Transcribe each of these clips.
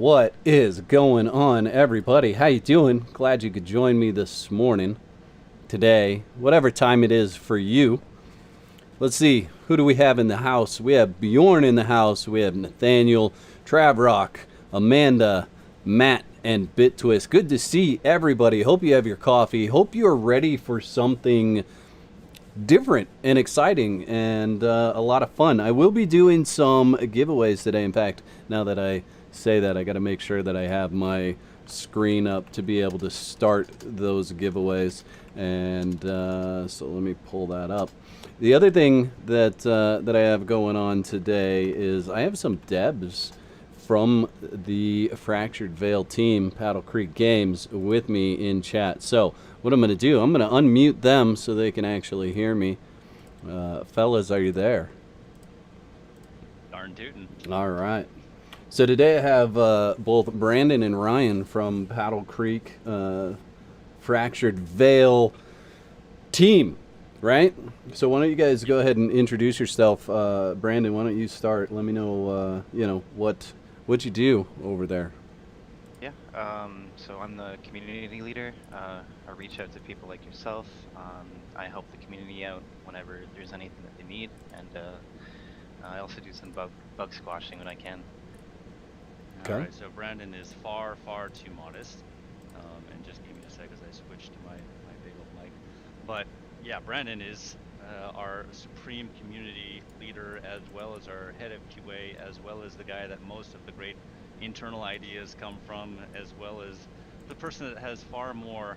What is going on, everybody? How you doing? Glad you could join me this morning, today, whatever time it is for you. Let's see, who do we have in the house? We have Bjorn in the house. We have Nathaniel, Travrock, Amanda, Matt, and BitTwist. Good to see everybody. Hope you have your coffee. Hope you're ready for something different and exciting and a lot of fun. I will be doing some giveaways today. In fact, now that I say that, I got to make sure that I have my screen up to be able to start those giveaways. And so let me pull that up. The other thing that I have going on today is I have some devs from the Fractured Veil team, Paddle Creek Games, with me in chat. So what I'm going to do, I'm going to unmute them so they can actually hear me. Fellas, are you there? Darn tootin'. All right. So today I have both Brandon and Ryan from Paddle Creek Fractured Veil team, right? So why don't you guys go ahead and introduce yourself. Brandon, why don't you start? Let me know, what you do over there. Yeah, so I'm the community leader. I reach out to people like yourself. I help the community out whenever there's anything that they need, and I also do some bug squashing when I can. Okay. All right, so Brandon is far too modest, and just give me a sec as I switch to my big old mic. But yeah, Brandon is our supreme community leader, as well as our head of QA, as well as the guy that most of the great internal ideas come from, as well as the person that has far more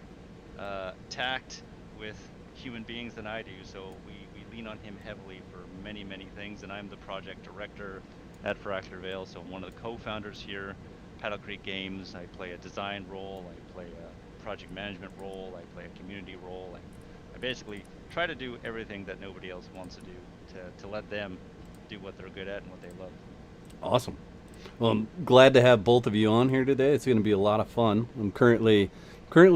tact with human beings than I do. So we lean on him heavily for many things, and I'm the project director at Fractured Veil, so I'm one of the co-founders here, Paddle Creek Games. I play a design role, I play a project management role, I play a community role, and I basically try to do everything that nobody else wants to do, to let them do what they're good at and what they love. Awesome. Well, I'm glad to have both of you on here today. It's going to be a lot of fun. I'm currently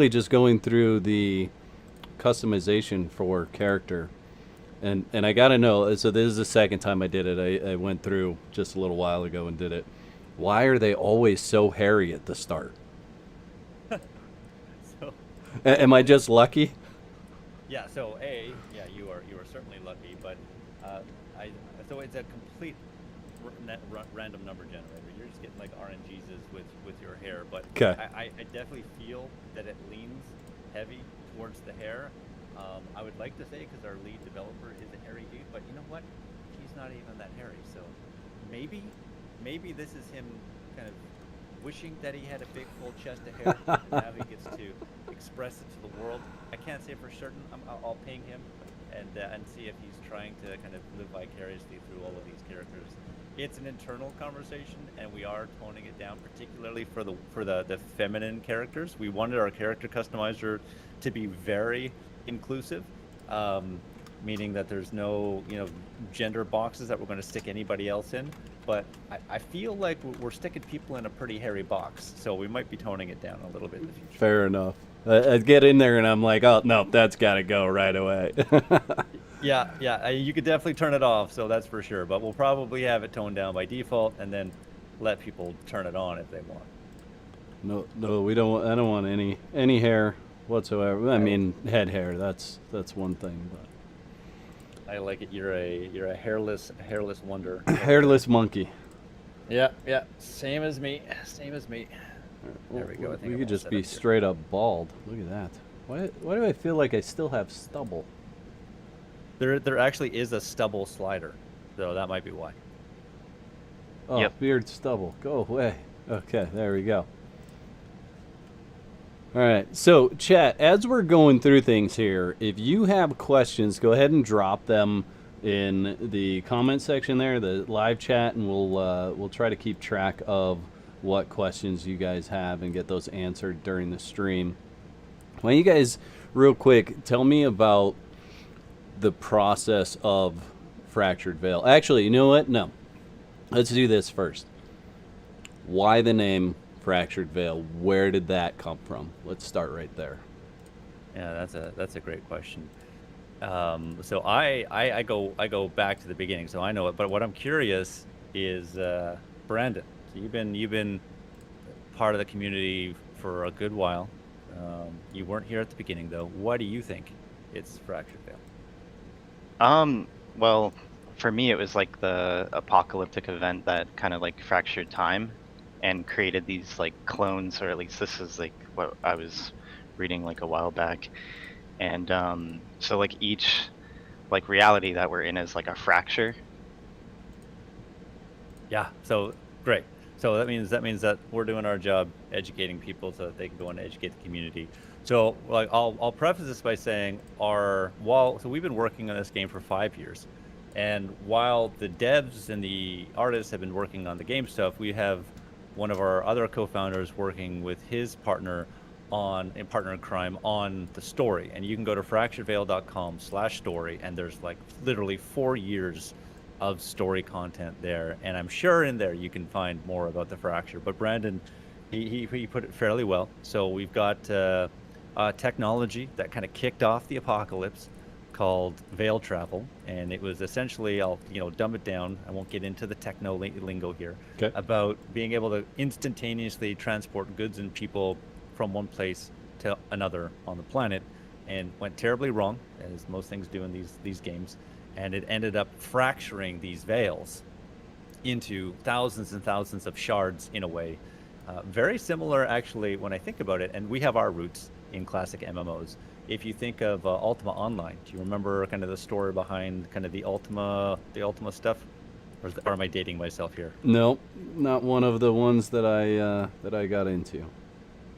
just going through the customization for character. And I got to know, so this is the second time I did it. I went through just a little while ago and did it. Why are they always so hairy at the start? So, Am I just lucky? yeah, so you are certainly lucky, but so it's a complete random number generator. You're just getting like RNGs with your hair, but 'Kay. I definitely feel that it leans heavy towards the hair. I would like to say, because our lead developer is a hairy dude, but you know what? He's not even that hairy. So maybe this is him kind of wishing that he had a big full chest of hair, and now he gets to express it to the world. I can't say for certain. I'll ping him and see if he's trying to kind of live vicariously through all of these characters. It's an internal conversation, and we are toning it down, particularly for the feminine characters. We wanted our character customizer to be very inclusive, meaning that there's no gender boxes that we're going to stick anybody else in. But I feel like we're sticking people in a pretty hairy box, so we might be toning it down a little bit in the future. Fair enough. I get in there and I'm like, oh, no, that's got to go right away. Yeah, you could definitely turn it off, so that's for sure. But we'll probably have it toned down by default, and then let people turn it on if they want. No, we don't. I don't want any hair whatsoever. I mean, head hair. That's one thing, but I like it. You're a hairless wonder. hairless monkey. Yeah, same as me. There we go. I think We I'm could all just set be up here. straight up bald. Look at that. Why do I feel like I still have stubble? There actually is a stubble slider, so that might be why. Oh, Yep. beard stubble. Go away. Okay, there we go. All right, so chat, as we're going through things here, if you have questions, go ahead and drop them in the comment section there, the live chat, and we'll try to keep track of what questions you guys have and get those answered during the stream. Why don't you guys, real quick, tell me about the process of Fractured Veil. Actually, you know what? No. Let's do this first. Why the name Fractured Veil? Where did that come from? Let's start right there. Yeah, that's a great question. So I go back to the beginning, so I know it. But what I'm curious is, Brandon, so you've been part of the community for a good while. You weren't here at the beginning, though. Why do you think it's Fractured Veil? Well, for me, it was like the apocalyptic event that kind of like fractured time and created these like clones, or at least this is like what I was reading like a while back. And so like each like reality that we're in is like a fracture. Yeah. So great. So that means that we're doing our job educating people so that they can go and educate the community. So like I'll preface this by saying so we've been working on this game for 5 years, and while the devs and the artists have been working on the game stuff, we have one of our other co-founders working with his partner in partner in crime on the story. And you can go to fracturedveil.com/story, and there's like literally 4 years of story content there, and I'm sure in there you can find more about the fracture. But Brandon, he put it fairly well. So we've got technology that kind of kicked off the apocalypse called veil travel, and it was essentially, I'll dumb it down, I won't get into the techno lingo here, Okay. about being able to instantaneously transport goods and people from one place to another on the planet, and went terribly wrong, as most things do in these games. And it ended up fracturing these veils into thousands and thousands of shards in a way. Very similar, actually, when I think about it, and we have our roots in classic MMOs. If you think of Ultima Online, do you remember kind of the story behind kind of the Ultima stuff? Or am I dating myself here? Nope, not one of the ones that I got into.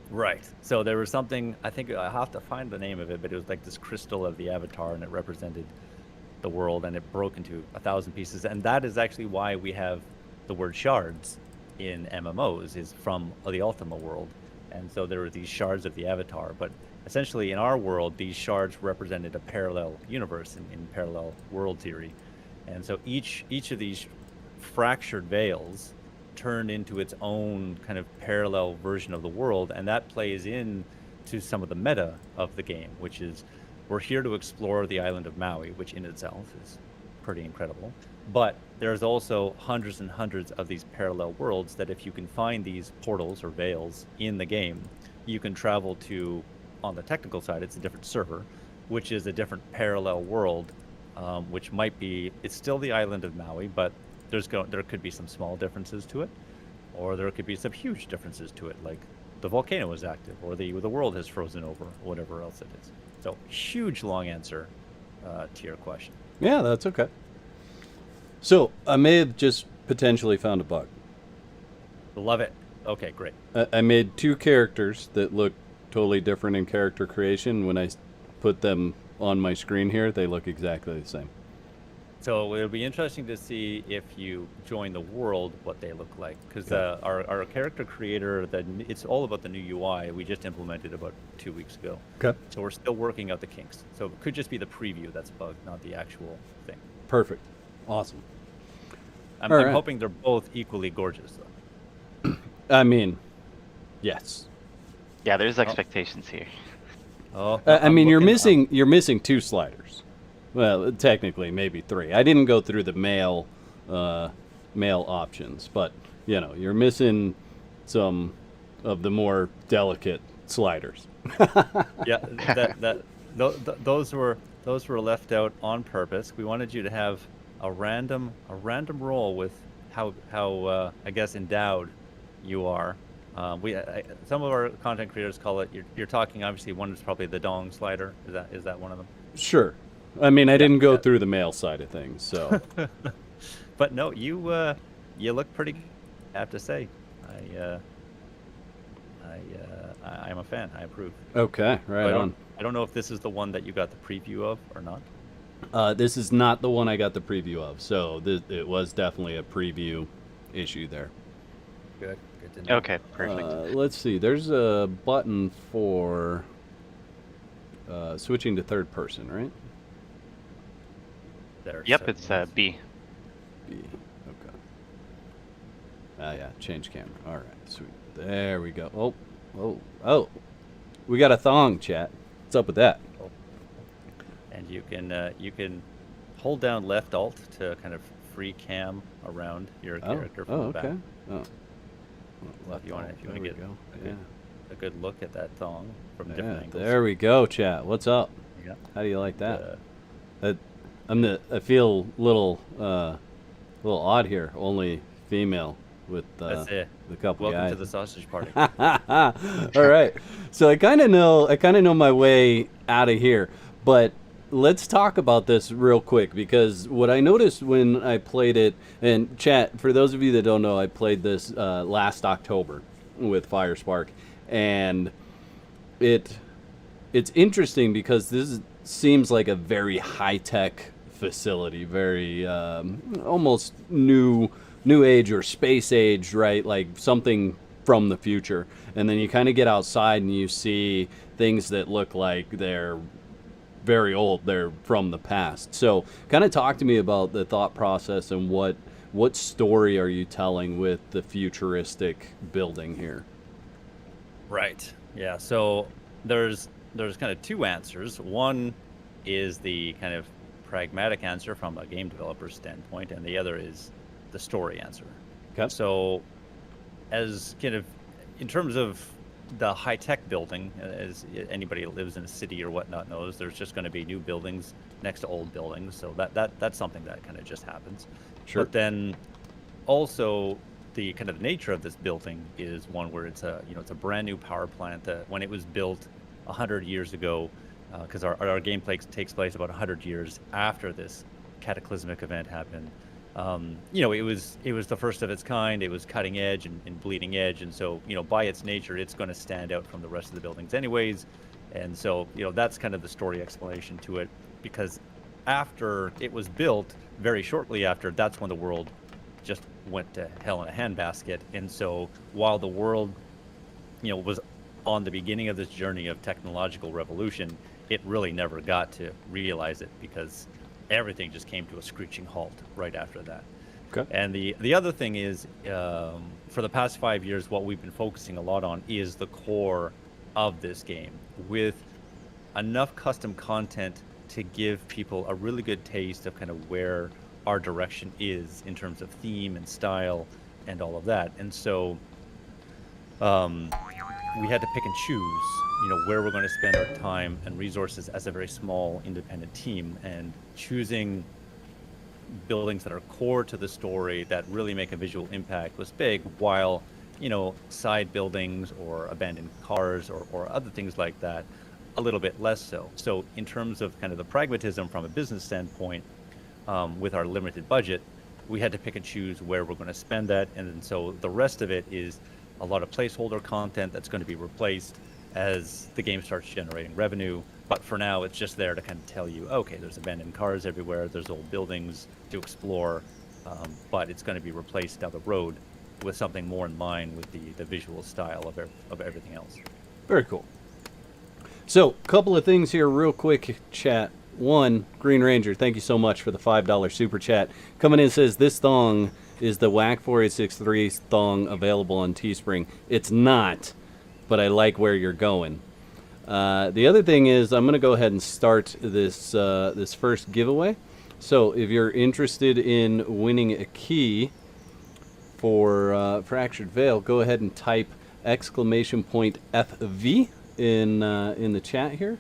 Right. So there was something, I think I have to find the name of it, but it was like this crystal of the Avatar, and it represented the world, and it broke into 1,000 pieces. And that is actually why we have the word shards in MMOs, is from the Ultima world. And so there were these shards of the Avatar, but essentially in our world, these shards represented a parallel universe in parallel world theory. And so each of these fractured veils turned into its own kind of parallel version of the world, and that plays in to some of the meta of the game, which is we're here to explore the island of Maui, which in itself is pretty incredible. But there's also hundreds and hundreds of these parallel worlds that if you can find these portals or veils in the game, you can travel to, on the technical side, it's a different server, which is a different parallel world, which might be, it's still the island of Maui, but there could be some small differences to it, or there could be some huge differences to it, like the volcano is active, or the world has frozen over, or whatever else it is. So, huge long answer to your question. Yeah, that's okay. So I may have just potentially found a bug. Love it. Okay, great. I made two characters that look totally different in character creation. When I put them on my screen here, they look exactly the same. So it'll be interesting to see if you join the world what they look like, because our character creator, it's all about the new UI we just implemented about 2 weeks ago. Okay. So we're still working out the kinks. So it could just be the preview that's bugged, not the actual thing. Perfect. Awesome. I'm right. hoping they're both equally gorgeous, though. I mean, yes. Yeah, there's expectations here. Oh, I mean, you're missing two sliders. Well, technically, maybe three. I didn't go through the male options, but you're missing some of the more delicate sliders. Yeah, those were left out on purpose. We wanted you to have a random roll with how I guess endowed you are. Some of our content creators call it. You're talking obviously one is probably the dong slider. Is that one of them? Sure. I mean, I didn't go through the male side of things, so. But no, you look pretty good, I have to say. I'm a fan. I approve. Okay, right on. I don't know if this is the one that you got the preview of or not. This is not the one I got the preview of, so it was definitely a preview issue there. Good to know. Okay, perfect. Let's see. There's a button for switching to third person, right? There. Yep, it's B. B. Okay. Yeah, change camera. All right, sweet. There we go. Oh. We got a thong, chat. What's up with that? And you can hold down left alt to kind of free cam around your character from the back. Oh. If you want to There we get go. a good, a good look at that thong from different Yeah, angles. there we go, chat. What's up? Yeah. How do you like that? Uh, I feel little odd here. Only female with That's it. the couple Welcome guys. to the sausage party. All right. So I kind of know my way out of here, but let's talk about this real quick because what I noticed when I played it, and chat, for those of you that don't know, I played this last October with Firespark, and it's interesting because seems like a very high-tech facility, very almost new age or space age, right? Like something from the future. And then you kind of get outside and you see things that look like they're very old. They're from the past. So kind of talk to me about the thought process and what story are you telling with the futuristic building here? Right. Yeah. So there's kind of two answers. One is the kind of pragmatic answer from a game developer's standpoint, and the other is the story answer. Okay. So, as kind of in terms of the high-tech building, as anybody that lives in a city or whatnot knows, there's just going to be new buildings next to old buildings. So that's something that kind of just happens. Sure. But then also the kind of nature of this building is one where it's a brand new power plant that when it was built 100 years ago, because our gameplay takes place about 100 years after this cataclysmic event happened. It was the first of its kind. It was cutting edge and bleeding edge, and so by its nature, it's going to stand out from the rest of the buildings, anyways. And so that's kind of the story explanation to it, because after it was built, very shortly after, that's when the world just went to hell in a handbasket. And so while the world, was on the beginning of this journey of technological revolution, it really never got to realize it because everything just came to a screeching halt right after that. Okay. And the other thing is, for the past 5 years, what we've been focusing a lot on is the core of this game, with enough custom content to give people a really good taste of kind of where our direction is in terms of theme and style and all of that. And so we had to pick and choose, where we're going to spend our time and resources as a very small independent team, and choosing buildings that are core to the story that really make a visual impact was big, while side buildings or abandoned cars or other things like that a little bit less so. So in terms of kind of the pragmatism from a business standpoint, with our limited budget, we had to pick and choose where we're going to spend that. And then so the rest of it is a lot of placeholder content that's going to be replaced as the game starts generating revenue. But for now, it's just there to kind of tell you, okay, there's abandoned cars everywhere, there's old buildings to explore, but it's going to be replaced down the road with something more in line with the visual style of everything else. Very cool. So, a couple of things here real quick, chat. One, Green Ranger, thank you so much for the $5 super chat. Coming in says, this thong is the WAC 4863 thong available on Teespring. It's not, but I like where you're going. The other thing is, I'm going to go ahead and start this this first giveaway. So if you're interested in winning a key for Fractured Veil, go ahead and type !FV in the chat here,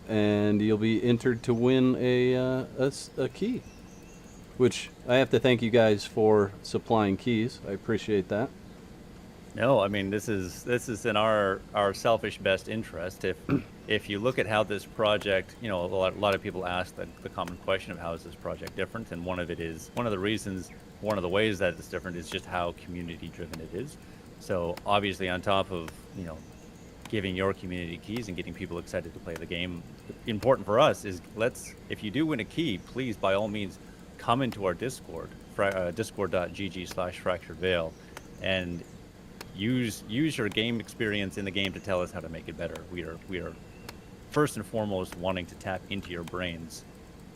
and you'll be entered to win a key. Which I have to thank you guys for supplying keys. I appreciate that. No, I mean, this is in our selfish best interest. If you look at how this project, a lot of people ask the common question of how is this project different, and one of the ways that it's different is just how community driven it is. So obviously, on top of giving your community keys and getting people excited to play the game, important for us is if you do win a key, please by all means come into our Discord, discord.gg/fracturedveil, and use your game experience in the game to tell us how to make it better. We are first and foremost wanting to tap into your brains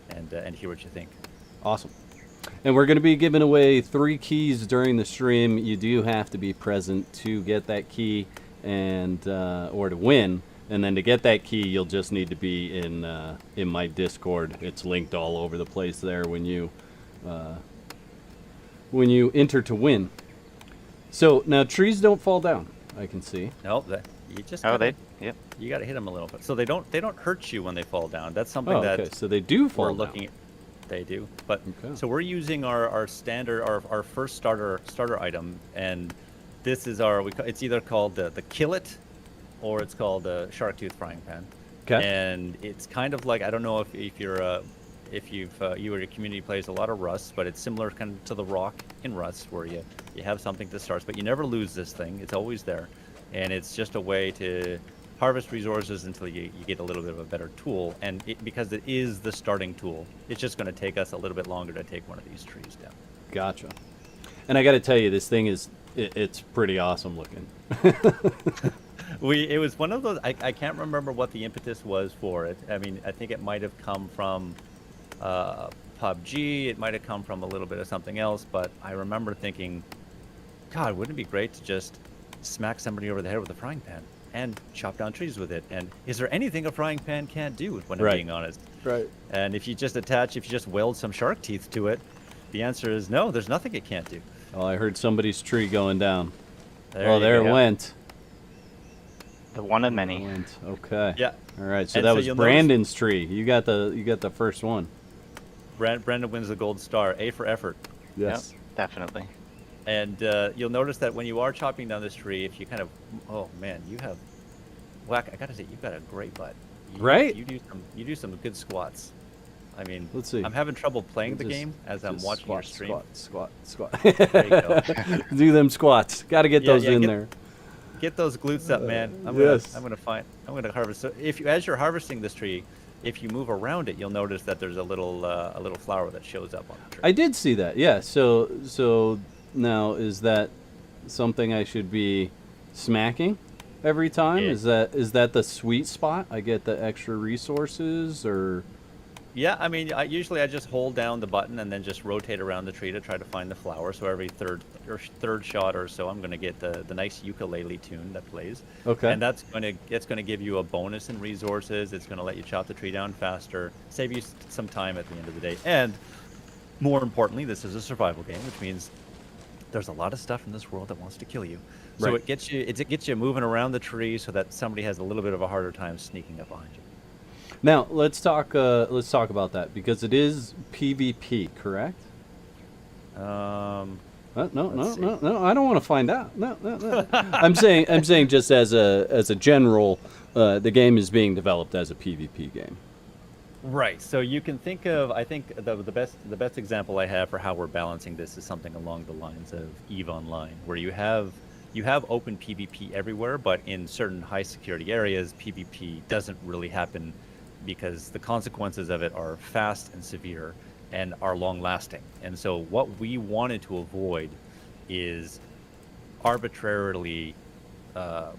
and hear what you think. Awesome. And we're going to be giving away 3 keys during the stream. You do have to be present to get that key and or to win. And then to get that key, you'll just need to be in my Discord. It's linked all over the place there when you enter to win. So now trees don't fall down. I can see. No, that you just Oh, gotta, yep. you got to hit them a little bit. So they don't hurt you when they fall down. That's something Oh, that okay. So they do we're fall looking down. at. They do. But Okay. so we're using our standard our first starter item, and this is it's either called the kill it, or it's called the shark tooth frying pan. Okay. And it's kind of like, I don't know if you're if you or your community plays a lot of Rust, but it's similar kind of to the rock in Rust, where you have something to start, but you never lose this thing. It's always there, and it's just a way to harvest resources until you get a little bit of a better tool. And because it is the starting tool, it's just going to take us a little bit longer to take one of these trees down. Gotcha. And I got to tell you, this thing it's pretty awesome looking. It was one of those, I can't remember what the impetus was for it. I mean, I think it might have come from PUBG, it might have come from a little bit of something else, but I remember thinking, God, wouldn't it be great to just smack somebody over the head with a frying pan and chop down trees with it? And is there anything a frying pan can't do, when I'm Right. being honest? Right. And if you just weld some shark teeth to it, the answer is no, there's nothing it can't do. Oh, I heard somebody's tree going down. There Oh, you there go. it went. The one of It many. went. Okay. Yeah. All right. So And that so was you'll notice- Brandon's tree. You got the first one. Brandon wins the gold star, A for effort. Yes. Yep, definitely. And you'll notice that when you are chopping down this tree, if you kind of, oh man, you have, Whack, I gotta say, you've got a great butt. Right? You do some good squats. I mean, Let's see. I'm having trouble playing the Just- game as I'm just watching squat, your stream. Squat. There you go. Do them squats. Got to get Yeah, those yeah, in get- there. Get those glutes up, man. yes. I'm gonna harvest. So as you're harvesting this tree, if you move around it, you'll notice that there's a little flower that shows up on the tree. I did see that. Yeah. So now is that something I should be smacking every time? Yeah. Is that the sweet spot? I get the extra resources, or Yeah, I mean, usually I just hold down the button and then just rotate around the tree to try to find the flower. So every third shot or so, I'm going to get the nice ukulele tune that plays. Okay. And that's going to give you a bonus in resources. It's going to let you chop the tree down faster, save you some time at the end of the day. And more importantly, this is a survival game, which means there's a lot of stuff in this world that wants to kill you. So Right. it gets you moving around the tree so that somebody has a little bit of a harder time sneaking up behind you. now let's talk about that, because it is PvP, correct? No, Let's see. no. I don't want to find out. No. I'm saying just as a general, the game is being developed as a PvP game. Right. So you can think of, I think the best example I have for how we're balancing this is something along the lines of EVE Online, where you have open PvP everywhere, but in certain high security areas, PvP doesn't really happen because the consequences of it are fast and severe and are long lasting. And so what we wanted to avoid is arbitrarily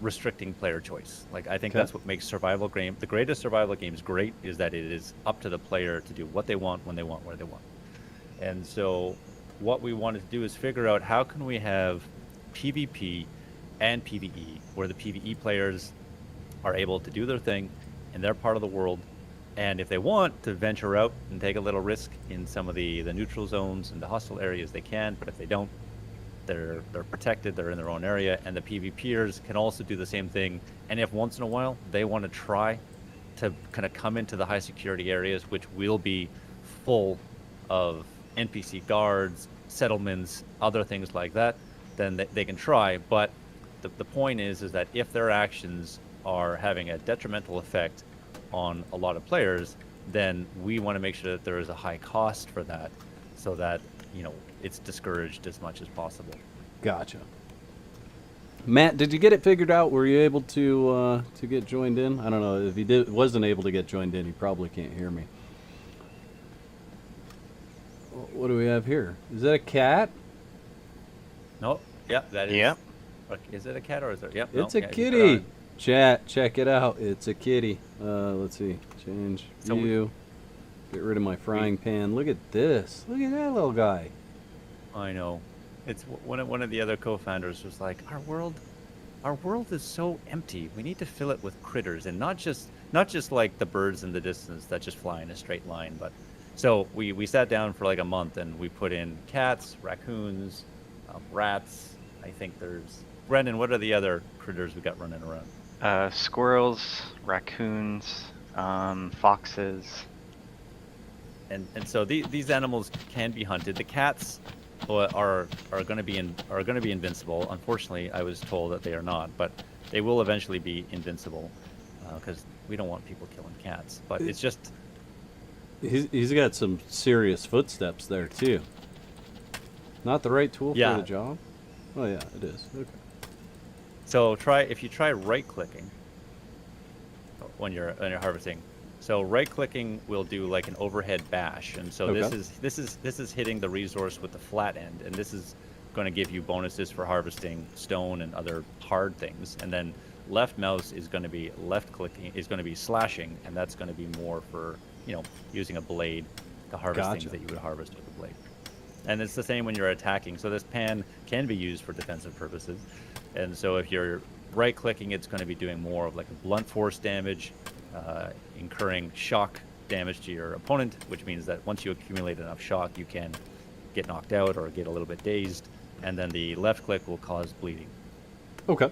restricting player choice. Like, I think Okay. that's what makes the greatest survival games great, is that it is up to the player to do what they want, when they want, where they want. And so what we wanted to do is figure out, how can we have PvP and PvE, where the PvE players are able to do their thing in their part of the world, and if they want to venture out and take a little risk in some of the neutral zones and the hostile areas, they can. But if they don't, they're protected, they're in their own area. And the PvPers can also do the same thing, and if once in a while they want to try to kind of come into the high security areas, which will be full of NPC guards, settlements, other things like that, then they can try. But the point is that if their actions are having a detrimental effect on a lot of players, then we want to make sure that there is a high cost for that, so that, you know, it's discouraged as much as possible. Gotcha. Matt, did you get it figured out? Were you able to get joined in? I don't know if he wasn't able to get joined in. He probably can't hear me. What do we have here? Is that a cat? No, yeah, that is. Yep. Is it a cat or is it? Yep. It's no, a yeah, you kitty. put Chat, check it out. It's a kitty. Let's see. Change So we- view. Get rid of my frying pan. Look at this. Look at that little guy. on. I know. It's one of the other co-founders was like, our world is so empty. We need to fill it with critters, and not just like the birds in the distance that just fly in a straight line, but so we sat down for like a month and we put in cats, raccoons, rats, I think there's... Brendan, what are the other critters we got running around? Squirrels, raccoons, foxes. And so these animals can be hunted. The cats are going to be invincible. Unfortunately, I was told that they are not, but they will eventually be invincible because we don't want people killing cats. But it's just... He's got some serious footsteps there too. Not the right tool Yeah. for the job? Oh yeah, it is. Okay. So if you try right-clicking when you're harvesting. So right-clicking will do like an overhead bash, and so Okay. this is hitting the resource with the flat end, and this is going to give you bonuses for harvesting stone and other hard things. And then left mouse is going to be left-clicking, is going to be slashing, and that's going to be more for using a blade to harvest Gotcha. things that you would harvest with a blade. And it's the same when you're attacking. So this pan can be used for defensive purposes. And so if you're right-clicking, it's going to be doing more of like a blunt force damage, incurring shock damage to your opponent, which means that once you accumulate enough shock, you can get knocked out or get a little bit dazed. And then the left click will cause bleeding. Okay.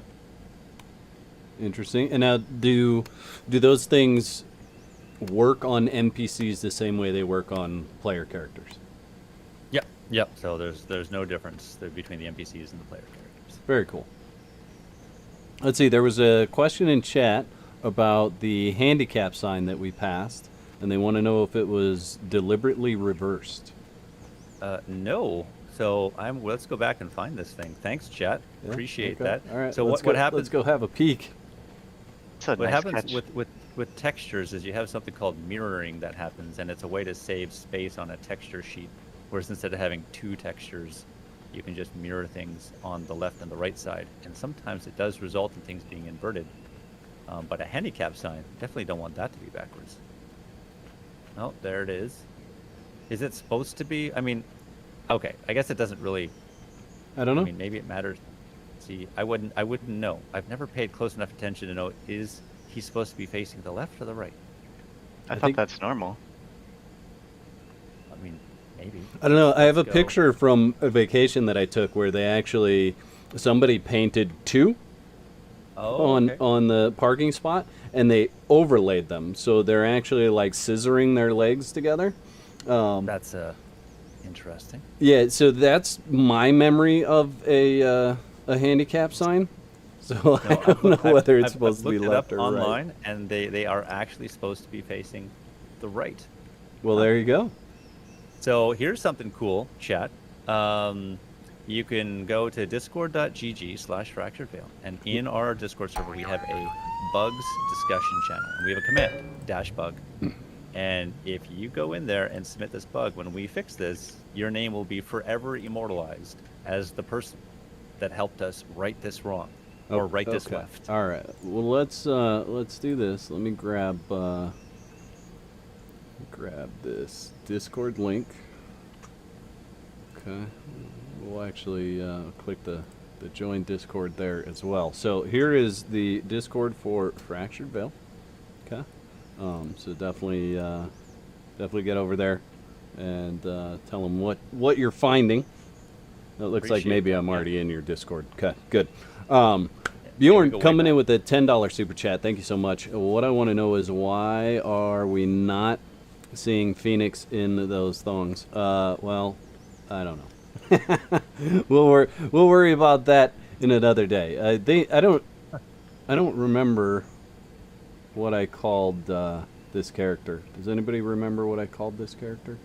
Interesting. And now, do those things work on NPCs the same way they work on player characters? Yep. So there's no difference between the NPCs and the player characters. Very cool. Let's see. There was a question in chat about the handicap sign that we passed, and they want to know if it was deliberately reversed. No. So let's go back and find this thing. Thanks, chat. Yeah, Appreciate okay. that. All right. So what happens? Let's go have a peek. It's a What nice happens catch. with textures is you have something called mirroring that happens, and it's a way to save space on a texture sheet. Whereas instead of having two textures, you can just mirror things on the left and the right side. And sometimes it does result in things being inverted. But a handicap sign, definitely don't want that to be backwards. Oh, there it is. Is it supposed to be? I mean, okay, I guess it doesn't really... I don't know. I mean, maybe it matters. See, I wouldn't know. I've never paid close enough attention to know, is he supposed to be facing the left or the right? I thought think- that's normal. I mean, maybe. I don't know. I have a Let's go. picture from a vacation that I took where somebody painted two Oh, okay. on the parking spot, and they overlaid them, so they're actually like scissoring their legs together. That's interesting. Yeah, so that's my memory of a handicap sign. So I don't know whether it's supposed to be looked it left up or online, right. and they are actually supposed to be facing the right. Well, there you go. So here's something cool, chat. You can go to discord.gg/fracturedveil, and in our Discord server we have a bugs discussion channel, and we have a command -bug. And if you go in there and submit this bug, when we fix this, your name will be forever immortalized as the person that helped us right this wrong, or right this Okay. left. All right. Well, let's do this. Let me grab this Discord link. Okay. We'll actually click the join Discord there as well. So here is the Discord for Fractured Veil. Okay. So definitely get over there and tell them what you're finding. It looks like Appreciate maybe that, I'm yeah. already in your Discord. Okay, good. Here Bjorn we go, way coming in back. with a $10 super chat. Thank you so much. What I want to know is why are we not seeing Phoenix in those thongs? Well, I don't know. we'll worry about that in another day. I don't remember what I called this character. Does anybody remember what I called this character?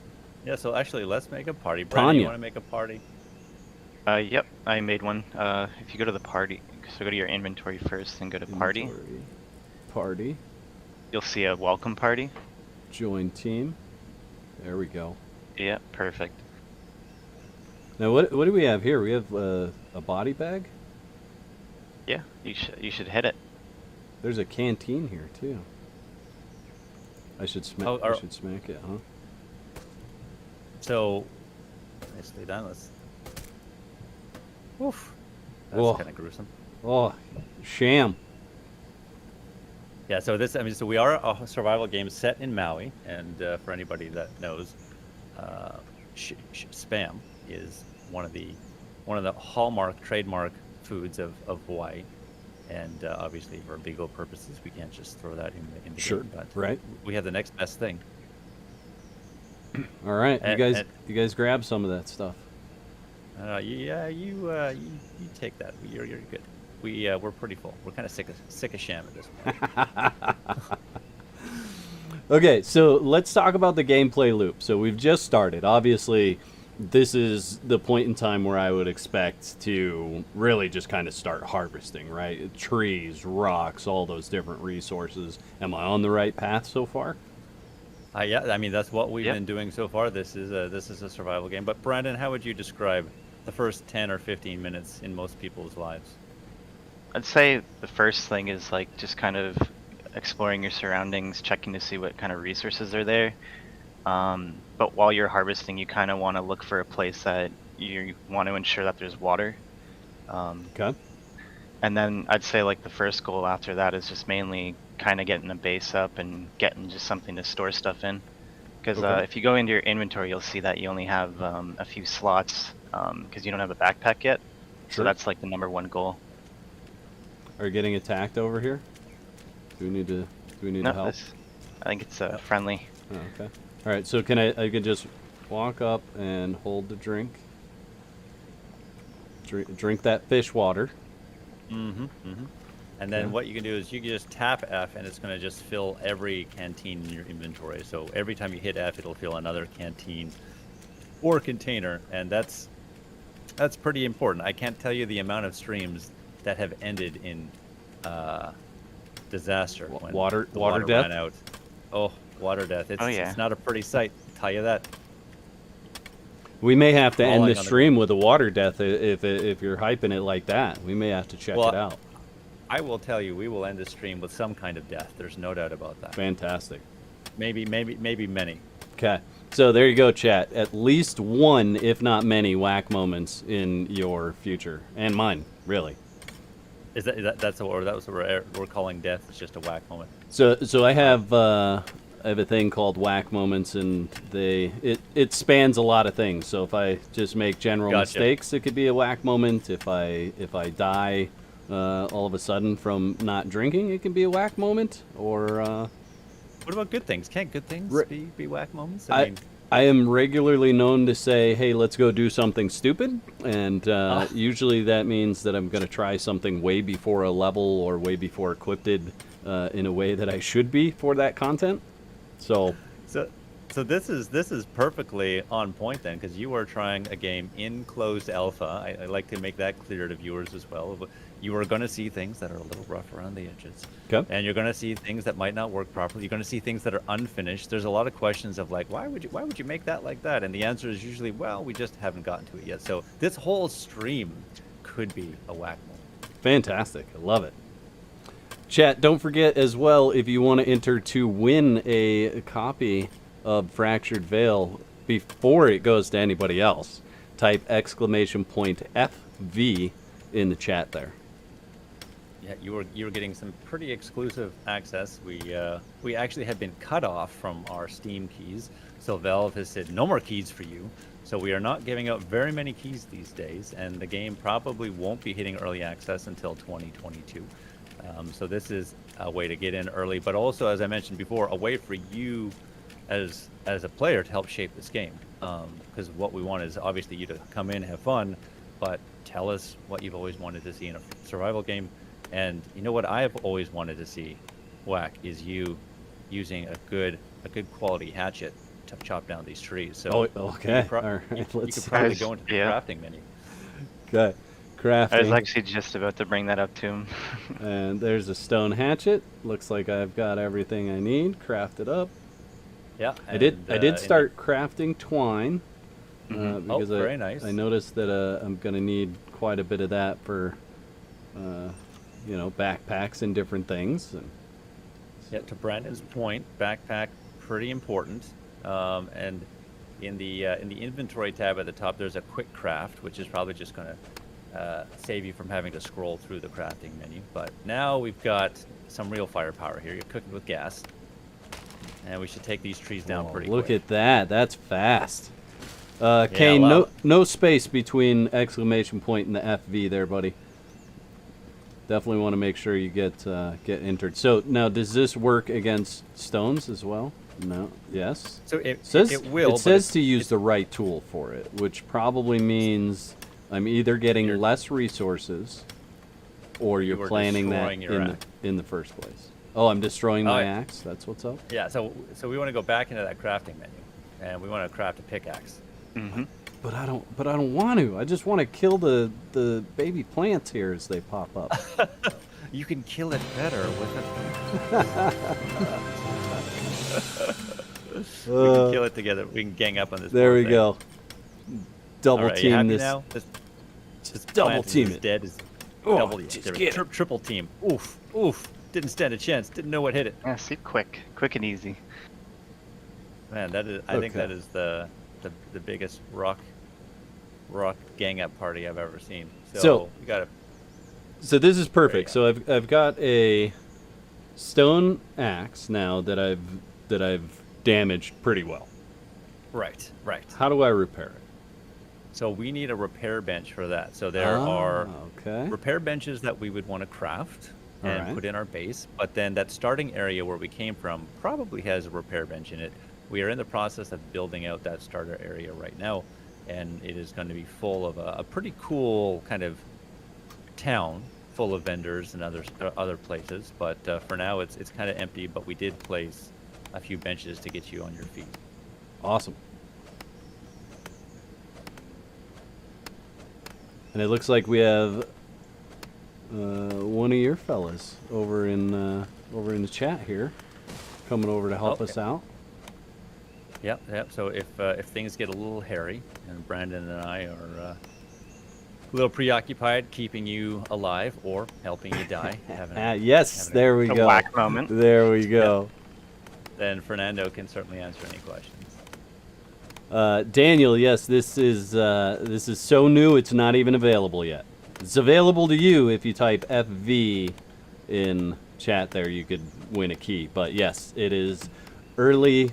Yeah, so actually, let's make a party. Brandon, Tanya. you want to make a party? Yep, I made one. If you go to the party, so go to your inventory first and go to party. Inventory. Party. You'll see a welcome party. Join team. There we go. Yeah, perfect. Now what do we have here? We have a body bag. Yeah, you should hit it. There's a canteen here too. I should smack. Oh, I should smack it, huh? So, nicely done. Let's. Oof. That's Whoa. kind of gruesome. Oh, sham. Yeah. So so we are a survival game set in Maui, and for anybody that knows, spam is one of the one of the hallmark trademark foods of Hawaii. And obviously, for legal purposes, we can't just throw that in the Sure, game. But right. we have the next best thing. All right, And- you guys grab some of that stuff. Yeah, you take that. You're good. We're pretty full. We're kind of sick of sham at this point. Okay, so let's talk about the gameplay loop. So we've just started. Obviously, this is the point in time where I would expect to really just kind of start harvesting, right? Trees, rocks, all those different resources. Am I on the right path so far? Yeah, I mean that's what we've Yep. been doing so far. This is a survival game. But Brandon, how would you describe the first 10 or 15 minutes in most people's lives? I'd say the first thing is like just kind of exploring your surroundings, checking to see what kind of resources are there. But while you're harvesting, you kind of want to look for a place that you want to ensure that there's water. Okay. And then I'd say like the first goal after that is just mainly kind of getting a base up and getting just something to store stuff in. Because Okay. if you go into your inventory, you'll see that you only have a few slots because you don't have a backpack yet. Sure. So that's like the #1 goal. Are you getting attacked over here? Do we need to No, help? I think it's friendly. Oh, okay. All right. So I can just walk up and hold the drink. Drink that fish water. Mm-hmm. And then Yeah. what you can do is you can just tap F, and it's going to just fill every canteen in your inventory. So every time you hit F, it'll fill another canteen or container, and that's pretty important. I can't tell you the amount of streams that have ended in disaster when Water the water death? ran out. Oh, water death! It's Oh, yeah. it's not a pretty sight. I'll tell you that. We may have to end Falling the on the stream with a water death if you're hyping it like that. We may have to check Well, it out. I will tell you, we will end the stream with some kind of death. There's no doubt about that. Fantastic. Maybe many. Okay. So there you go, chat. At least one, if not many, whack moments in your future. And mine, really. That's what we're calling death? It's just a whack moment. So I have a thing called whack moments, and it spans a lot of things. So if I just make general Gotcha. mistakes, it could be a whack moment. If I die all of a sudden from not drinking, it can be a whack moment. Or What about good things? Can't good things Ri- be whack moments? I am regularly known to say, hey, let's go do something stupid. And usually that means that I'm going to try something way before a level or way before equipped in a way that I should be for that content. So, So this is perfectly on point then, because you are trying a game in closed alpha. I like to make that clear to viewers as well. You are going to see things that are a little rough around the edges. okay. And you're going to see things that might not work properly. You're going to see things that are unfinished. There's a lot of questions of like, why would you make that like that? And the answer is usually, well, we just haven't gotten to it yet. So this whole stream could be a whack moment. Fantastic. I love it. Chat, don't forget as well, if you want to enter to win a copy of Fractured Veil before it goes to anybody else, type !FV in the chat there. Yeah, you were getting some pretty exclusive access. We actually have been cut off from our Steam keys, so Valve has said no more keys for you. So we are not giving out very many keys these days, and the game probably won't be hitting early access until 2022. So this is a way to get in early, but also, as I mentioned before, a way for you as a player to help shape this game. Because what we want is obviously you to come in, have fun, but tell us what you've always wanted to see in a survival game. And you know what I've always wanted to see, Whack, is you using a good quality hatchet to chop down these trees. So Oh, okay. All All right, you let's could see. probably go into the Yeah. crafting menu. Okay. Crafting. I was actually just about to bring that up to him. And there's a stone hatchet. Looks like I've got everything I need. Crafted up. Yeah, I did and, start crafting twine. Mhm. Because very nice. I noticed that I'm going to need quite a bit of that for, backpacks and different things. And Yeah, to Brandon's point, backpack pretty important. And in the inventory tab at the top, there's a quick craft, which is probably just going to save you from having to scroll through the crafting menu. But now we've got some real firepower here. You're cooking with gas, and we should take these trees down oh, pretty look quick. at that. That's fast. Kane, well- no space between exclamation point and the FV there, buddy. Definitely want to make sure you get entered. So now, does this work against stones as well? No. Yes. So it will. It but says to use the right tool for it, which probably means I'm either getting less resources, or you're You are planning that destroying your axe. in the first place. Oh, I'm destroying my Oh, yeah. axe. That's what's up. Yeah. So we want to go back into that crafting menu, and we want to craft a pickaxe. Mm-hmm. But I don't want to. I just want to kill the baby plants here as they pop up. You can kill it better with a. We can kill it together. We can gang up on this. There poor we thing. go. Double All right, you team happy this. now? This double plant team is it. dead. Is Oh, double, just there we get go. it. Triple team. Oof. Didn't stand a chance. Didn't know what hit it. Yeah, see, quick and easy. Man, that is. I think Okay. that is the biggest rock gang up party I've ever seen. So- we got to. So this is perfect. you So I've got a stone axe now that I've damaged pretty well. Right. How do I repair it? So we need a repair bench for that. So there are okay. repair benches that we would want to craft and Alright. put in our base. But then that starting area where we came from probably has a repair bench in it. We are in the process of building out that starter area right now, and it is going to be full of a pretty cool kind of town full of vendors and other places. But for now, it's kind of empty. But we did place a few benches to get you on your feet. Awesome. And it looks like we have one of your fellas over in the chat here, coming over to help us out. Yep. So if things get a little hairy, and Brandon and I are a little preoccupied keeping you alive or helping you die, Yes, there we A go. whack moment. There we go. then Fernando can certainly answer any questions. Daniel, yes, this is so new it's not even available yet. It's available to you if you type FV in chat there. You could win a key. But yes, it is early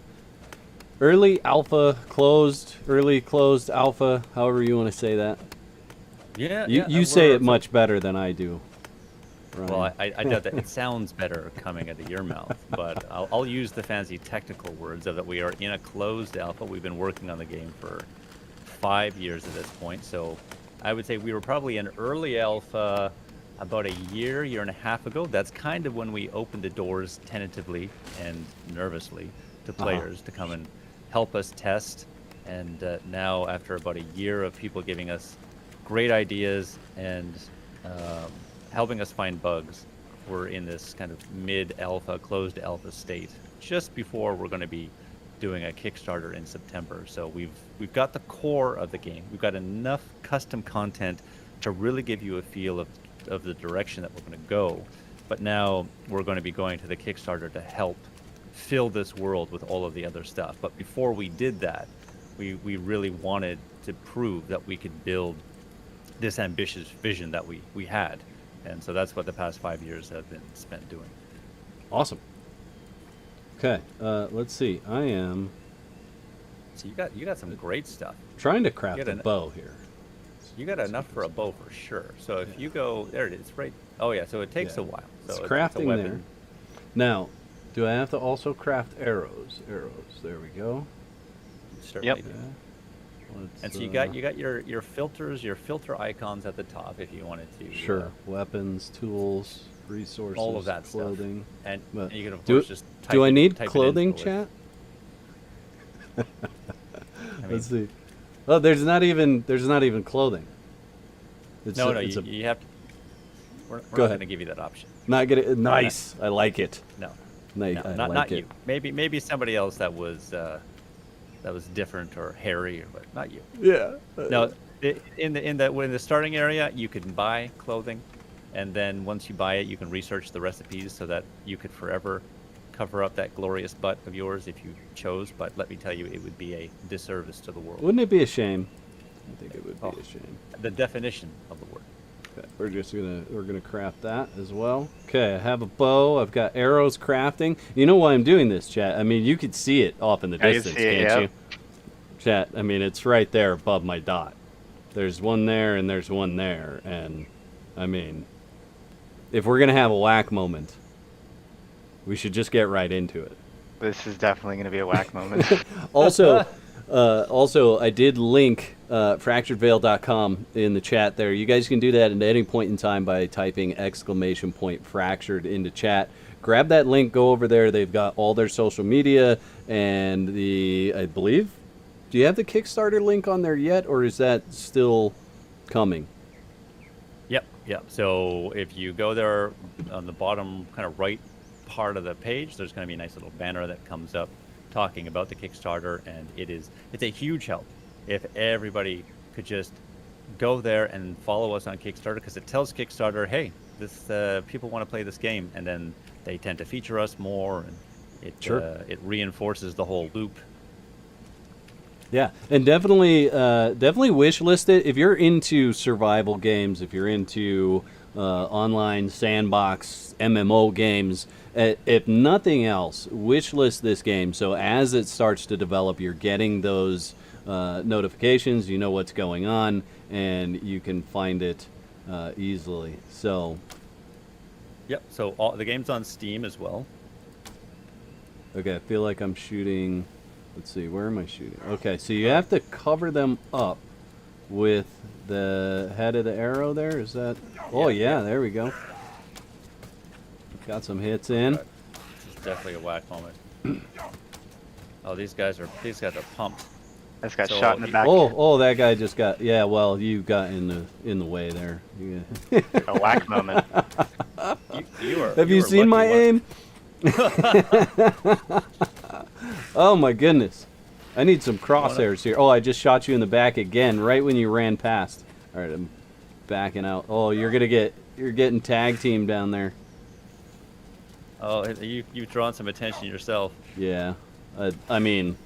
alpha closed, early closed alpha, however you want to say that. Yeah. You say it much better than I do. Ryan. Well, I doubt that. It sounds better coming out of your mouth, but I'll use the fancy technical words of that we are in a closed alpha. We've been working on the game for 5 years at this point, so I would say we were probably in early alpha about a year and a half ago. That's kind of when we opened the doors tentatively and nervously to players to come and help us test. And now, after about a year of people giving us great ideas and helping us find bugs, we're in this kind of mid-alpha, closed alpha state, just before we're going to be doing a Kickstarter in September. So we've got the core of the game. We've got enough custom content to really give you a feel of the direction that we're going to go. But now we're going to be going to the Kickstarter to help fill this world with all of the other stuff. But before we did that, we really wanted to prove that we could build this ambitious vision that we had. And so that's what the past 5 years have been spent doing. Awesome. Okay, let's see. I am So you got some great stuff. trying to craft Get a an- bow here. You got enough for a bow for sure. So if you go there, it is right. Oh yeah. So it takes Yeah. a while. So It's a crafting weapon. there. Now, do I have to also craft arrows? Arrows. There we go. Certainly Yep. do. Let's, And so you got your filters, your filter icons at the top if you wanted to. Sure. Weapons, tools, resources, all of that stuff. clothing. And But you can of do- course just type Do I it- need type it clothing, into the list. chat? I mean, Let's see. Oh, there's not even clothing. It's no, it's you have to. We're Go not ahead. going to give you that option. not get it. Nice. I like it. No, I no, like not it. you. Maybe somebody else that was different or hairy, but not you. Yeah. No, in the starting area, you can buy clothing, and then once you buy it, you can research the recipes so that you could forever cover up that glorious butt of yours if you chose. But let me tell you, it would be a disservice to the world. Wouldn't it be a shame? I think it would be Oh. a shame. The definition of the word. Okay, we're gonna craft that as well. Okay, I have a bow. I've got arrows crafting. You know why I'm doing this, chat? I mean, you could see it off in the I can distance, see it, can't yeah. Chat, I mean, it's right there above my dot. There's one there and there's one there. And, I mean, if we're going to have a whack moment, we should just get right into it. This is definitely going to be a whack moment. Also, I did link fracturedveil.com in the chat there. You guys can do that at any point in time by typing !fractured into chat. Grab that link, go over there. They've got all their social media and I believe, do you have the Kickstarter link on there yet, or is that still coming? Yep. So if you go there on the bottom kind of right part of the page, there's going to be a nice little banner that comes up talking about the Kickstarter, and it's a huge help if everybody could just go there and follow us on Kickstarter, because it tells Kickstarter, hey, this people want to play this game, and then they tend to feature us more, and it reinforces the whole loop. Yeah, and definitely wish list it if you're into survival games, if you're into online sandbox MMO games. If nothing else, wish list this game, so as it starts to develop, you're getting those notifications, you know what's going on, and you can find it easily. So Yep, so the game's on Steam as well. okay, I feel like I'm shooting, let's see, where am I shooting? Okay, so you have to cover them up with the head of the arrow there, is that? Oh yeah, there we go. Got some hits in. This is definitely a whack moment. Oh, these guys are pumped. I just got So shot in the back. Oh, that guy just got, yeah, well, you got in the way there. Yeah. A whack moment. Have you seen my aim? Oh my goodness. I need some crosshairs here. Oh, I just shot you in the back again, right when you ran past. All right, I'm backing out. Oh, you're getting tag team down there. Oh, you've drawn some attention yourself. Yeah. I mean,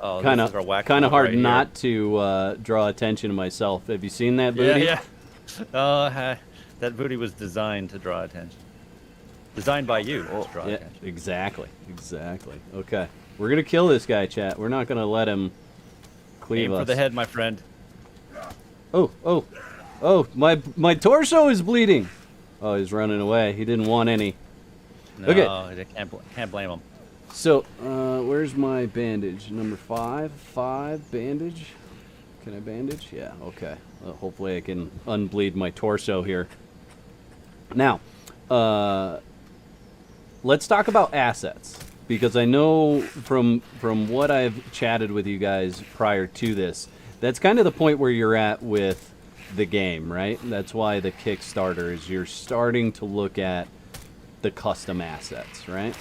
Oh, kind this is our whack of moment hard right not to draw attention to myself. Have you seen that here. booty? Yeah. Oh, that booty was designed to draw attention. Designed by you to draw Yeah, attention. exactly. Okay, we're gonna kill this guy, chat. We're not gonna let him cleave Aim us. for the head, my friend. Oh! My torso is bleeding. Oh, he's running away. He didn't want any. No, Okay. I can't blame him. So, where's my bandage? Number 5. 5 bandage. Can I bandage? Yeah. Okay. Hopefully, I can unbleed my torso here. Now, let's talk about assets, because I know from what I've chatted with you guys prior to this, that's kind of the point where you're at with the game, right? That's why the Kickstarter is you're starting to look at the custom assets, right?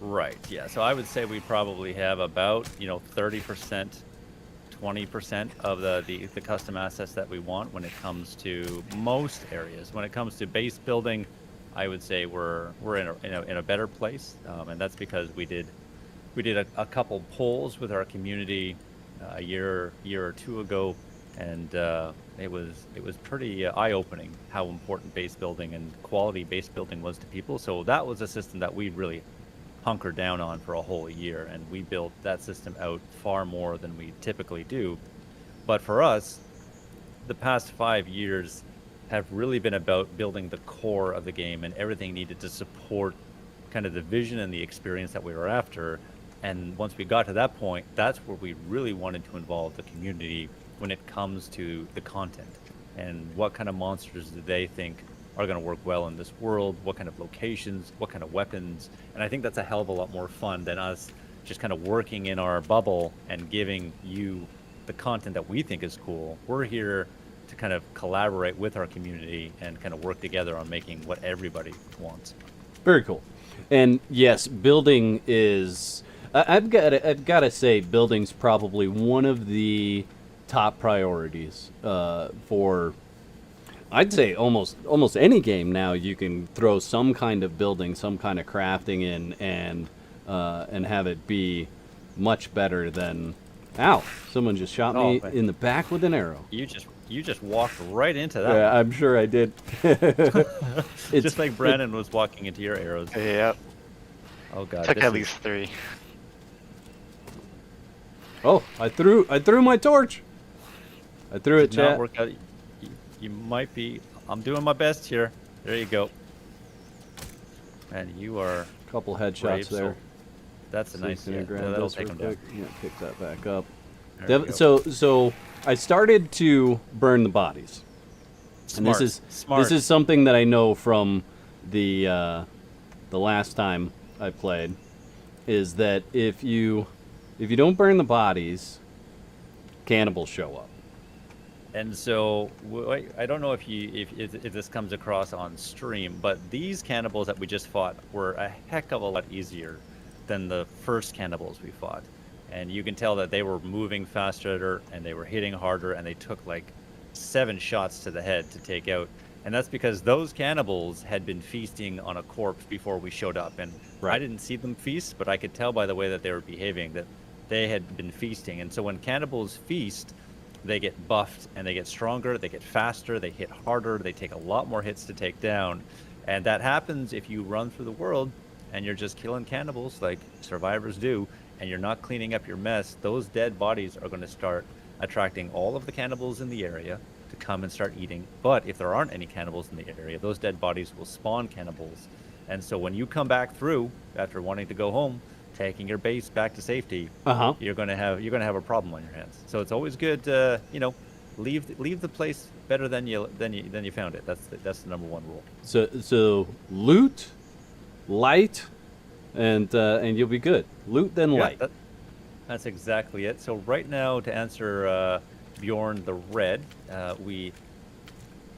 Right, yeah. So I would say we probably have about, 30%, 20% of the custom assets that we want when it comes to most areas. When it comes to base building, I would say we're in a better place, and that's because we did a couple polls with our community a year or two ago, and it was pretty eye-opening how important base building and quality base building was to people. So that was a system that we really hunkered down on for a whole year, and we built that system out far more than we typically do. But for us, the past 5 years have really been about building the core of the game, and everything needed to support kind of the vision and the experience that we were after. And once we got to that point, that's where we really wanted to involve the community when it comes to the content and what kind of monsters do they think are going to work well in this world, what kind of locations, what kind of weapons. And I think that's a hell of a lot more fun than us just kind of working in our bubble and giving you the content that we think is cool. We're here to kind of collaborate with our community and kind of work together on making what everybody wants. Very cool. And yes, building is, I've got to say, building's probably one of the top priorities for, I'd say, almost any game now. You can throw some kind of building, some kind of crafting in, and have it be much better than. Ow! Someone just shot me in the back with an arrow. You just walked right into that. Yeah, I'm sure I did. It's just like Brandon was walking into your arrows. Yep. Oh god. Took at least 3. Oh, I threw my torch. I threw it, Did not chat. work out. You might be. I'm doing my best here. There you go. And you are Couple brave headshots there. soul. That's a So nice. gonna Yeah, grab that'll this take real him down. quick. Yeah, pick that back up. There we go. So I started to burn the bodies, and Smart. this is something that I know from the last time I played, is that if you don't burn the bodies, cannibals show up. And so I don't know if this comes across on stream, but these cannibals that we just fought were a heck of a lot easier than the first cannibals we fought. And you can tell that they were moving faster and they were hitting harder, and they took like 7 shots to the head to take out. And that's because those cannibals had been feasting on a corpse before we showed up. And Right. I didn't see them feast, but I could tell by the way that they were behaving that they had been feasting. And so when cannibals feast, they get buffed and they get stronger, they get faster, they hit harder, they take a lot more hits to take down. And that happens if you run through the world and you're just killing cannibals like survivors do, and you're not cleaning up your mess. Those dead bodies are going to start attracting all of the cannibals in the area to come and start eating. But if there aren't any cannibals in the area, those dead bodies will spawn cannibals. And so when you come back through after wanting to go home, taking your base back to safety, you're gonna have a problem on your hands. So it's always good to leave the place better than you found it. That's the number one rule. So loot, light, and you'll be good. Loot then light. That's exactly it. So right now, to answer Bjorn the Red,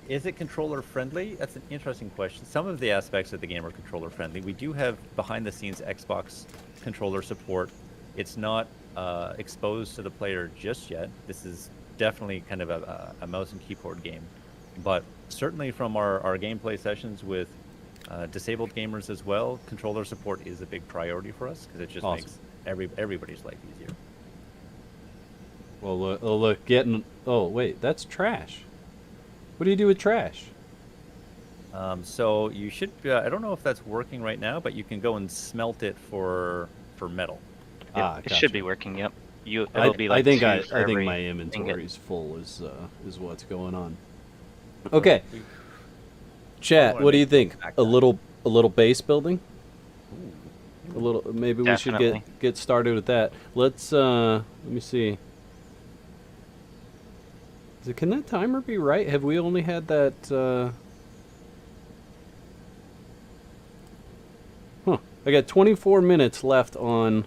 is it controller friendly? That's an interesting question. Some of the aspects of the game are controller friendly. We do have behind the scenes Xbox controller support. It's not exposed to the player just yet. This is definitely kind of a mouse and keyboard game. But certainly from our gameplay sessions with disabled gamers as well, controller support is a big priority for us because it just makes everybody's life easier. Well, look, oh, wait, that's trash. What do you do with trash? So you should. I don't know if that's working right now, but you can go and smelt it for metal. It should be working. Yep. I think every my inventory's full is what's going on. Okay. Chat, what do you think? A little base building? A little. Maybe we should get started with that. Let's. Let me see. Can that timer be right? Have we only had that? I got 24 minutes left on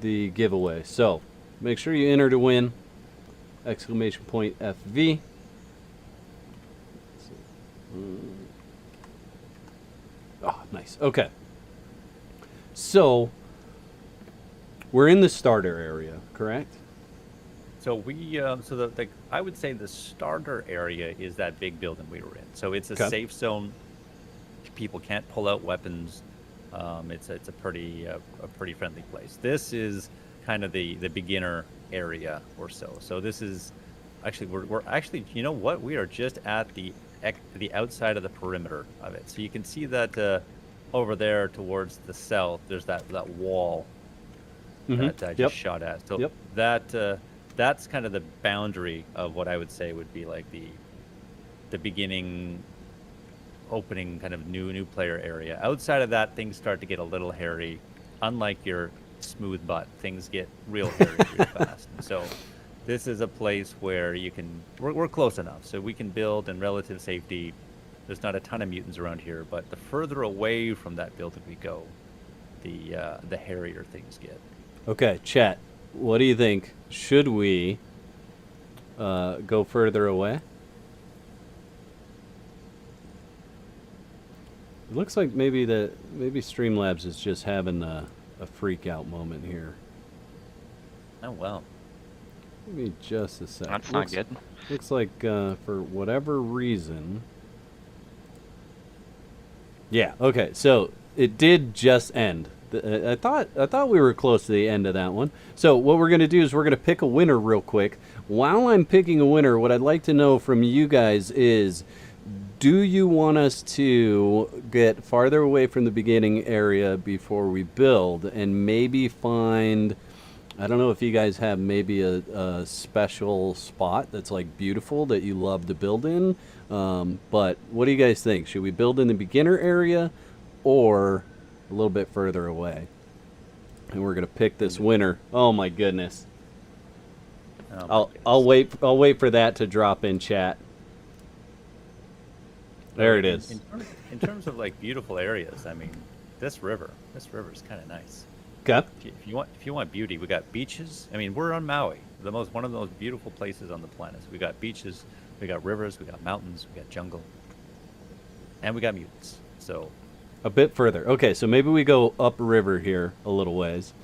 the giveaway. So make sure you enter to win. ! FV. Oh, nice. Okay. So we're in the starter area, correct? So I would say the starter area is that big building we were in. So it's a safe zone. People can't pull out weapons. It's a pretty friendly place. This is kind of the beginner area or so. So this is actually we're actually, you know what, we are just at the outside of the perimeter of it. So you can see that over there towards the south, there's that wall that I just shot at. So that's kind of the boundary of what I would say would be like the beginning opening kind of new player area. Outside of that, things start to get a little hairy. Unlike your smooth butt, things get real hairy real fast. So this is a place where we're close enough, so we can build in relative safety. There's not a ton of mutants around here, but the further away from that building we go, the hairier things get. Okay, chat. What do you think? Should we go further away? It looks like maybe Streamlabs is just having a freak out moment here. Oh wow. Give me just a sec. That's not good. Looks like for whatever reason. Yeah. Okay. So it did just end. I thought we were close to the end of that one. So what we're gonna do is we're gonna pick a winner real quick. While I'm picking a winner, what I'd like to know from you guys is, do you want us to get farther away from the beginning area before we build and maybe find I don't know if you guys have maybe a special spot that's like beautiful that you love to build in. But what do you guys think? Should we build in the beginner area or a little bit further away? And we're gonna pick this winner. Oh my goodness. Oh my goodness. I'll wait for that to drop in chat. There it is. In terms of like beautiful areas, I mean, this river is kind of nice. Okay. If you want beauty, we got beaches. I mean, we're on Maui, one of the most beautiful places on the planet. So we got beaches, we got rivers, we got mountains, we got jungle, and we got mutants. So A bit further. Okay, so maybe we go upriver here a little ways.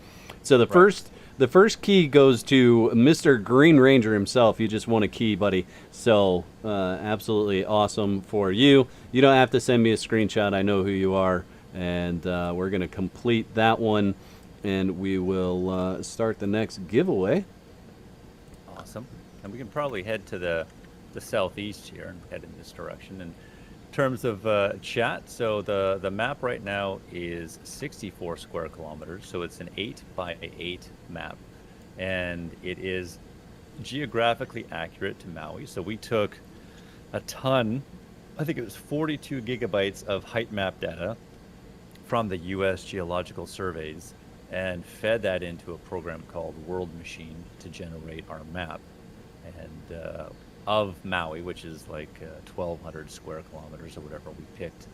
So the first key goes to Mr. Green Ranger himself. You just won a key, buddy. So absolutely awesome for you. You don't have to send me a screenshot. I know who you are, and we're gonna complete that one, and we will start the next giveaway. awesome. And we can probably head to the southeast here and head in this direction. And in terms of chat, so the map right now is 64 square kilometers. So it's an 8 by 8 map, and it is geographically accurate to Maui. So we took a ton, I think it was 42 gigabytes of height map data from the U.S. Geological Surveys and fed that into a program called World Machine to generate our map. And of Maui, which is like 1,200 square kilometers or whatever, we picked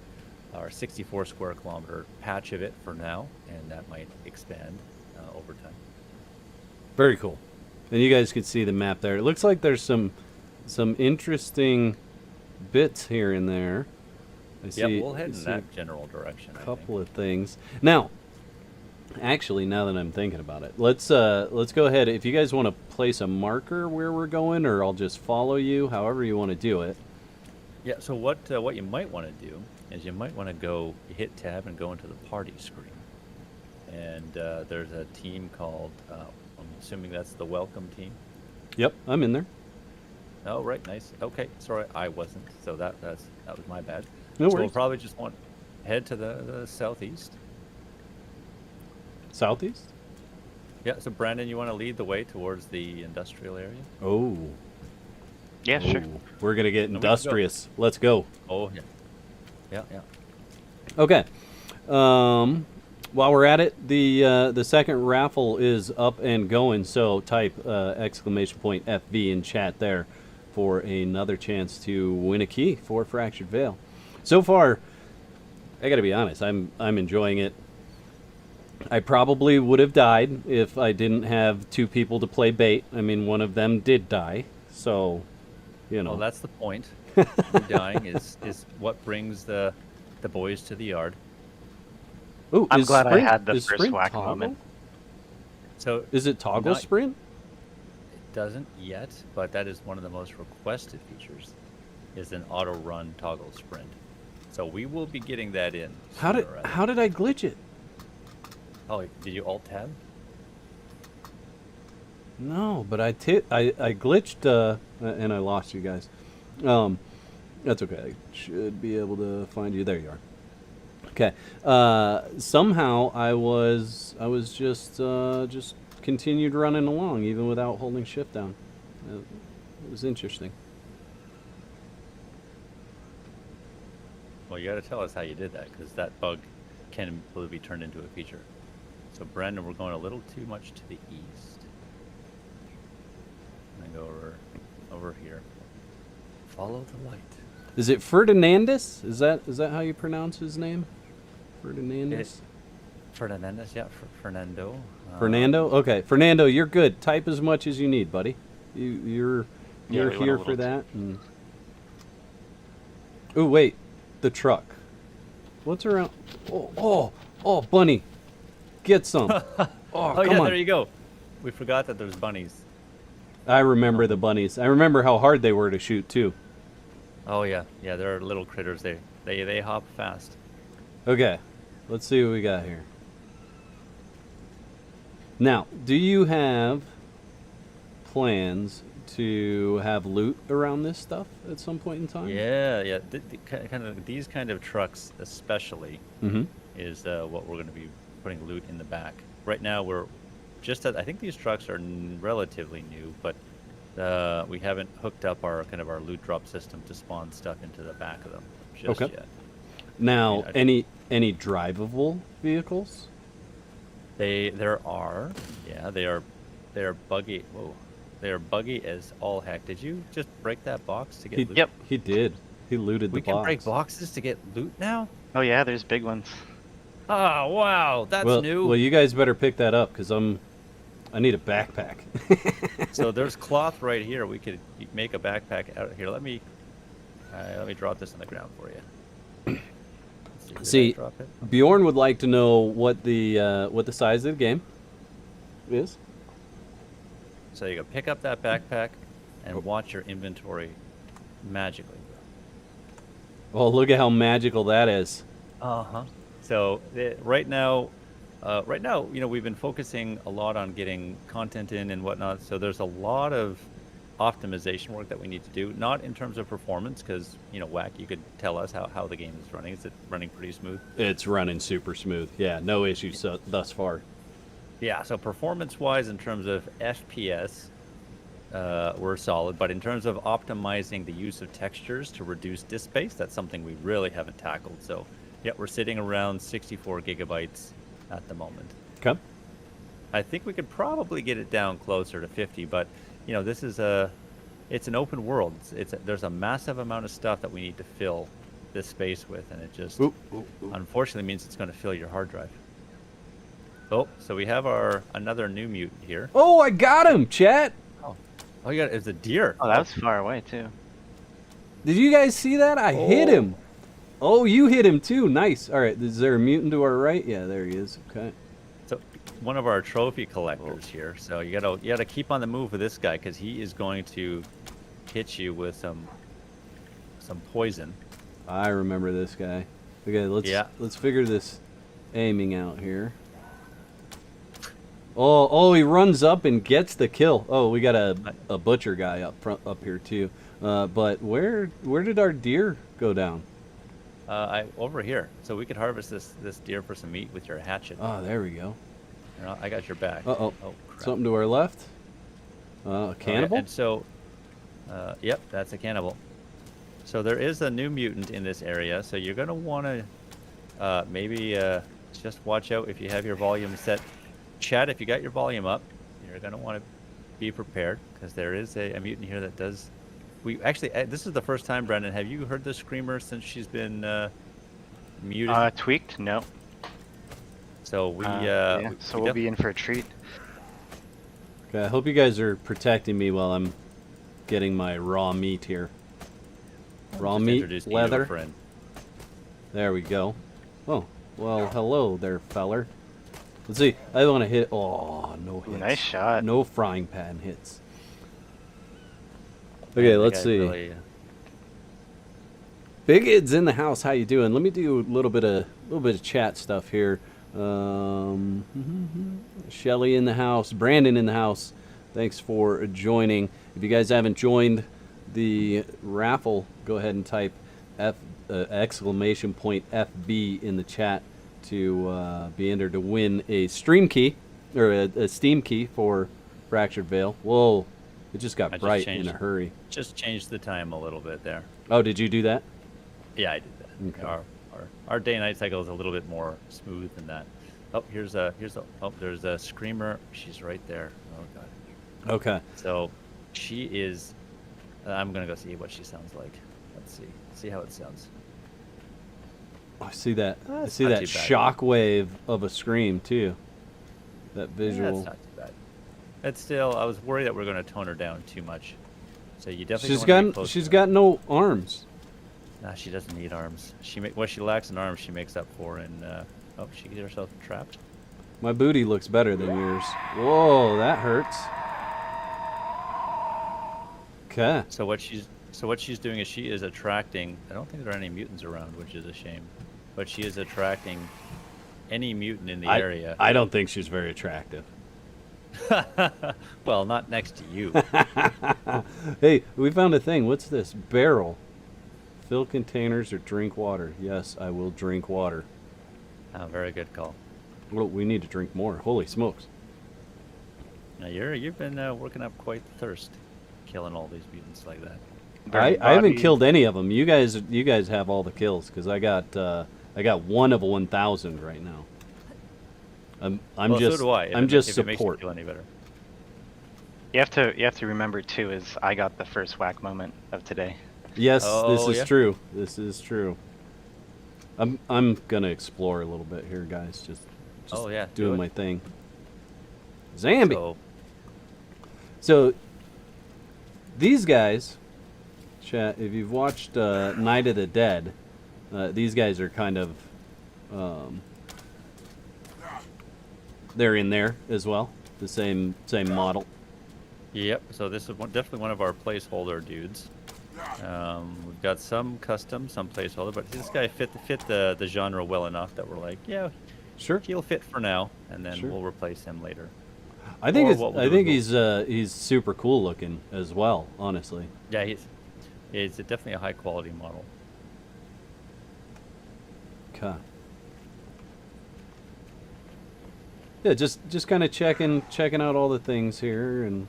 our 64 square kilometer patch of it for now, and that might expand over time. Very cool. And you guys can see the map there. It looks like there's some interesting bits here and there. I see, Yeah, we'll head in that general direction. a couple of things. Now, actually, now that I'm thinking about it, let's go ahead. If you guys want to place a marker where we're going, or I'll just follow you, however you want to do it. Yeah. So what you might want to do is you might want to go hit tab and go into the party screen, and there's a team called. I'm assuming that's the welcome team. Yep, I'm in there. Oh, right, nice. Okay, sorry, I wasn't. So that was my bad. No So worries. we'll probably just want head to the southeast. Southeast? Yeah. So Brandon, you want to lead the way towards the industrial area? Oh. Yeah, sure. Oh, we're gonna get we can go. industrious. Let's go. Oh yeah. Yeah, yeah. Okay. While we're at it, the second raffle is up and going. So type !FV in chat there for another chance to win a key for Fractured Veil. So far, I got to be honest. I'm enjoying it. I probably would have died if I didn't have two people to play bait. I mean, one of them did die, so you know. Well, that's the point. You dying is what brings the boys to the yard. Ooh, I'm is glad sprint- I had the is first sprint whack toggle? moment. So Is it toggle Not- sprint? it doesn't yet, but that is one of the most requested features, is an auto run toggle sprint. So we will be getting that in. How did sooner rather- how did I glitch it? Oh, did you alt tab? No, but I glitched and I lost you guys. That's okay. I should be able to find you. There you are. Okay. Somehow I was just continued running along even without holding shift down. It was interesting. Well, you got to tell us how you did that, because that bug can be turned into a feature. So Brandon, we're going a little too much to the east. And go over here. Follow the light. Is it Ferdinandus? Is that how you pronounce his name? Ferdinandus? Fernandez, yeah, Fernando. Fernando? Okay. Fernando, you're good. Type as much as you need, buddy. You're we went a here little for too- that. And... Oh, wait. The truck. What's around? Oh, bunny. Get some. Oh, Oh come yeah, on. there you go. We forgot that there's bunnies. I remember the bunnies. I remember how hard they were to shoot, too. Oh yeah, yeah, there are little critters. They hop fast. Okay. Let's see what we got here. Now, do you have plans to have loot around this stuff at some point in time? Yeah, yeah. These kind of trucks, especially, Mm-hmm. is what we're going to be putting loot in the back. Right now, we're just I think these trucks are relatively new, but we haven't hooked up our loot drop system to spawn stuff into the back of them just Okay. yet. Now, I mean, any drivable vehicles? There are, yeah, they are buggy. Whoa, they are buggy as all heck. Did you just break that box to get loot? Yep. He did. He looted We the can box. break boxes to get loot now? Oh yeah, there's big ones. Oh wow, that's well, new. well, you guys better pick that up because I need a backpack. So there's cloth right here. We could make a backpack out of here. Let me drop this on the ground for you. Let's see, did I drop it? Bjorn would like to know what the size of the game is. So you can pick up that backpack and watch your inventory magically grow. Oh, look at how magical that is. Uh-huh. So right now, we've been focusing a lot on getting content in and whatnot. So there's a lot of optimization work that we need to do. Not in terms of performance, because Whack, you could tell us how the game is running. Is it running pretty smooth? It's running super smooth. Yeah, no issues thus far. Yeah. So performance-wise, in terms of FPS, we're solid. But in terms of optimizing the use of textures to reduce disk space, that's something we really haven't tackled. So yeah, we're sitting around 64 gigabytes at the moment. Okay. I think we could probably get it down closer to 50, but this is it's an open world. There's a massive amount of stuff that we need to fill this space with, and it just unfortunately means it's going to fill your hard drive. Oh, so we have another new mutant here. Oh, I got him, chat. Oh, you got it's a deer. Oh, that was far away too. Did you guys see that? I hit him. Oh, you hit him too. Nice. All right. Is there a mutant to our right? Yeah, there he is. Okay. So one of our trophy collectors here. So you gotta keep on the move with this guy because he is going to hit you with some poison. I remember this guy. Okay, let's figure this aiming out here. Oh, he runs up and gets the kill. Oh, we got a butcher guy up here too. But where did our deer go down? Over here. So we could harvest this deer for some meat with your hatchet. Oh, there we go. I got your back. Oh, crap. something to our left. A cannibal. And so, yep, that's a cannibal. So there is a new mutant in this area. So you're gonna want to maybe just watch out if you have your volume set. Chat, if you got your volume up, you're gonna want to be prepared because there is a mutant here that does. We actually, this is the first time, Brendan. Have you heard the screamer since she's been muted? Tweaked? No. So we'll be in for a treat. Okay, I hope you guys are protecting me while I'm getting my raw meat here. Raw meat, leather. There we go. Oh, well, hello there, feller. Let's see. I want to hit. Oh, no hits. Nice shot. No frying pan hits. Okay, let's see. Really, Big Id's in the house. How you doing? Let me do a little bit of chat stuff here. Shelly in the house. Brandon in the house. Thanks for joining. If you guys haven't joined the raffle, go ahead and type exclamation point FB in the chat to be entered to win a stream key or a Steam key for Fractured Veil. Whoa, it just got bright in a hurry. Just changed the time a little bit there. Oh, did you do that? Yeah, I did that. Okay. Our day-night cycle is a little bit more smooth than that. Oh, there's a screamer. She's right there. Oh god. Okay. So, she is. I'm gonna go see what she sounds like. Let's see how it sounds. I see that. I It's see not that too bad. shockwave of a scream too. That Yeah, visual. it's not too bad. It's still. I was worried that we're gonna tone her down too much. So you definitely. She's got no arms. Nah, she doesn't need arms. What she lacks in arms, she makes up for in. Oh, she gets herself trapped. My booty looks better than yours. Whoa, that hurts. Okay. So what she's doing is she is attracting. I don't think there are any mutants around, which is a shame. But she is attracting any mutant in the area. I don't think she's very attractive. Well, not next to you. Hey, we found a thing. What's this? Barrel. Fill containers or drink water. Yes, I will drink water. Oh, very good call. Well, we need to drink more. Holy smokes. Now you've been working up quite the thirst, killing all these mutants like that. I haven't killed any of them. You guys have all the kills because I got 1 of 1,000 right now. I'm Well, just so do I. I'm just if it makes you support. feel any better. You have to remember too is I got the first whack moment of today. Yes, this Oh, is yeah? true. This is true. I'm gonna explore a little bit here, guys. Just Oh, yeah, do doing it. my thing. Zambi. So, So these guys, chat. If you've watched Night of the Dead, these guys are kind of they're in there as well. The same model. yep. So this is definitely one of our placeholder dudes. We've got some custom, some placeholder, but this guy fit the genre well enough that we're like, yeah, Sure. he'll fit for now, and then Sure. we'll replace him later. I think Or it's, what we'll I do think is he's super cool looking as well. Honestly. Yeah, he's definitely a high quality model. Okay. Yeah, just kind of checking out all the things here and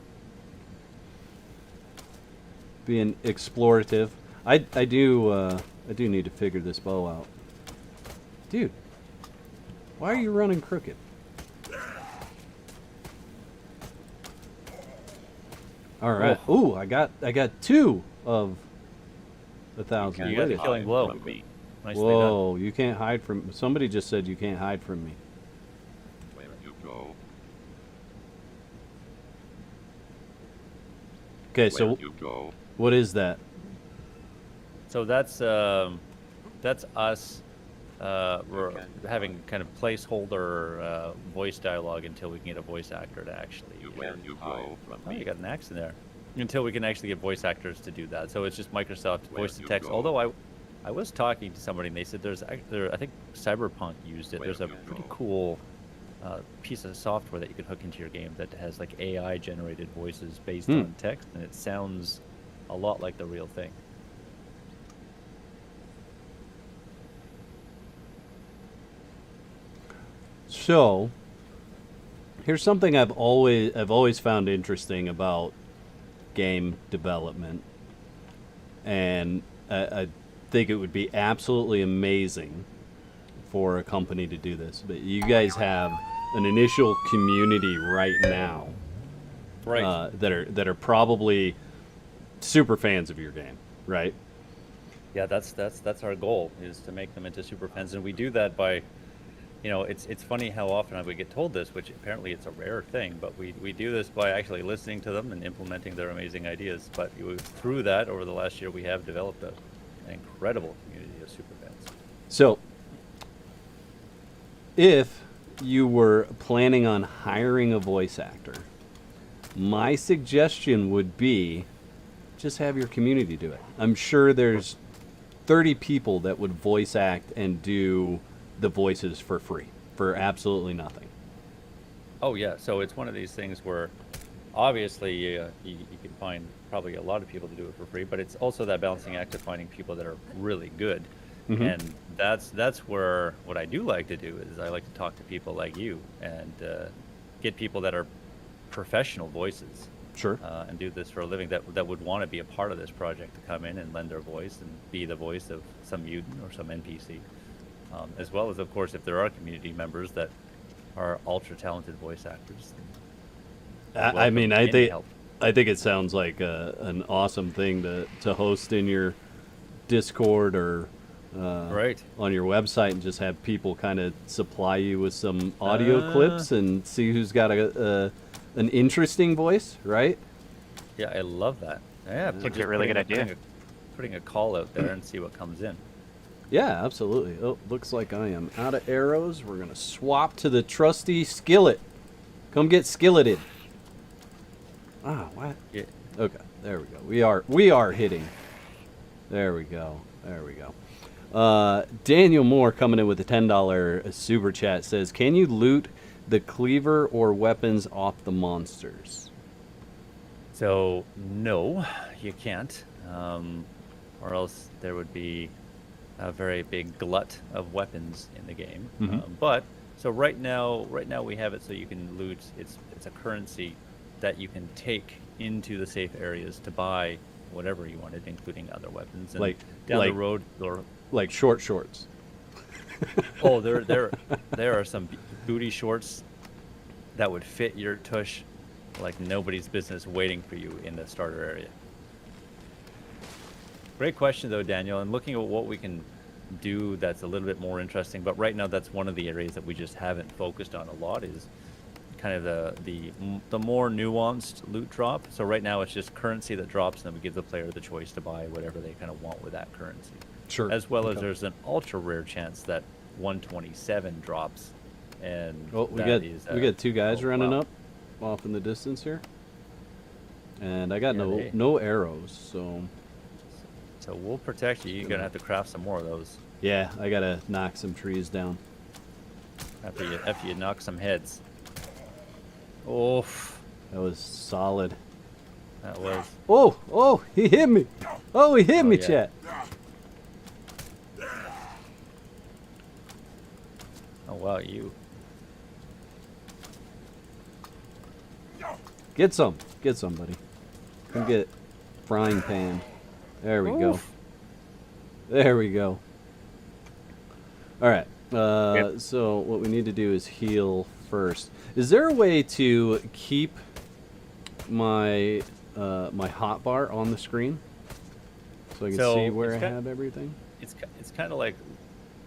being explorative. I do need to figure this bow out, dude. Why are you running crooked? All right. Ooh, I got 2 of 1,000. You got the Wait a- killing blow. Nicely done. Whoa, you can't hide from. Somebody just said you can't hide from me. Where you go? Okay, Where so you go? what is that? So that's us. We're having kind of placeholder voice dialogue until we can get a voice actor to actually. Where you go from Oh, you me? got an accent there. Until we can actually get voice actors to do that. So it's just Microsoft Where voice to you text. go? Although I was talking to somebody and they said I think Cyberpunk used it. Where There's a you pretty go? cool piece of software that you can hook into your game that has like AI generated voices based on text, and it sounds a lot like the real thing. So, here's something I've always found interesting about game development, and I think it would be absolutely amazing for a company to do this. But you guys have an initial community right now, Right. that are probably super fans of your game, right? Yeah, that's our goal, is to make them into super fans, and we do that by, it's funny how often we get told this, which apparently it's a rare thing, but we do this by actually listening to them and implementing their amazing ideas. But through that, over the last year, we have developed an incredible community of super fans. So, if you were planning on hiring a voice actor, my suggestion would be just have your community do it. I'm sure there's 30 people that would voice act and do the voices for free, for absolutely nothing. Oh yeah, so it's one of these things where obviously you can find probably a lot of people to do it for free, but it's also that balancing act of finding people that are really good. And that's where what I do like to do is I like to talk to people like you and get people that are professional voices. Sure. And do this for a living that would want to be a part of this project, to come in and lend their voice and be the voice of some mutant or some NPC. As well as, of course, if there are community members that are ultra talented voice actors. I mean, welcome any help. I think it sounds like an awesome thing to host in your Discord or Right. on your website, and just have people kind of supply you with some audio clips and see who's got an interesting voice, right? Yeah, I love that. Yeah, Seems like a really good idea. Putting a call out there and see what comes in. Yeah, absolutely. Oh, looks like I am out of arrows. We're gonna swap to the trusty skillet. Come get skilleted. Ah, what? Yeah. Okay, there we go. We are hitting. There we go. There we go. Daniel Moore coming in with a $10 super chat says, "Can you loot the cleaver or weapons off the monsters?" So no, you can't, or else there would be a very big glut of weapons in the game. Mhm. But so right now we have it so you can loot. It's a currency that you can take into the safe areas to buy whatever you wanted, including other weapons. And Like- down like- the road, or Like short shorts. oh, there are some booty shorts that would fit your tush like nobody's business, waiting for you in the starter area. Great question though, Daniel. And looking at what we can do that's a little bit more interesting, but right now that's one of the areas that we just haven't focused on a lot, is kind of the more nuanced loot drop. So right now it's just currency that drops, and then we give the player the choice to buy whatever they kind of want with that currency. Sure. As well as Okay. there's an ultra rare chance that 127 drops, and Oh, we that got is, we got two guys oh, running wow. up off in the distance here. And I got Yeah, no they- no arrows, so So we'll protect you. You're gonna have to craft some more of those yeah, I gotta knock some trees down. after you knock some heads. Oh, That was solid. that was. Oh, he hit me. Oh, he hit Oh, me, yeah. chat. Oh wow, you. Get some, buddy. Come get frying pan. There we go. Oof. There we go. All right. Yep. So what we need to do is heal first. Is there a way to keep my my hotbar on the screen so I can So, see where I it's have everything? It's kind of like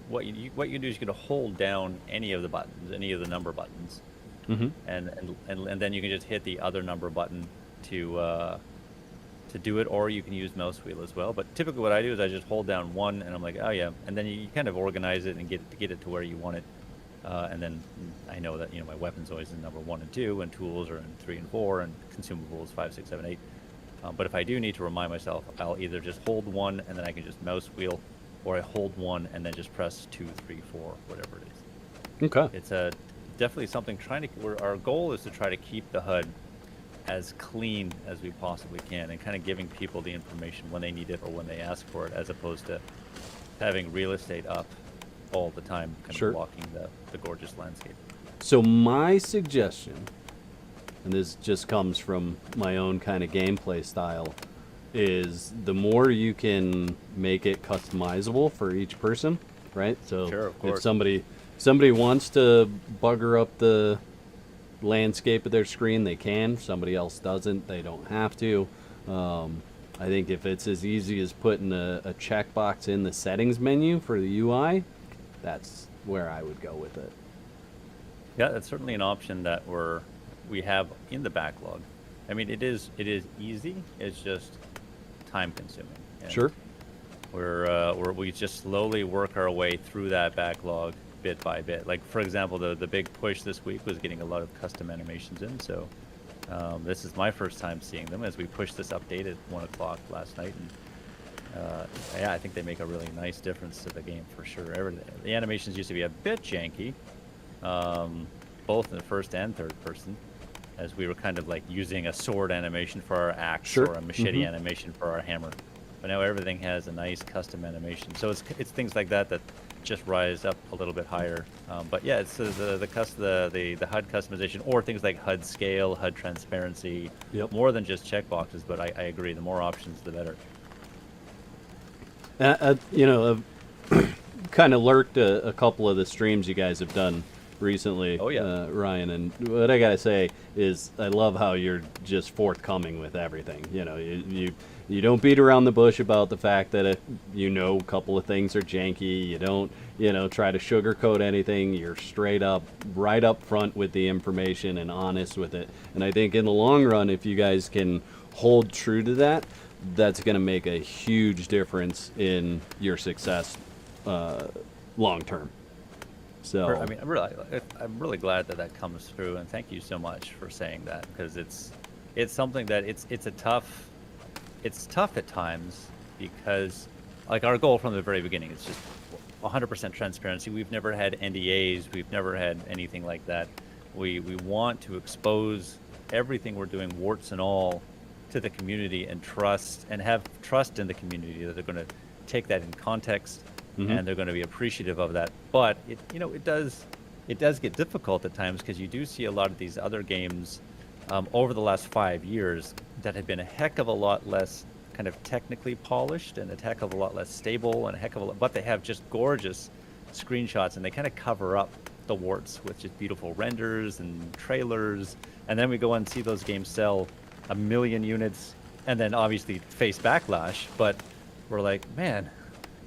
what you do is you're gonna hold down any of the buttons, any of the number buttons, Mm-hmm. and then you can just hit the other number button to do it, or you can use mouse wheel as well. But typically what I do is I just hold down one, and I'm like, oh yeah, and then you kind of organize it and get it to where you want it. And then I know that my weapons always in number 1 and 2, and tools are in 3 and 4, and consumables 5, 6, 7, 8. But if I do need to remind myself, I'll either just hold 1 and then I can just mouse wheel, or I hold 1 and then just press 2, 3, 4, whatever it is. Okay. It's definitely something our goal is to try to keep the HUD as clean as we possibly can, and kind of giving people the information when they need it or when they ask for it, as opposed to having real estate up all the time, kind Sure. of blocking the gorgeous landscape. So my suggestion, and this just comes from my own kind of gameplay style, is the more you can make it customizable for each person, right? So Sure, of if course. somebody wants to bugger up the landscape of their screen, they can. Somebody else doesn't, they don't have to. I think if it's as easy as putting a checkbox in the settings menu for the UI, that's where I would go with it. Yeah, that's certainly an option that we have in the backlog. I mean, it is easy. It's just time consuming. And Sure. we just slowly work our way through that backlog bit by bit. Like, for example, the big push this week was getting a lot of custom animations in. So this is my first time seeing them as we pushed this update at 1 o'clock last night. And yeah, I think they make a really nice difference to the game for sure. The animations used to be a bit janky, both in the first and third person, as we were kind of like using a sword animation for our axe, Sure. or a machete Mhm. animation for our hammer. But now everything has a nice custom animation. So it's things like that just rise up a little bit higher. But yeah, it's the HUD customization, or things like HUD scale, HUD transparency. Yep. More than just checkboxes, but I agree. The more options, the better. I've kind of lurked a couple of the streams you guys have done recently, Oh, yeah. Ryan, and what I gotta say is I love how you're just forthcoming with everything. You don't beat around the bush about the fact that a couple of things are janky. You don't try to sugarcoat anything. You're straight up, right up front with the information and honest with it. And I think in the long run, if you guys can hold true to that, that's going to make a huge difference in your success long term. So I mean, I'm really glad that comes through, and thank you so much for saying that, because it's something that it's tough at times, because like our goal from the very beginning is just 100% transparency. We've never had NDAs. We've never had anything like that. We want to expose everything we're doing, warts and all, to the community, and have trust in the community that they're going to take that in context, and they're going to be appreciative of that. But it does get difficult at times, because you do see a lot of these other games over the last 5 years that have been a heck of a lot less kind of technically polished and a heck of a lot less stable and a heck of a lot, but they have just gorgeous screenshots and they kind of cover up the warts with just beautiful renders and trailers. And then we go and see those games sell 1 million units and then obviously face backlash. But we're like, man,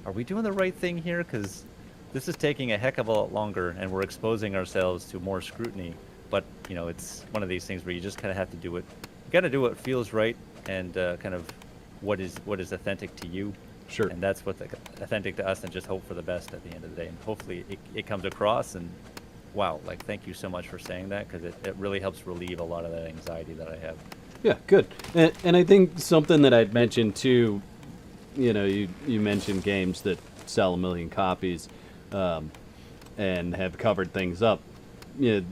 are we doing the right thing here? Because this is taking a heck of a lot longer and we're exposing ourselves to more scrutiny. But, you know, it's one of these things where you just kind of have to do it. You got to do what feels right and kind of what is authentic to you. Sure. And that's what's authentic to us, and just hope for the best at the end of the day. And hopefully it comes across. And wow, like, thank you so much for saying that, because it really helps relieve a lot of that anxiety that I have. Yeah, good. And I think something that I'd mentioned too, you know, you mentioned games that sell 1 million copies and have covered things up. You know,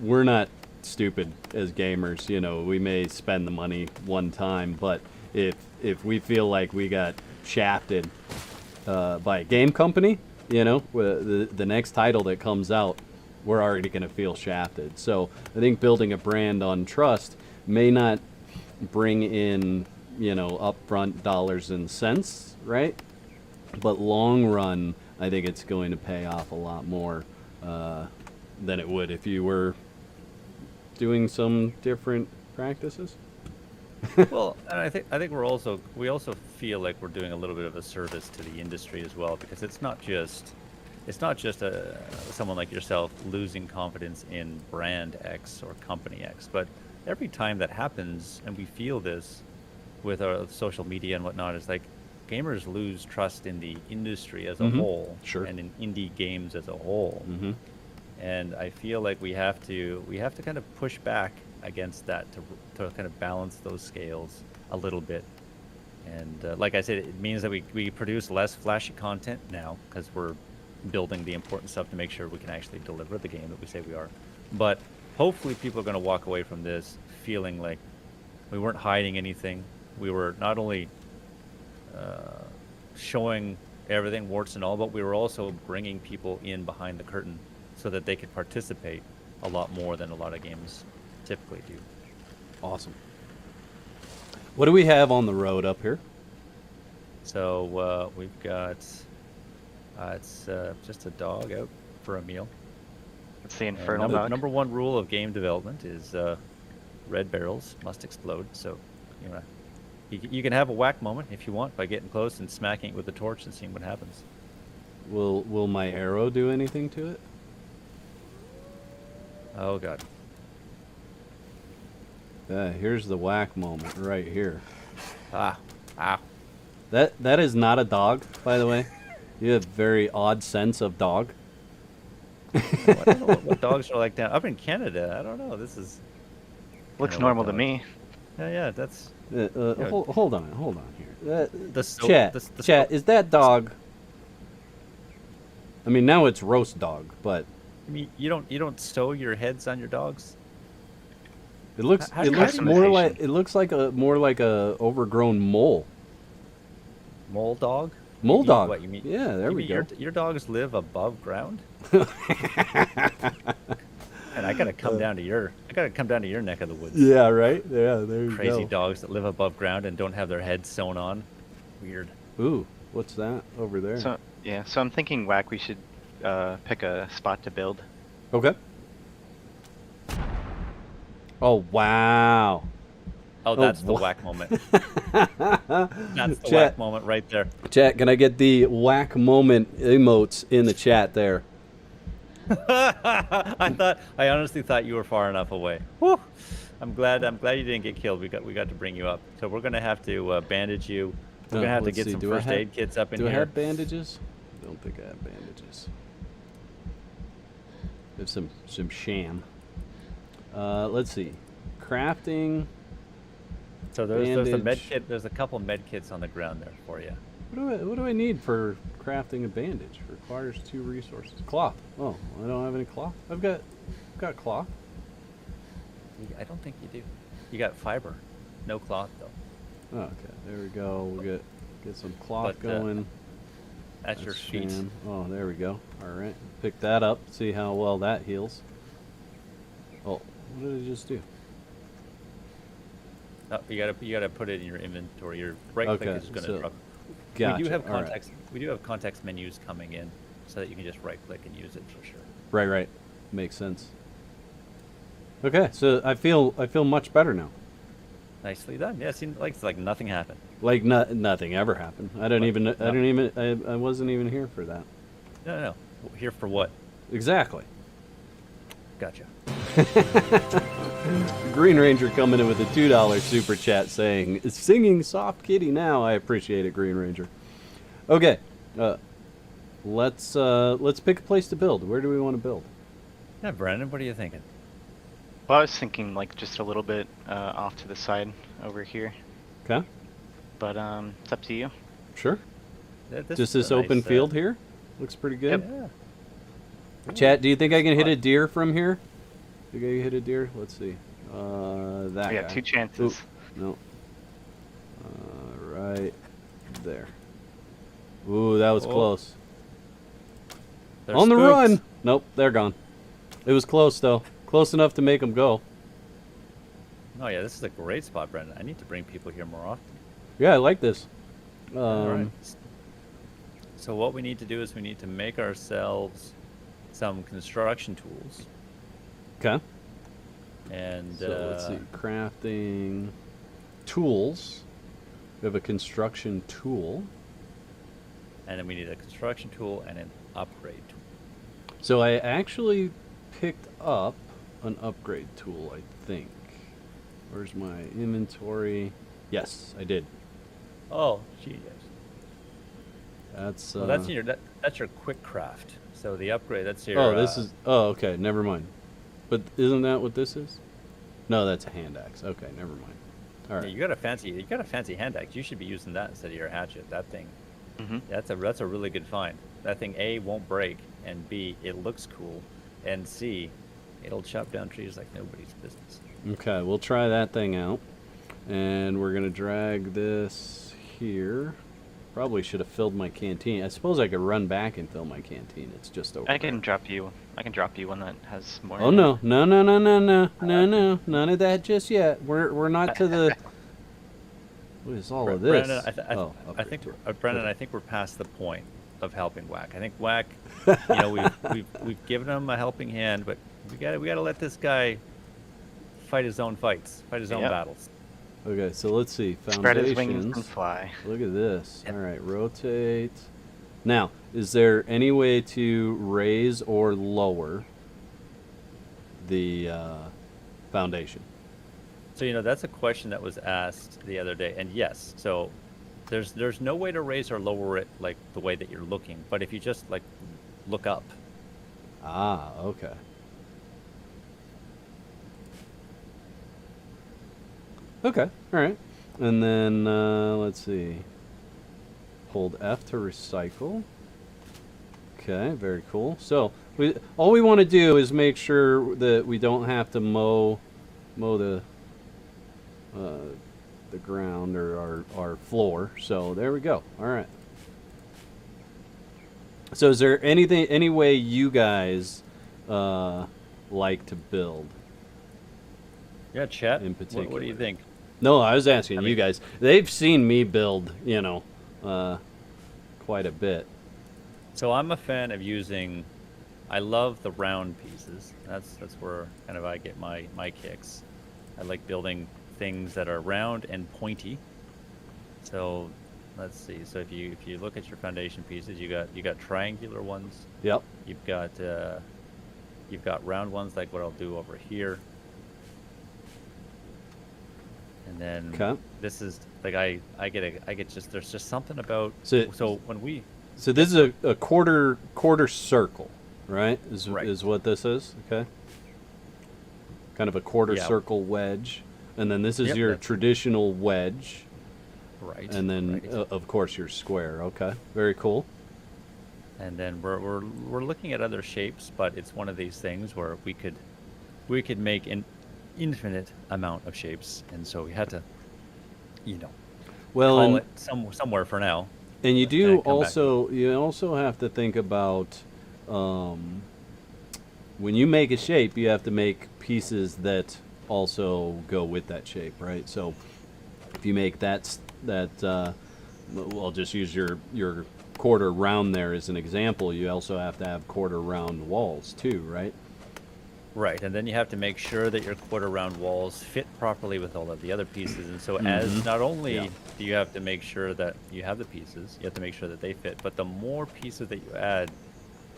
we're not stupid as gamers. You know, we may spend the money one time, but if we feel like we got shafted by a game company, you know, the next title that comes out, we're already going to feel shafted. So I think building a brand on trust may not bring in, you know, upfront dollars and cents, right? But long run, I think it's going to pay off a lot more than it would if you were doing some different practices. Well, and I think we also feel like we're doing a little bit of a service to the industry as well, because it's not just someone like yourself losing confidence in brand X or company X, but every time that happens, and we feel this with our social media and whatnot, is like gamers lose trust in the industry as a whole, Sure. and in indie games as a whole. And I feel like we have to kind of push back against that to kind of balance those scales a little bit. And like I said, it means that we produce less flashy content now, because we're building the important stuff to make sure we can actually deliver the game that we say we are. But hopefully people are going to walk away from this feeling like we weren't hiding anything. We were not only showing everything, warts and all, but we were also bringing people in behind the curtain so that they could participate a lot more than a lot of games typically do. Awesome. What do we have on the road up here? So we've got it's just a dog out for a meal. It's the infernal dog. Number one rule of game development is red barrels must explode. So you can have a whack moment if you want by getting close and smacking it with a torch and seeing what happens. Will my arrow do anything to it? Oh god. Here's the whack moment right here. Ah. That is not a dog, by the way. You have very odd sense of dog. I don't know what dogs are like down up in Canada. I don't know. This is Looks normal to me. Yeah, that's Hold on here. the Chat, is that dog? I mean, now it's roast dog, but I mean, you don't sew your heads on your dogs. it looks How it do you looks have more customization? like more like a overgrown mole. Mole dog? Mole dog. What you mean? Yeah, there we go. Your dogs live above ground. And I gotta come down to your neck of the woods. Yeah, right. Yeah, there you Crazy go. dogs that live above ground and don't have their heads sewn on. Weird. Ooh, what's that over there? So I'm thinking, Whack, we should pick a spot to build. Okay. Oh wow. Oh, that's the wha- whack moment. That's the Chat. whack moment right there. Chat, can I get the whack moment emotes in the chat there? I honestly thought you were far enough away. Whew. I'm glad you didn't get killed. We got to bring you up. So we're gonna have to bandage you. We're gonna have to Let's get see, some do I first have- aid kits up in Do I here. have bandages? I don't think I have bandages. I have some sham. Let's see. Crafting. So there's a med bandage. kit. There's a couple med kits on the ground there for you. What do I need for crafting a bandage? Requires 2 resources. Cloth. Oh, I don't have any cloth. I've got cloth. I don't think you do. You got fiber, no cloth though. Oh, okay, there we go. We'll get some cloth But, going. That's your That's feet. sham. Oh, there we go. All right, pick that up. See how well that heals. Oh, what did I just do? You gotta put it in your inventory. Your right click Okay, is gonna so- drop. Gotcha. We do have all right. context. We do have context menus coming in, so that you can just right click and use it for sure. Right. Makes sense. Okay, so I feel much better now. Nicely done. Yeah, it seemed like it's like nothing happened. Like nothing ever happened. I don't What? even. I No. don't even. I wasn't even here for that. No. Here for what? Exactly. Gotcha. Green Ranger coming in with a $2 super chat saying, "Singing Soft Kitty now." I appreciate it, Green Ranger. Okay, let's pick a place to build. Where do we want to build? Yeah, Brandon, what are you thinking? Well, I was thinking like just a little bit off to the side over here, Okay, but it's up to you. sure. Yeah, Just is this a open nice, field here looks pretty good. Yeah. Chat, do you think I can hit a Spot. deer from here? Think I can hit a deer? Let's see. That I got guy. 2 chances. Ooh, no. Right there. Ooh, that was Oh. close. They're On the spooks. run! Nope, they're gone. It was close, though. Close enough to make them go. Oh yeah, this is a great spot, Brandon. I need to bring people here more often. Yeah, I like this. All right. So what we need to do is we need to make ourselves some construction tools, Okay. and So let's see. Crafting tools. We have a construction tool. and then we need a construction tool and an upgrade tool. So I actually picked up an upgrade tool, I think. Where's my inventory? Yes, I did. Oh, geez. That's Well, that's your quick craft. So the upgrade, that's your. Oh, this is. Oh, okay. Never mind. But isn't that what this is? No, that's a hand axe. Okay, never mind. All Yeah, right. you got a fancy hand axe. You should be using that instead of your hatchet. That thing. Mm-hmm. That's a really good find. That thing A won't break, and B it looks cool, and C it'll chop down trees like nobody's business. Okay, we'll try that thing out, and we're gonna drag this here. Probably should have filled my canteen. I suppose I could run back and fill my canteen. It's just over. I can drop you one that has more. Oh in it. no! None of that just yet. We're not to the. What is all of this? Brandon, Oh, I think, upgrade tool. Brendan, Okay. I think we're past the point of helping Whack. I think Whack, we've given him a helping hand, but we gotta let this guy fight his own fights, fight his own Yep. battles. Okay, so let's see. Spread his wings and Foundations. fly. Look at this. Yep. All right, rotate. Now, is there any way to raise or lower the foundation? So that's a question that was asked the other day, and yes, so there's no way to raise or lower it like the way that you're looking, but if you just like look up, Ah, okay. Okay, all right. And then let's see. Hold F to recycle. Okay, very cool. So all we want to do is make sure that we don't have to mow the ground or our floor. So there we go. All right. So is there any way you guys like to build? yeah, chat. In What do particular. you think? No, I was asking I you mean- guys. They've seen me build, quite a bit. So I'm a fan of using. I love the round pieces. That's where kind of I get my kicks. I like building things that are round and pointy. So let's see. So if you look at your foundation pieces, you got triangular ones. Yep. You've got round ones like what I'll do over here. And then Okay. this is like I get just there's just something about So- when we So this is a quarter circle, right? Right. Is what this is, okay? Kind of a quarter Yeah. circle wedge, and then this is Yep, your that's- traditional wedge, right and then right. of course your square. Okay, very cool. And then we're looking at other shapes, but it's one of these things where we could make an infinite amount of shapes, and so we had to, Well, call and it somewhere for now. And you and do come back to also have to think about when you make a shape, you have to make pieces that also go with that shape, right? So you make I'll just use your quarter round there as an example. You also have to have quarter round walls too, right? Right, and then you have to make sure that your quarter round walls fit properly with all of the other pieces. And so as not only Yeah. do you have to make sure that you have the pieces, you have to make sure that they fit, but the more pieces that you add,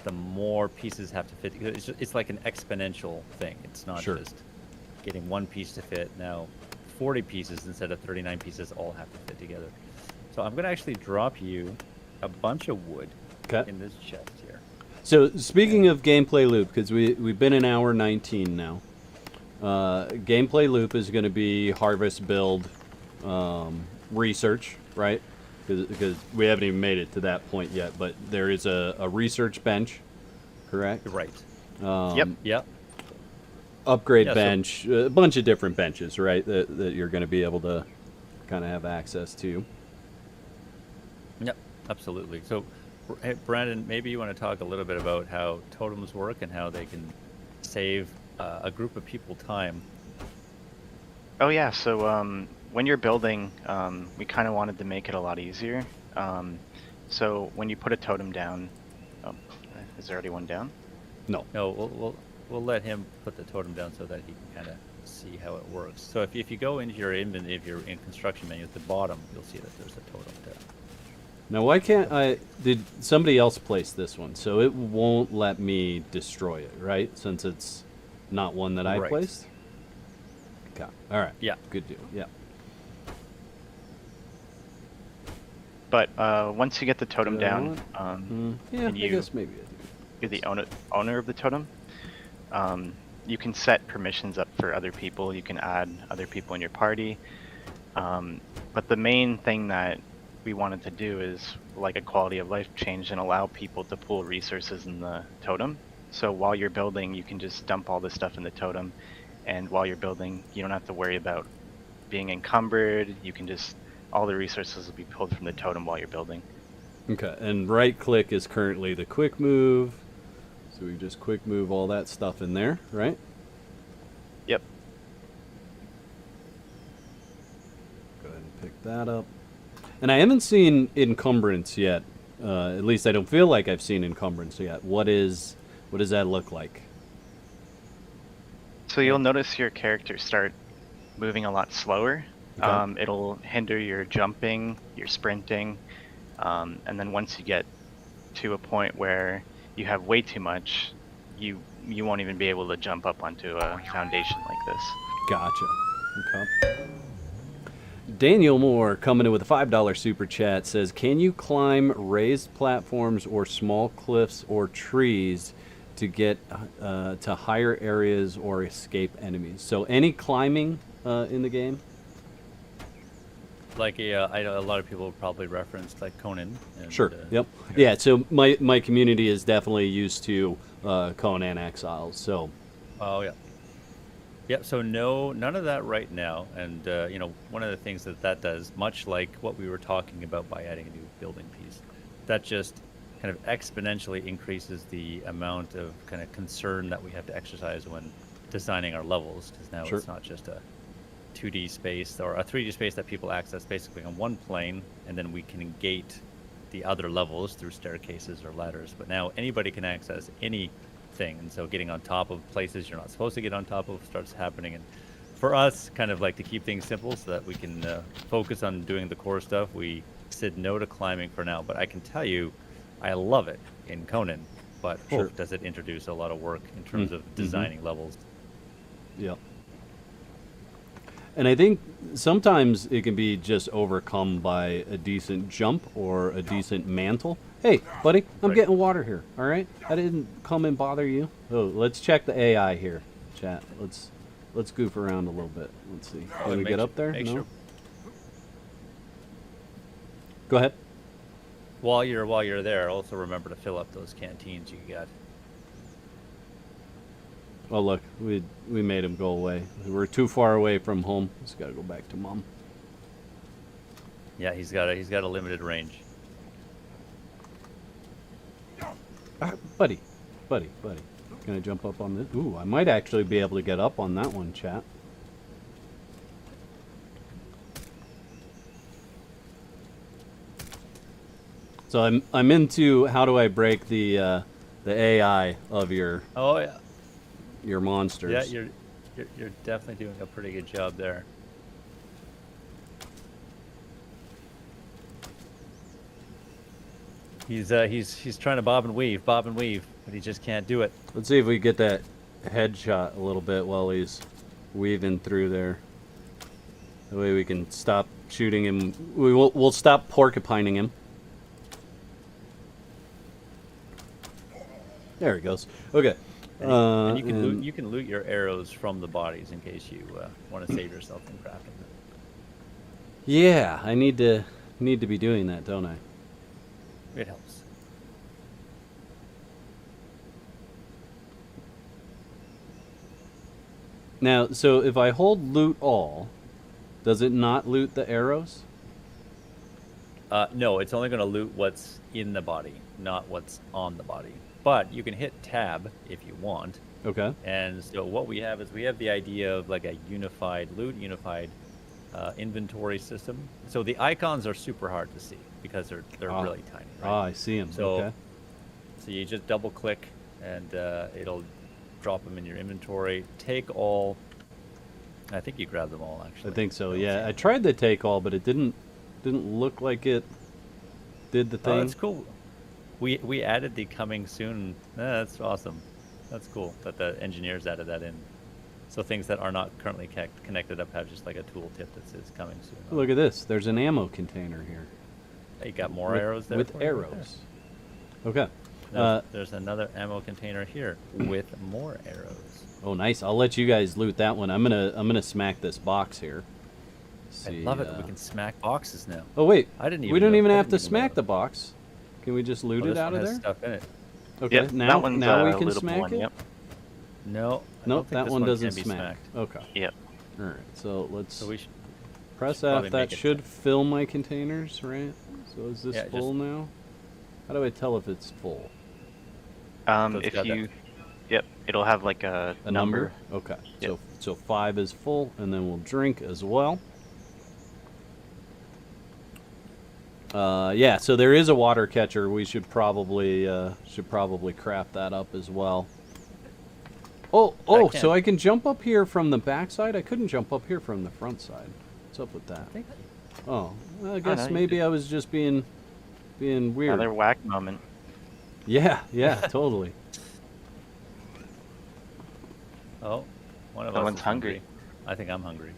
the more pieces have to fit. It's like an exponential thing. It's not Sure. just getting one piece to fit. Now 40 pieces instead of 39 pieces all have to fit together. So I'm going to actually drop you a bunch of wood Okay. in this chest here. So speaking of gameplay loop, because we've been in hour 19 now. Gameplay loop is going to be harvest, build, research, right? Because we haven't even made it to that point yet. But there is a research bench, correct? Right. Yep. Upgrade Yeah, so- bench, a bunch of different benches, right? That you're going to be able to kind of have access to. Yep, absolutely. So, hey, Brandon, maybe you want to talk a little bit about how totems work and how they can save a group of people time. Oh yeah, so when you're building, we kind of wanted to make it a lot easier. So when you put a totem down, oh, is there already one down? No. No, we'll let him put the totem down so that he can kind of see how it works. So if you go into your inventory, if you're in construction menu at the bottom, you'll see that there's a totem there. Now, why can't did somebody else place this one? So it won't let me destroy it, right? Since it's not one that I Right. placed? Okay. All right. Yeah. Good deal. Yeah. But once you get the totem Do I down, Yeah, I and you- guess maybe I do. you're the owner of the totem. You can set permissions up for other people. You can add other people in your party. But the main thing that we wanted to do is like a quality of life change and allow people to pool resources in the totem. So while you're building, you can just dump all this stuff in the totem, and while you're building, you don't have to worry about being encumbered. You can just, all the resources will be pulled from the totem while you're building. Okay. And right click is currently the quick move. So we just quick move all that stuff in there, right? Yep. Go ahead and pick that up. And I haven't seen encumbrance yet. At least I don't feel like I've seen encumbrance yet. What does that look like? So you'll notice your character start moving a lot slower. Okay. It'll hinder your jumping, your sprinting, and then once you get to a point where you have way too much, you won't even be able to jump up onto a foundation like this. Gotcha. Okay. Daniel Moore coming in with a $5 super chat says, "Can you climb raised platforms or small cliffs or trees to get to higher areas or escape enemies?" So any climbing in the game? Like I know a lot of people probably referenced like Conan. And, Sure. Yep. Yeah. So my community is definitely used to Conan Exiles. So Oh yeah. Yeah. So none of that right now. And one of the things that does, much like what we were talking about by adding a new building piece, that just kind of exponentially increases the amount of kind of concern that we have to exercise when designing our levels. Because now Sure. it's not just a 2D space or a 3D space that people access basically on one plane, and then we can gate the other levels through staircases or ladders. But now anybody can access anything, and so getting on top of places you're not supposed to get on top of starts happening. And for us, kind of like to keep things simple so that we can focus on doing the core stuff, we said no to climbing for now. But I can tell you, I love it in Conan, but Sure. does it introduce a lot of work in terms of designing levels. Yep. And I think sometimes it can be just overcome by a decent jump or a decent mantle. Hey, buddy, I'm Right. getting water here. All right, I didn't come and bother you. Oh, let's check the AI here, chat. Let's goof around a little bit. Let's see. Can we Make get su- up there? make No. sure- Go ahead. While you're there, also remember to fill up those canteens you got. Oh look, we made him go away. We're too far away from home. Just gotta go back to mom. Yeah, he's got a limited range. Buddy. Can I jump up on this? Ooh, I might actually be able to get up on that one, chat. So I'm into how do I break the AI of your Oh yeah. monsters. Yeah, you're definitely doing a pretty good job there. He's trying to bob and weave, but he just can't do it. Let's see if we get that headshot a little bit while he's weaving through there. That way we can stop shooting him. We'll stop porcupining him. There he goes. Okay. And you can and- you can loot your arrows from the bodies in case you want to save yourself in crafting them. Yeah, I need to be doing that, don't I? It helps. Now, so if I hold loot all, does it not loot the arrows? No, it's only going to loot what's in the body, not what's on the body. But you can hit tab if you want. Okay. And so what we have is we have the idea of like a unified loot, unified inventory system. So the icons are super hard to see because they're really tiny. Right? Ah, I see him. So, Okay. so you just double click and it'll drop them in your inventory. Take all. I think you grab them all actually. I think so. don't Yeah, see I them. tried to take all, but it didn't look like it did the Oh, thing. that's cool. We added the coming soon. That's awesome. That's cool that the engineers added that in. So things that are not currently connected up have just like a tooltip that says coming soon. Look at this. There's an ammo container here. You got more with, arrows there. with for you right arrows. Okay. there? There's another ammo container here with more arrows. Oh, nice. I'll let you guys loot that one. I'm gonna smack this box here. I See, love it. We can smack boxes now. Oh wait. I didn't even. We don't know- even I have didn't to even know smack the that. box. Can we just loot Oh, it this out one of has there? stuff in it. Okay. Yep, now that one's now we can lootable smack one, it. Yep. No. I don't Nope, think that this one can doesn't be smack. smacked. Okay. Yep. All right. So let's So we should. press probably F. That make it should fill my containers, right? So is this Yeah, just- full now? How do I tell if it's full? So it's If got that- you, yep, it'll have like a Number? Okay. Yep. So 5 is full, and then we'll drink as well. Yeah. So there is a water catcher. We should probably craft that up as well. Oh, can. so I can jump up here from the back side? I couldn't jump up here from the front side. What's up with that? I think Oh, well, I guess no, you maybe did. I was just being weird. Another whack moment. Yeah, totally. Oh, one of us Someone's is hungry. I think I'm hungry.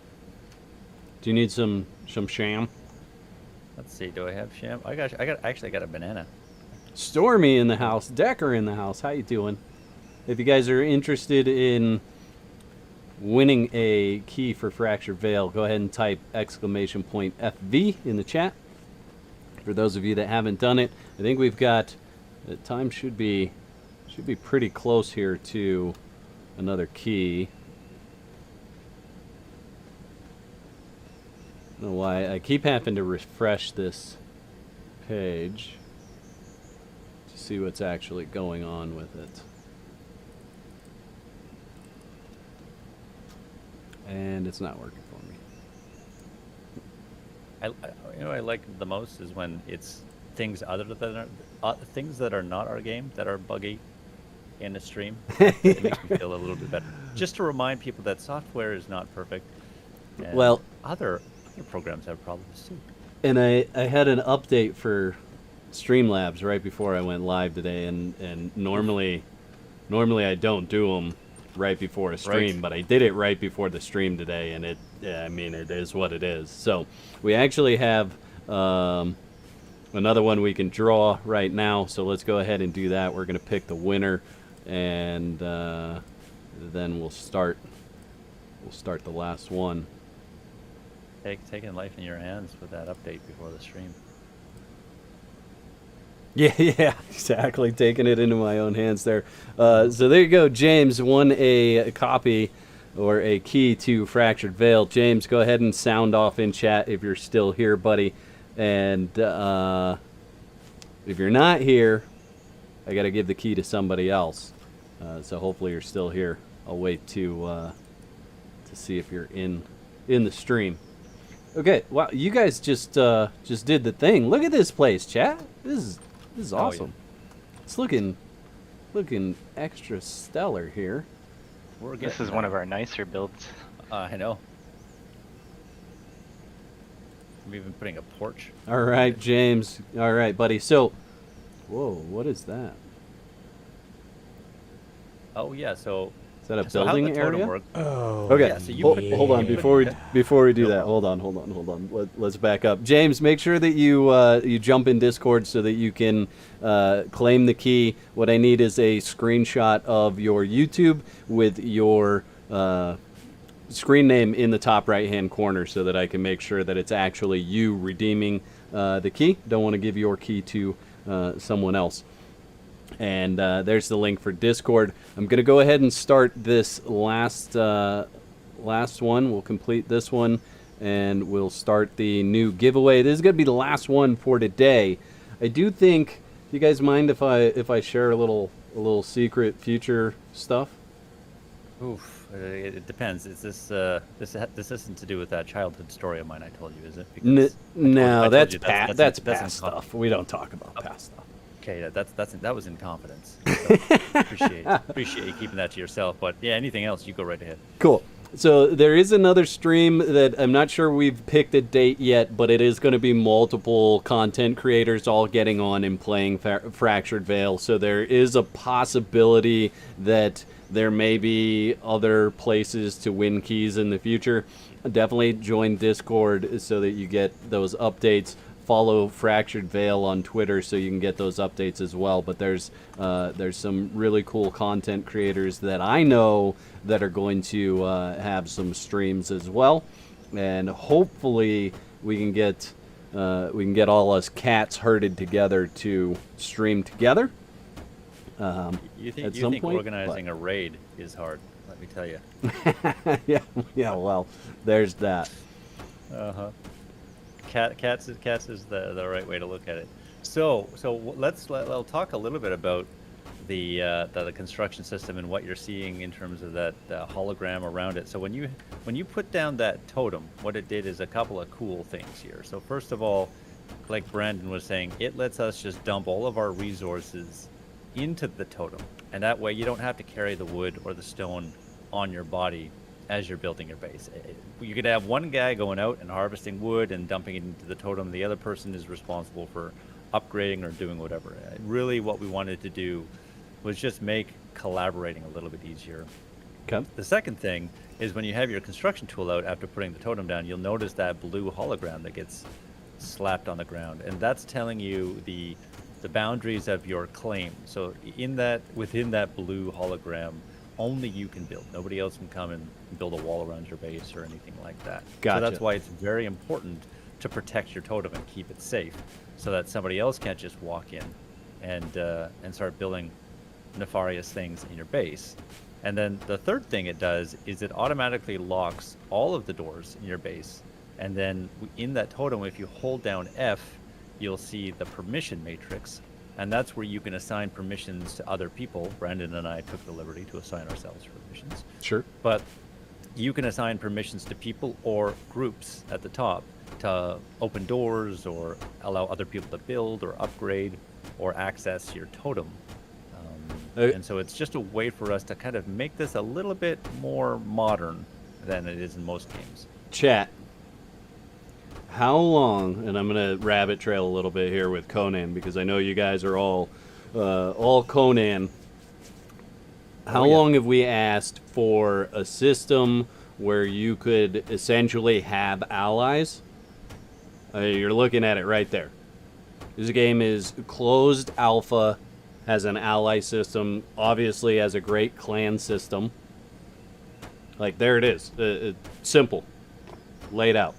Do you need some sham? Let's see. Do I have sham? I actually got a banana. Stormy in the house, Decker in the house. How you doing? If you guys are interested in winning a key for Fractured Veil, go ahead and type !FV in the chat. For those of you that haven't done it, I think we've got the time should be pretty close here to another key. I don't know why I keep having to refresh this page to see what's actually going on with it. And it's not working for me. You know what I like the most is when it's things other than things that are not our game that are buggy in the stream. It makes me feel a little bit better. Just to remind people that software is not perfect. And Well- other programs have problems too. And I had an update for Streamlabs right before I went live today, and normally I don't do them right before a stream, Right. but I did it right before the stream today, and it is what it is. So we actually have another one we can draw right now, so let's go ahead and do that. We're going to pick the winner, and then we'll start the last one. Taking life in your hands with that update before the stream. Yeah, exactly. Taking it into my own hands there. So there you go. James won a copy or a key to Fractured Veil. James, go ahead and sound off in chat if you're still here, buddy. And if you're not here, I got to give the key to somebody else. So hopefully you're still here. I'll wait to see if you're in the stream. Okay, wow, you guys just did the thing. Look at this place, chat. This is Oh, yeah. awesome. It's looking extra stellar here. We're This getting is one there. of our nicer builds. I know. I'm even putting a porch. All right, James. All right, buddy. So, whoa, what is that? Oh yeah, so Is that a so how building the totem area? works? Okay. Yeah, so you Hold, put- hold on you put- before we do No that. problem. Hold on. Let's back up. James, make sure that you jump in Discord so that you can claim the key. What I need is a screenshot of your YouTube with your screen name in the top right hand corner so that I can make sure that it's actually you redeeming the key. Don't want to give your key to someone else. And there's the link for Discord. I'm going to go ahead and start this last one. We'll complete this one, and we'll start the new giveaway. This is going to be the last one for today. I do think. Do you guys mind if I share a little secret future stuff? Oof, it depends. Is this isn't to do with that childhood story of mine I told you, is it? No, I told that's you that's in past stuff. We don't talk about past stuff. Okay, that was in confidence. So appreciate you keeping that to yourself. But yeah, anything else, you go right ahead. Cool. So there is another stream that I'm not sure we've picked a date yet, but it is going to be multiple content creators all getting on and playing Fractured Veil. So there is a possibility that there may be other places to win keys in the future. Definitely join Discord so that you get those updates. Follow Fractured Veil on Twitter so you can get those updates as well. But there's some really cool content creators that I know that are going to have some streams as well, and hopefully we can get all us cats herded together to stream together. You at think some point, organizing a raid is hard? Let me tell you. yeah. Well, there's that. Cats is the right way to look at it. So let's talk a little bit about the construction system and what you're seeing in terms of that hologram around it. So when you put down that totem, what it did is a couple of cool things here. So first of all, like Brandon was saying, it lets us just dump all of our resources into the totem, and that way you don't have to carry the wood or the stone on your body as you're building your base. You could have one guy going out and harvesting wood and dumping it into the totem. The other person is responsible for upgrading or doing whatever. Really what we wanted to do was just make collaborating a little bit easier. Okay. The second thing is when you have your construction tool out after putting the totem down, you'll notice that blue hologram that gets slapped on the ground, and that's telling you the boundaries of your claim. So within that blue hologram, only you can build. Nobody else can come and build a wall around your base or anything like that. Gotcha. So that's why it's very important to protect your totem and keep it safe, so that somebody else can't just walk in and start building nefarious things in your base. And then the third thing it does is it automatically locks all of the doors in your base. And then in that totem, if you hold down F, you'll see the permission matrix. And that's where you can assign permissions to other people. Brandon and I took the liberty to assign ourselves permissions. Sure. But you can assign permissions to people or groups at the top to open doors or allow other people to build or upgrade or access your totem. And so it's just a way for us to kind of make this a little bit more modern than it is in most games. Chat. How long, and I'm going to rabbit trail a little bit here with Conan because I know you guys are all Conan. How long have we asked for a system where you could essentially have allies? You're looking at it right there. This game is closed alpha, has an ally system, obviously has a great clan system. Like, there it is. Simple. Laid out.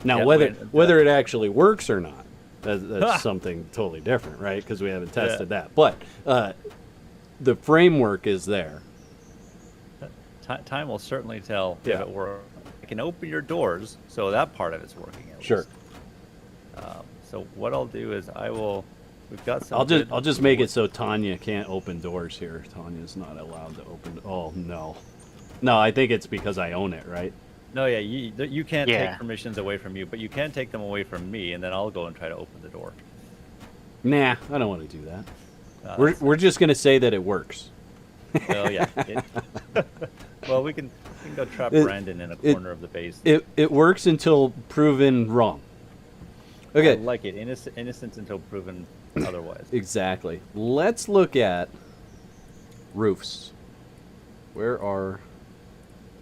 Now, Yeah, whether it actually works or not, that's something totally different, right? Because we haven't tested that. But the framework is there. Time will certainly tell if it works. I can open your doors, so that part of it's working. At Sure. least. So what I'll do is we've got some. I'll just make it so Tanya can't open doors here. Tanya's not allowed to open. Oh no, I think it's because I own it, right? No, yeah, you can't take permissions away from you, but you can take them away from me, and then I'll go and try to open the door. Nah, I don't want to do that. That's- We're just gonna say that it works. Well, yeah. Well, we can go trap It- Brandon in a it- corner of the base. It works until proven wrong. Okay. I like it. Innocent until proven otherwise. Exactly. Let's look at roofs. Where are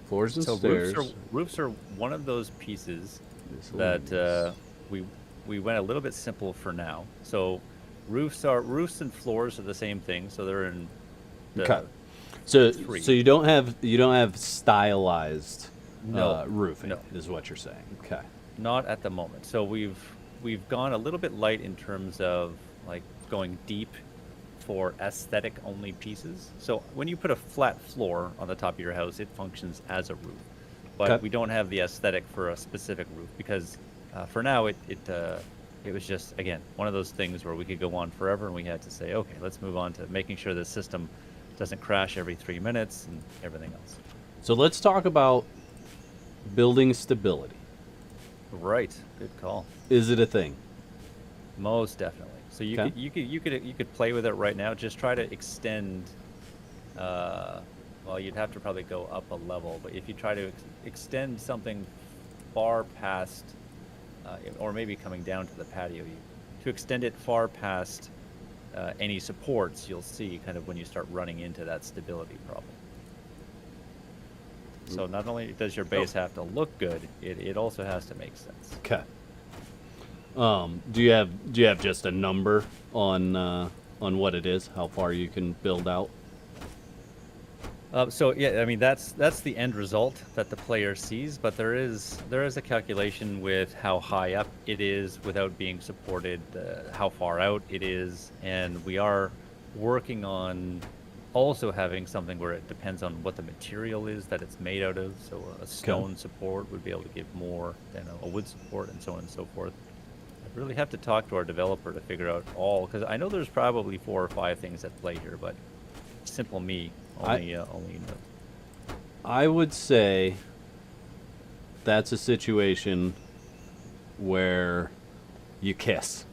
floors and So stairs? roofs are one of those pieces Miscellaneous. that we went a little bit simple for now. So roofs and floors are the same thing. So they're in the Okay. So three. so you don't have stylized No. roofing, No. is what you're saying. Okay. Not at the moment. So we've gone a little bit light in terms of like going deep for aesthetic only pieces. So when you put a flat floor on the top of your house, it functions as a roof. But Okay. we don't have the aesthetic for a specific roof because for now it was just again one of those things where we could go on forever and we had to say, okay, let's move on to making sure the system doesn't crash every 3 minutes and everything else. So let's talk about building stability. Right. Good call. Is it a thing? Most definitely. So Okay. you could play with it right now. Just try to extend. Well, you'd have to probably go up a level, but if you try to extend something far past, or maybe coming down to the patio, to extend it far past any supports, you'll see kind of when you start running into that stability problem. So not only does your base have to look good, it also has to make sense. Okay. Do you have just a number on what it is? How far you can build out? So yeah, I mean that's the end result that the player sees, but there is a calculation with how high up it is without being supported, how far out it is, and we are working on also having something where it depends on what the material is that it's made out of. So a stone support would be able to give more than a wood support, and so on and so forth. I really have to talk to our developer to figure out all, because I know there's probably 4 or 5 things at play here, but simple me only knows. I would say that's a situation where you kiss.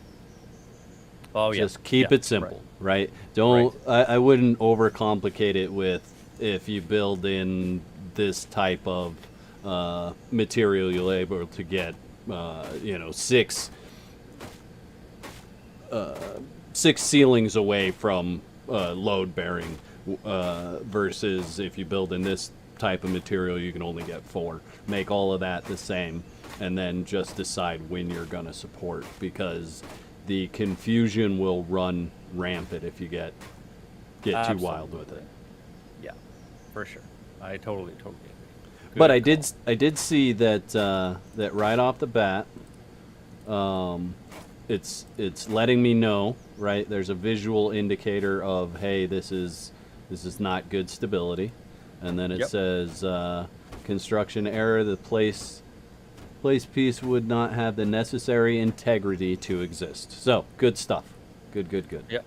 Oh yeah, Just keep yeah, it simple, right? Don't. I wouldn't overcomplicate it with if you build in this type of material, you'll able to get 6 ceilings away from load bearing, versus if you build in this type of material, you can only get 4. Make all of that the same, and then just decide when you're gonna support, because the confusion will run rampant if you get too wild with it. Yeah, for sure. I totally agree. But Good I did see that that right off the bat, it's letting me know, right? There's a visual indicator of, hey, this is not good stability, and then it Yep. says construction error. The place piece would not have the necessary integrity to exist. So good stuff. Good. Yep.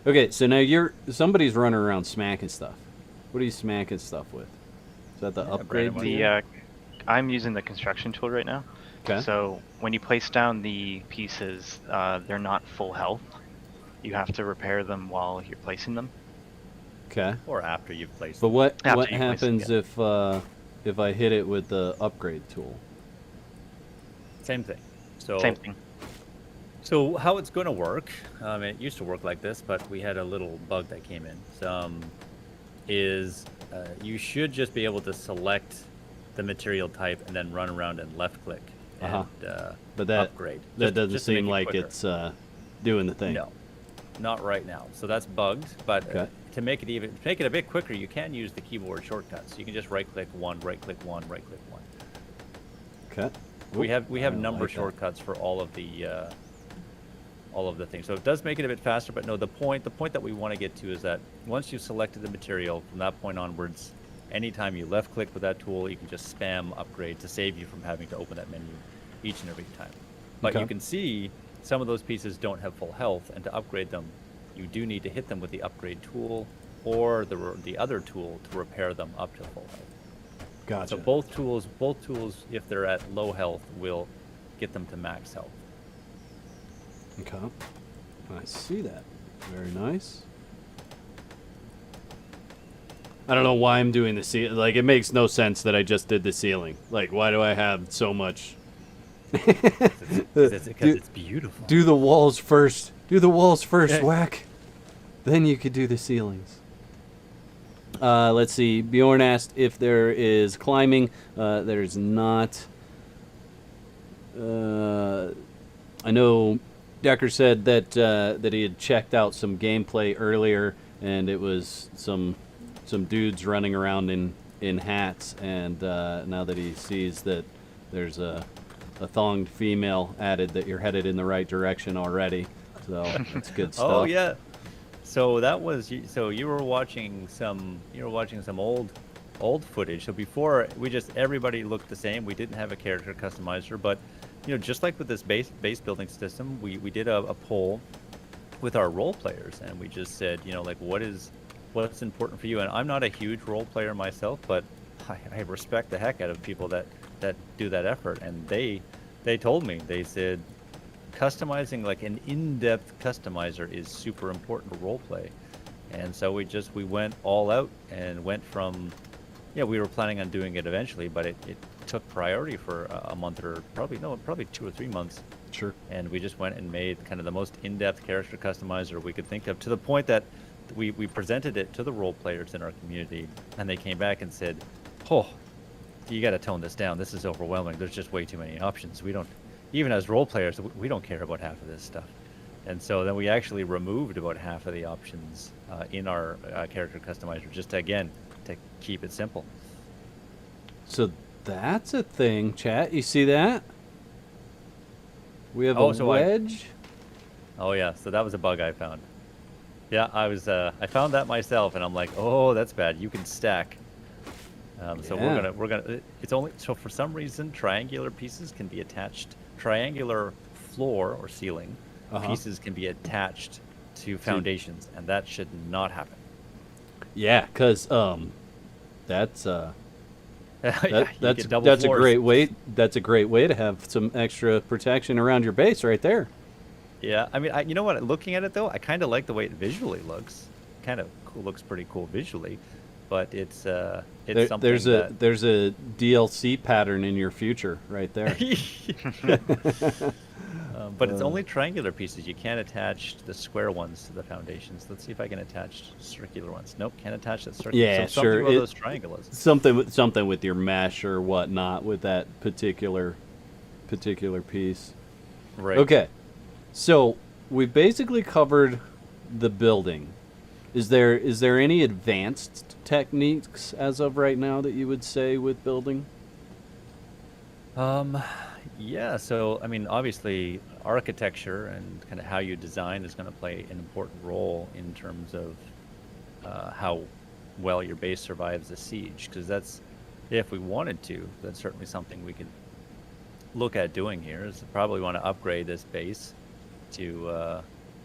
Okay, so now somebody's running around smacking stuff. What are you smacking stuff with? Is that the Yeah, upgrade? Brandon, tool? I'm using the construction tool right now. Okay. So when you place down the pieces, they're not full health. You have to repair them while you're placing them. Okay. Or after you've placed But them. what After what you place it, happens yeah. if I hit it with the upgrade tool? Same thing. So Same thing. So how it's going to work, it used to work like this, but we had a little bug that came in. You should just be able to select the material type and then run around and left click and But that upgrade. that Just- doesn't just to make seem it like quicker. it's doing the thing. No, not right now. So that's bugged. But Okay. to make it a bit quicker, you can use the keyboard shortcuts. You can just right click one, right click one, right click one. Okay. We have I number like that. shortcuts for all of the things. So it does make it a bit faster, but no, the point that we want to get to is that once you've selected the material, from that point onwards, anytime you left click with that tool, you can just spam upgrade to save you from having to open that menu each and every time. But Okay. you can see some of those pieces don't have full health, and to upgrade them, you do need to hit them with the upgrade tool or the other tool to repair them up to full health. Gotcha. So both tools, if they're at low health, will get them to max health. Okay. I see that. Very nice. I don't know why I'm doing the ceiling. Like, it makes no sense that I just did the ceiling. Like, why do I have so much? Because it's beautiful. Do the walls first. Do the walls first, Whack. Then you could do the ceilings. Let's see. Bjorn asked if there is climbing. There's not. I know Decker said that that he had checked out some gameplay earlier, and it was some dudes running around in hats. And now that he sees that there's a thonged female added, that you're headed in the right direction already. So that's good stuff. Oh yeah. So that was you were watching some old footage. So before everybody looked the same. We didn't have a character customizer, but just like with this base building system, we did a poll with our role players, and we just said, like, what's important for you? And I'm not a huge role player myself, but I respect the heck out of people that do that effort. And they told me, they said, customizing, like an in-depth customizer, is super important to role play. And so we went all out and went from, we were planning on doing it eventually, but it took priority for a month, or probably 2 or 3 months. Sure. And we just went and made kind of the most in-depth character customizer we could think of, to the point that we presented it to the role players in our community, and they came back and said, oh, you got to tone this down. This is overwhelming. There's just way too many options. We don't, even as role players, we don't care about half of this stuff. And so then we actually removed about half of the options in our character customizer, just to keep it simple. So that's a thing, chat. You see that? We have a wedge. Oh yeah, so that was a bug I found. Yeah, I found that myself, and I'm like, oh, that's bad. You can stack. So we're gonna. It's only so for some reason triangular pieces can be attached. Triangular floor or ceiling pieces can be attached to foundations, and that should not happen. Yeah, because that's that's a great way. That's a great way to have some extra protection around your base right there. Yeah, I mean, you know what? Looking at it though, I kind of like the way it visually looks. Kind of cool, looks pretty cool visually, but it's something there's a DLC pattern in your future right there. But it's only triangular pieces. You can't attach the square ones to the foundations. Let's see if I can attach circular ones. Nope, can't attach that circular. Yeah, so sure. Something those triangles. Something with your mesh or whatnot with that particular piece. Right. Okay. So we've basically covered the building. Is there any advanced techniques as of right now that you would say with building? Yeah. So I mean, obviously, architecture and kind of how you design is going to play an important role in terms of how well your base survives a siege. Because that's, if we wanted to, that's certainly something we could look at doing here. Is probably want to upgrade this base to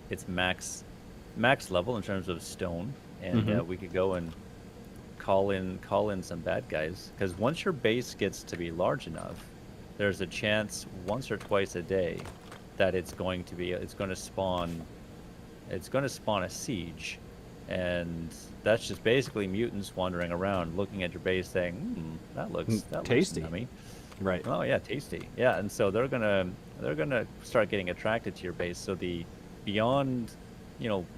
its max level in terms of stone, and we could go and call in some bad guys, because once your base gets to be large enough, there's a chance once or twice a day that it's going to spawn a siege, and that's just basically mutants wandering around looking at your base saying, that looks tasty. Looks yummy. Right. Oh yeah, tasty. Yeah, and so they're gonna start getting attracted to your base. So the beyond,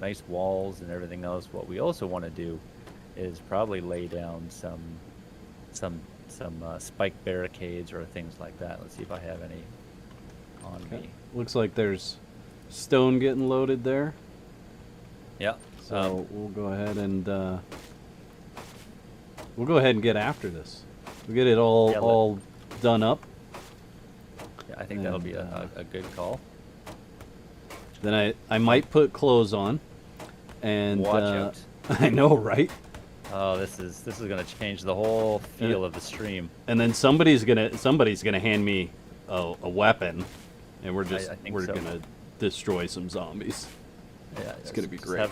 nice walls and everything else, what we also want to do is probably lay down some spike barricades or things like that. Let's see if I have any on me. Looks like there's stone getting loaded there. Yeah. So we'll go ahead and get after this. We'll get it all done up. Yeah, I think that'll be a good call. Then I might put clothes on, and watch out. I know, right? Oh, this is gonna change the whole feel of the stream. And then somebody's gonna hand me a weapon, and we're gonna destroy some zombies. Yeah, it's gonna be great.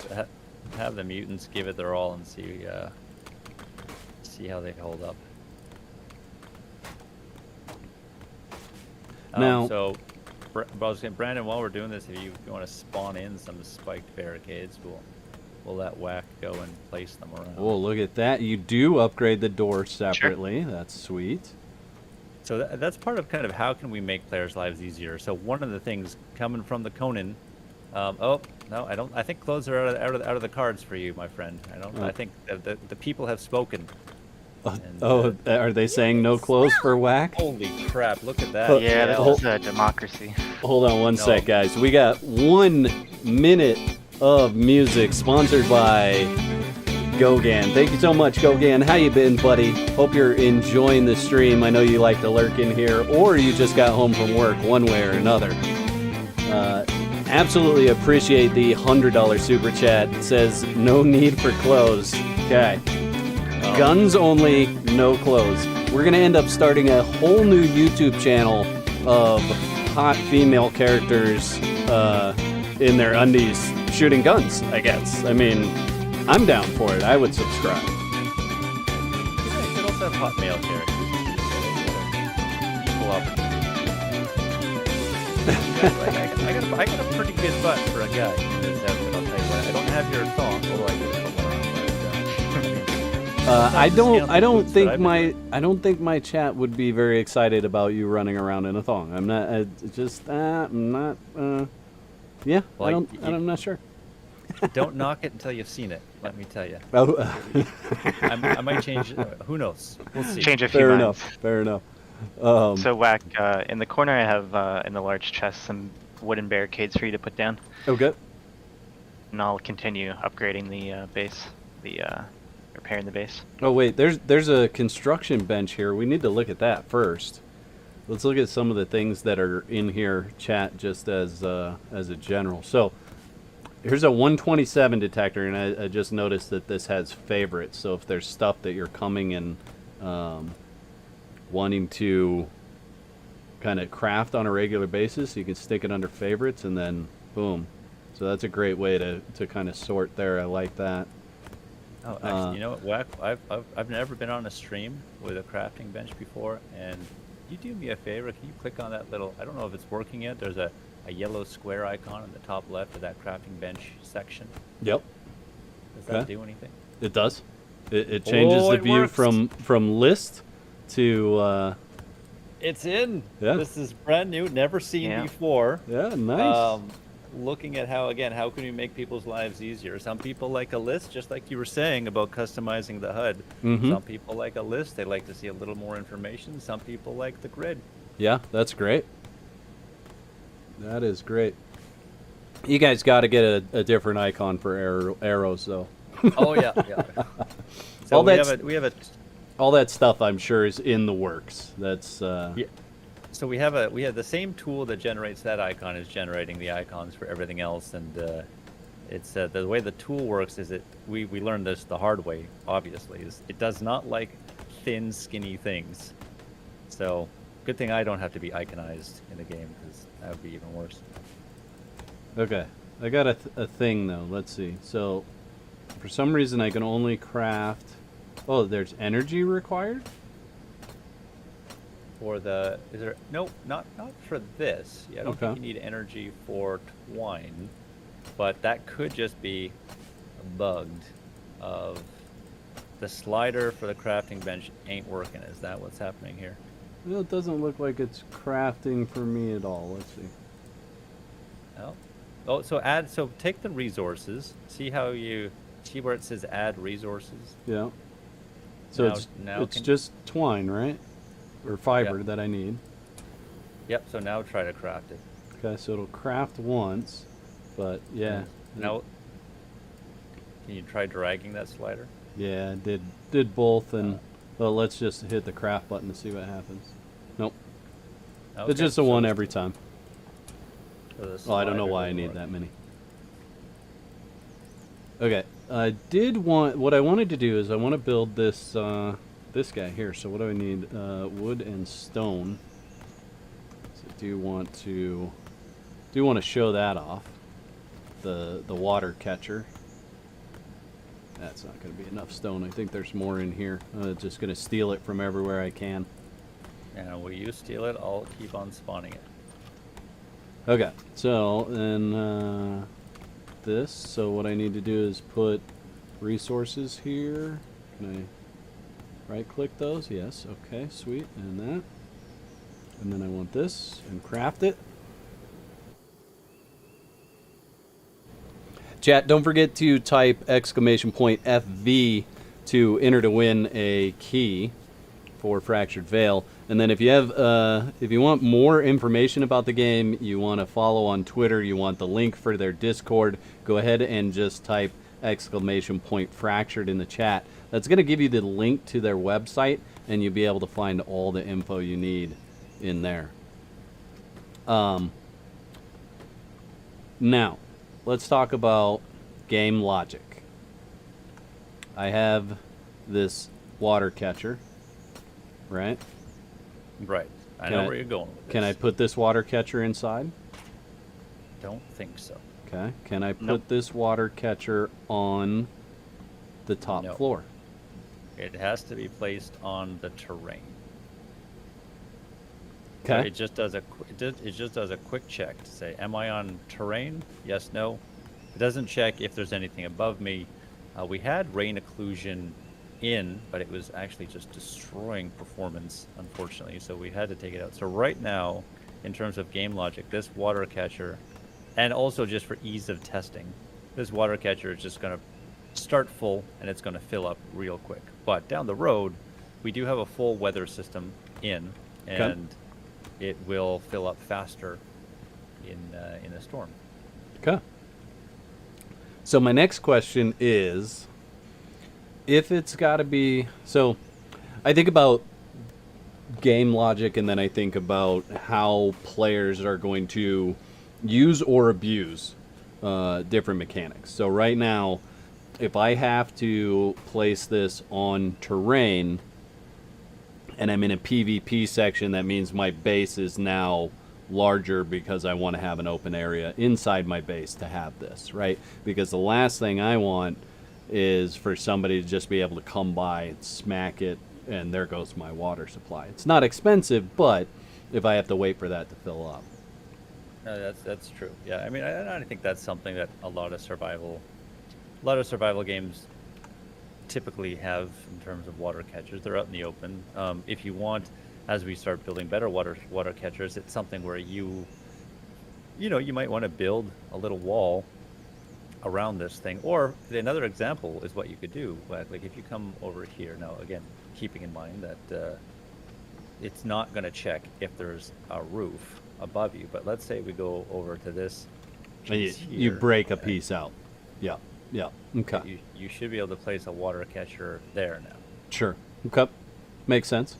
Have the mutants give it their all and see how they hold up. Now, so I was saying, Brandon, while we're doing this, if you want to spawn in some spiked barricades, we'll let Whack go and place them around. Oh, look at that. You do upgrade the door separately. Sure. That's sweet. So that's part of kind of how can we make players' lives easier. So one of the things coming from the Conan, oh no, I don't. I think clothes are out of the cards for you, my friend. I don't. I think the people have spoken. And, are they saying no clothes for Whack? Holy crap! Look at that. Yeah, this is a democracy. Hold on one sec, guys. We got 1 minute of music sponsored by Gogan. Thank you so much, Gogan. How you been, buddy? Hope you're enjoying the stream. I know you like to lurk in here, or you just got home from work, one way or another. Absolutely appreciate the $100 super chat. It says no need for clothes. Okay. Guns only, no clothes. We're gonna end up starting a whole new YouTube channel of hot female characters in their undies shooting guns, I guess. I mean, I'm down for it. I would subscribe. Yeah, you could also have hot male characters. I got a pretty good butt for a guy in this outfit, I'll tell you what. I don't have your thong, although I did put one on. I don't think my chat would be very excited about you running around in a thong. I'm not. Yeah, Well, I'm not sure. Don't knock it until you've seen it. Let me tell you. Oh, I might change. Who knows? We'll see. Change a few fair minds. enough. Fair enough. So Whack, in the corner I have in the large chest some wooden barricades for you to put down. Okay. And I'll continue upgrading the base, repairing the base. Oh wait, there's a construction bench here. We need to look at that first. Let's look at some of the things that are in here, chat, just as a general. So here's a 127 detector, and I just noticed that this has favorites. So if there's stuff that you're coming and wanting to kind of craft on a regular basis, you can stick it under favorites, and then boom. So that's a great way to kind of sort there. I like that. Oh, actually, you know what, Whack? I've never been on a stream with a crafting bench before, and you do me a favor. Can you click on that little? I don't know if it's working yet. There's a yellow square icon in the top left of that crafting bench section. Yep. Does that do anything? It does. It changes the view works. from list to. It's in. Yeah. This is brand new, never seen before. Yeah, nice. Looking at how can we make people's lives easier? Some people like a list, just like you were saying about customizing the HUD. Mm-hmm. Some people like a list. They like to see a little more information. Some people like the grid. Yeah, that's great. That is great. You guys got to get a different icon for arrows, though. Oh yeah. So we have a all that stuff, I'm sure, is in the works. That's yeah. So we have the same tool that generates that icon is generating the icons for everything else, and it's the way the tool works is we learned this the hard way. Obviously, is it does not like thin, skinny things. So good thing I don't have to be iconized in the game, because that would be even worse. Okay, I got a thing though. Let's see. So for some reason I can only craft. Oh, there's energy required. For the nope, not for this. Yeah, I don't think Okay. you need energy for twine, but that could just be bugged. Of the slider for the crafting bench ain't working. Is that what's happening here? Well, it doesn't look like it's crafting for me at all. Let's see. No. Oh, so take the resources. See where it says add resources. Yeah. So it's just twine, right? Or fiber that I need. Yep. So now try to craft it. Okay, so it'll craft once, but yeah. Now, can you try dragging that slider? Yeah, I did both, and well, let's just hit the craft button to see what happens. Nope. Okay, It's just a one every time. So Oh, I don't know why I need that many. Okay, what I wanted to do is I want to build this this guy here. So what do I need? Wood and stone. So I do want to show that off. The water catcher. That's not going to be enough stone. I think there's more in here. I'm just going to steal it from everywhere I can. And will you steal it? I'll keep on spawning it. Okay, so then this. So what I need to do is put resources here. Can I right click those? Yes. Okay, sweet. And that. And then I want this and craft it. Chat, don't forget to type !FV to enter to win a key for Fractured Veil. And then if you have, if you want more information about the game, you want to follow on Twitter, you want the link for their Discord, go ahead and just type !Fractured in the chat. That's going to give you the link to their website, and you'll be able to find all the info you need in there. Now, let's talk about game logic. I have this water catcher, right? Right. I Can know I- where you're going with this. Can I put this water catcher inside? Don't think so. Okay. Can I put Nope. this water catcher on the top No. floor? It has to be placed on the terrain. So Okay. it just does a quick check to say, am I on terrain? Yes, no. It doesn't check if there's anything above me. We had rain occlusion in, but it was actually just destroying performance, unfortunately. So we had to take it out. So right now, in terms of game logic, this water catcher, and also just for ease of testing, this water catcher is just going to start full and it's going to fill up real quick. But down the road, we do have a full weather system in, and it will fill up faster in a storm. Okay. So my next question is, if it's got to be, so I think about game logic, and then I think about how players are going to use or abuse different mechanics. So right now, if I have to place this on terrain and I'm in a PvP section, that means my base is now larger because I want to have an open area inside my base to have this, right? Because the last thing I want is for somebody to just be able to come by and smack it, and there goes my water supply. It's not expensive, but if I have to wait for that to fill up. No, that's true. Yeah, I mean, I think that's something that a lot of survival games typically have in terms of water catchers. They're out in the open. If you want, as we start building better water catchers, it's something where you might want to build a little wall around this thing. Or another example is what you could do. Like if you come over here now, again, keeping in mind that it's not going to check if there's a roof above you. But let's say we go over to this And piece you here. break a piece out. Yeah. Yeah. Okay. You should be able to place a water catcher there now. Sure. Okay. Makes sense.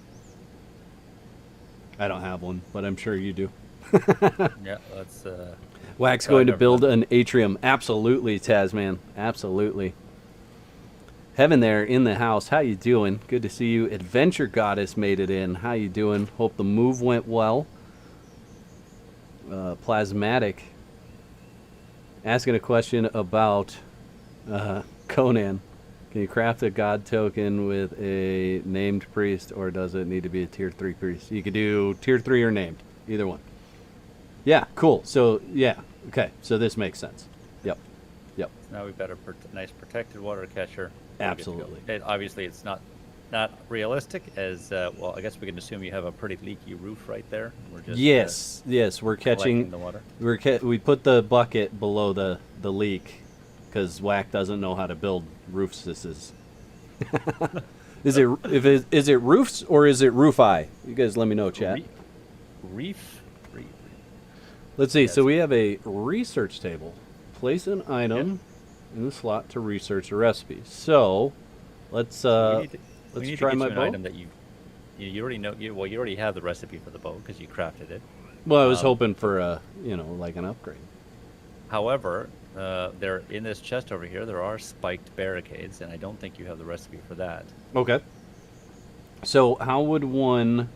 I don't have one, but I'm sure you do. Yeah, that's Wax I've going to never build done an atrium. Absolutely, Tasman. Absolutely. Heaven there in the house. How you doing? Good to see you. Adventure Goddess made it in. How you doing? Hope the move went well. Plasmatic asking a question about Conan. Can you craft a god token with a named priest, or does it need to be a tier 3 priest? You could do tier 3 or named. Either one. Yeah, cool. So, yeah. Okay, so this makes sense. Yep. Yep. now we've got a nice protected water catcher. We're good to go. Absolutely. Obviously, it's not realistic as well. I guess we can assume you have a pretty leaky roof right there. We're just Yes, we're collecting catching the water. we put the bucket below the leak because Whack doesn't know how to build roof sisses. Is it roofs or is it roof eye? You guys let me know, chat. Reef. Let's see. So Yes. we have a research table. Place an item in the slot to research a recipe. So let's we let's need try to get my you an bow. item that you already know. You already have the recipe for the bow because you crafted it. Well, I was hoping for a like an upgrade. However, there in this chest over here there are spiked barricades, and I don't think you have the recipe for that. Okay. So how would one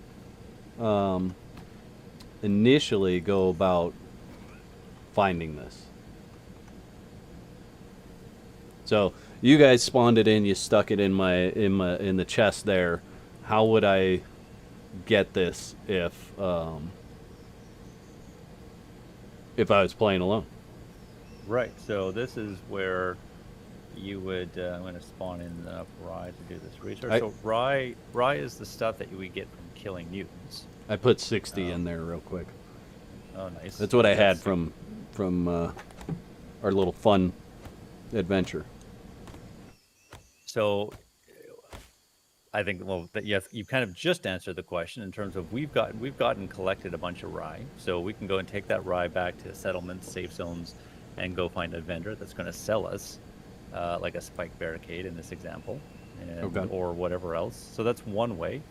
initially go about finding this? So you guys spawned it in, you stuck it in the chest there. How would I get this if if I was playing alone. Right. So this is where you would. I'm going to spawn in rye to do this research. So rye is the stuff that we get from killing mutants. I put 60 in there real quick. Oh, nice. That's what I had from our little fun adventure. So I think that you kind of just answered the question in terms of we've gotten collected a bunch of rye, so we can go and take that rye back to settlements, safe zones, and go find a vendor that's going to sell us like a spike barricade in this example, or whatever else. So that's one way.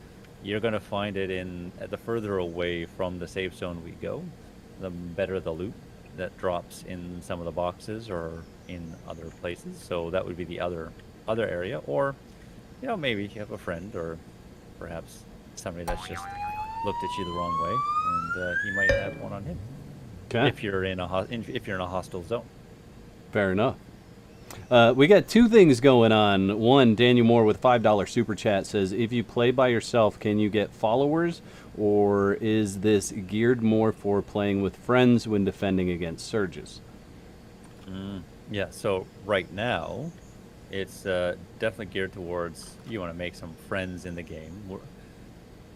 You're going to find it the further away from the safe zone we go, the better the loot that drops in some of the boxes or in other places. So that would be the other area, or maybe you have a friend or perhaps somebody that's just looked at you the wrong way, and he might have one on him. Okay. If you're in a hostile zone. Fair enough. We got two things going on. One, Daniel Moore with $5 super chat says, if you play by yourself, can you get followers, or is this geared more for playing with friends when defending against surges? Yeah, so right now, it's definitely geared towards you want to make some friends in the game.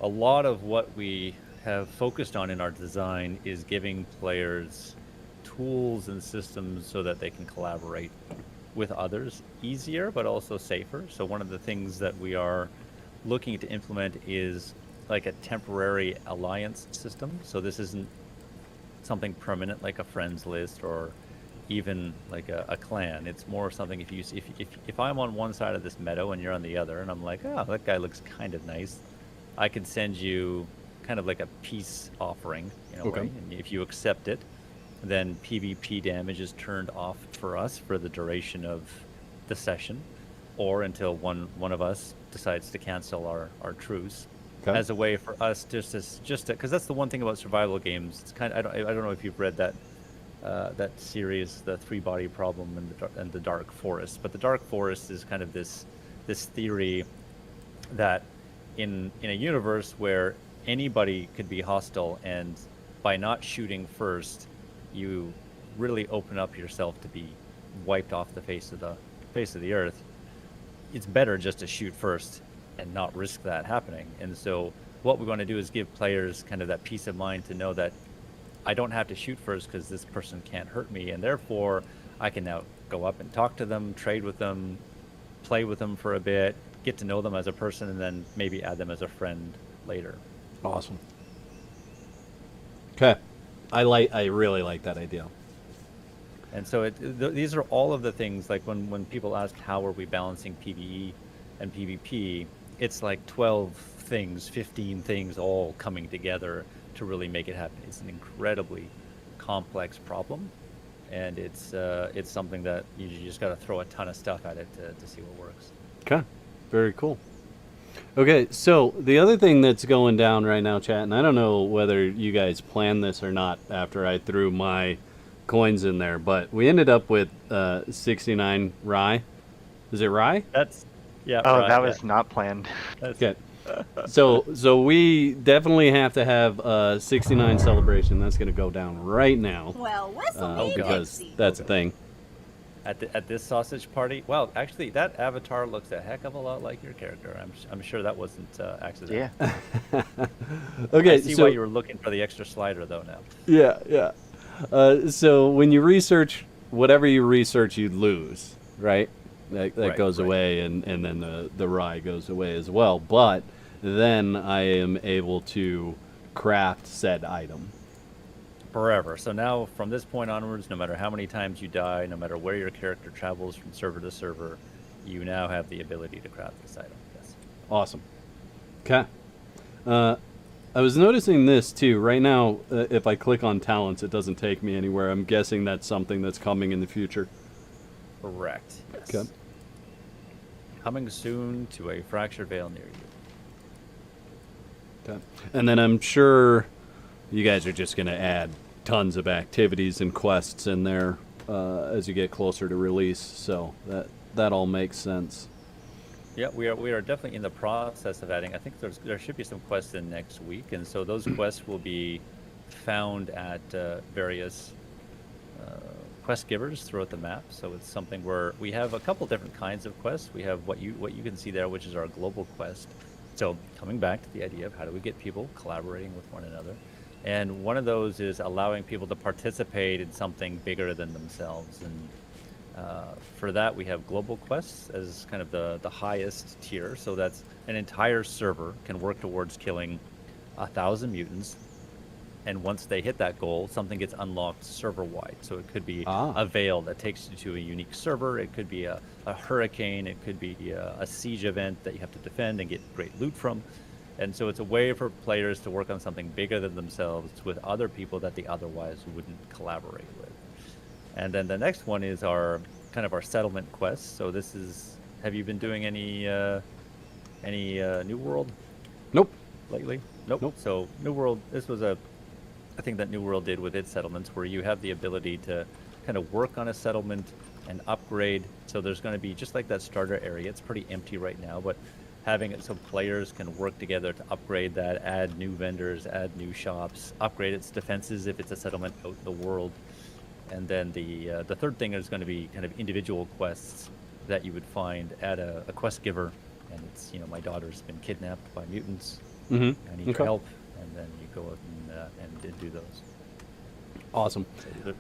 A lot of what we have focused on in our design is giving players tools and systems so that they can collaborate with others easier, but also safer. So one of the things that we are looking to implement is like a temporary alliance system. So this isn't something permanent like a friends list or even like a clan. It's more something if I'm on one side of this meadow and you're on the other, and I'm like, oh, that guy looks kind of nice, I can send you kind of like a peace offering in a way. And if you accept it, then PvP damage is turned off for us for the duration of the session, or until one of us decides to cancel our truce, as a way for us just because that's the one thing about survival games. It's kind of, I don't know if you've read that series, the Three Body Problem and the Dark Forest, but the Dark Forest is kind of this theory that in a universe where anybody could be hostile, and by not shooting first, you really open up yourself to be wiped off the face of the earth. It's better just to shoot first and not risk that happening. And so what we're going to do is give players kind of that peace of mind to know that I don't have to shoot first because this person can't hurt me, and therefore I can now go up and talk to them, trade with them, play with them for a bit, get to know them as a person, and then maybe add them as a friend later. Awesome. Okay. I really like that idea. And so these are all of the things, like when people ask how are we balancing PvE and PvP, it's like 12 things, 15 things all coming together to really make it happen. It's an incredibly complex problem, and it's something that you just got to throw a ton of stuff at it to see what works. Okay. Very cool. Okay, so the other thing that's going down right now, chat, and I don't know whether you guys planned this or not after I threw my coins in there, but we ended up with 69 rye. Is it rye? Yeah. Oh, rye, that was not planned. Okay. So we definitely have to have a 69 celebration. That's going to go down right now. Well, whistle me, because Dixie. that's a thing. At this sausage party, well, actually, that avatar looks a heck of a lot like your character. I'm sure that wasn't accidental. Yeah. Okay, I see so why you were looking for the extra slider though now. yeah. So when you research whatever you research, you lose, right? That Right, goes right. away, and then the rye goes away as well. But then I am able to craft said item. Forever. So now, from this point onwards, no matter how many times you die, no matter where your character travels from server to server, you now have the ability to craft this item. Yes. Awesome. Okay. I was noticing this too. Right now, if I click on talents, it doesn't take me anywhere. I'm guessing that's something that's coming in the future. Correct. Yes. Okay. Coming soon to a Fractured Vale near you. Okay. And then I'm sure you guys are just going to add tons of activities and quests in there as you get closer to release. So that all makes sense. Yeah, we are definitely in the process of adding. I think there should be some quests in next week, and so those quests will be found at various quest givers throughout the map. So it's something where we have a couple different kinds of quests. We have what you can see there, which is our global quest. So coming back to the idea of how do we get people collaborating with one another, and one of those is allowing people to participate in something bigger than themselves. And for that, we have global quests as kind of the highest tier. So that's an entire server can work towards killing 1,000 mutants. And once they hit that goal, something gets unlocked server-wide. So it could be a veil that takes you to a unique server. It could be a hurricane. It could be a siege event that you have to defend and get great loot from. And so it's a way for players to work on something bigger than themselves with other people that they otherwise wouldn't collaborate with. And then the next one is our kind of our settlement quests. So this is, have you been doing any New World Nope. lately? Nope. So New World, this was a thing that New World did with its settlements, where you have the ability to kind of work on a settlement and upgrade. So there's going to be, just like that starter area, it's pretty empty right now, but having it so players can work together to upgrade that, add new vendors, add new shops, upgrade its defenses if it's a settlement out in the world. And then the third thing is going to be kind of individual quests that you would find at a quest giver. And it's, my daughter's been kidnapped by mutants. Mm-hmm. I need your help. And then you go out and do those. Awesome. So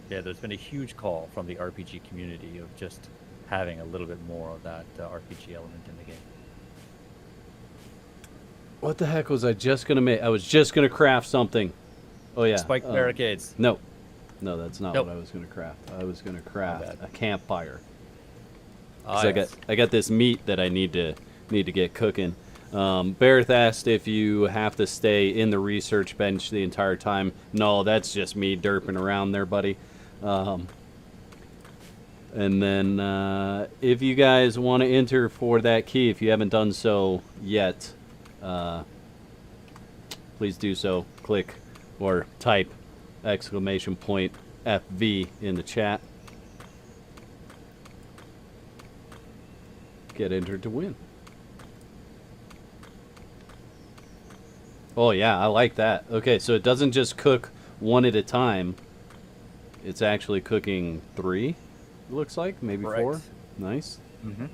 there's been a huge call from the RPG community of just having a little bit more of that RPG element in the game. What the heck was I just going to make? I was just going to craft something. Oh, yeah. Spike barricades. No, that's not Nope. what I was going to craft. I was going to craft bad. a campfire. Ah, 'Cause yes. I got this meat that I need to get cooking. Barrett asked if you have to stay in the research bench the entire time. No, that's just me derping around there, buddy. And then if you guys want to enter for that key, if you haven't done so yet, please do so. Click or type !FV in the chat. Get entered to win. Oh yeah, I like that. Okay, so it doesn't just cook one at a time. It's actually cooking 3, it looks like. Maybe Correct. 4. Nice. Mm-hmm.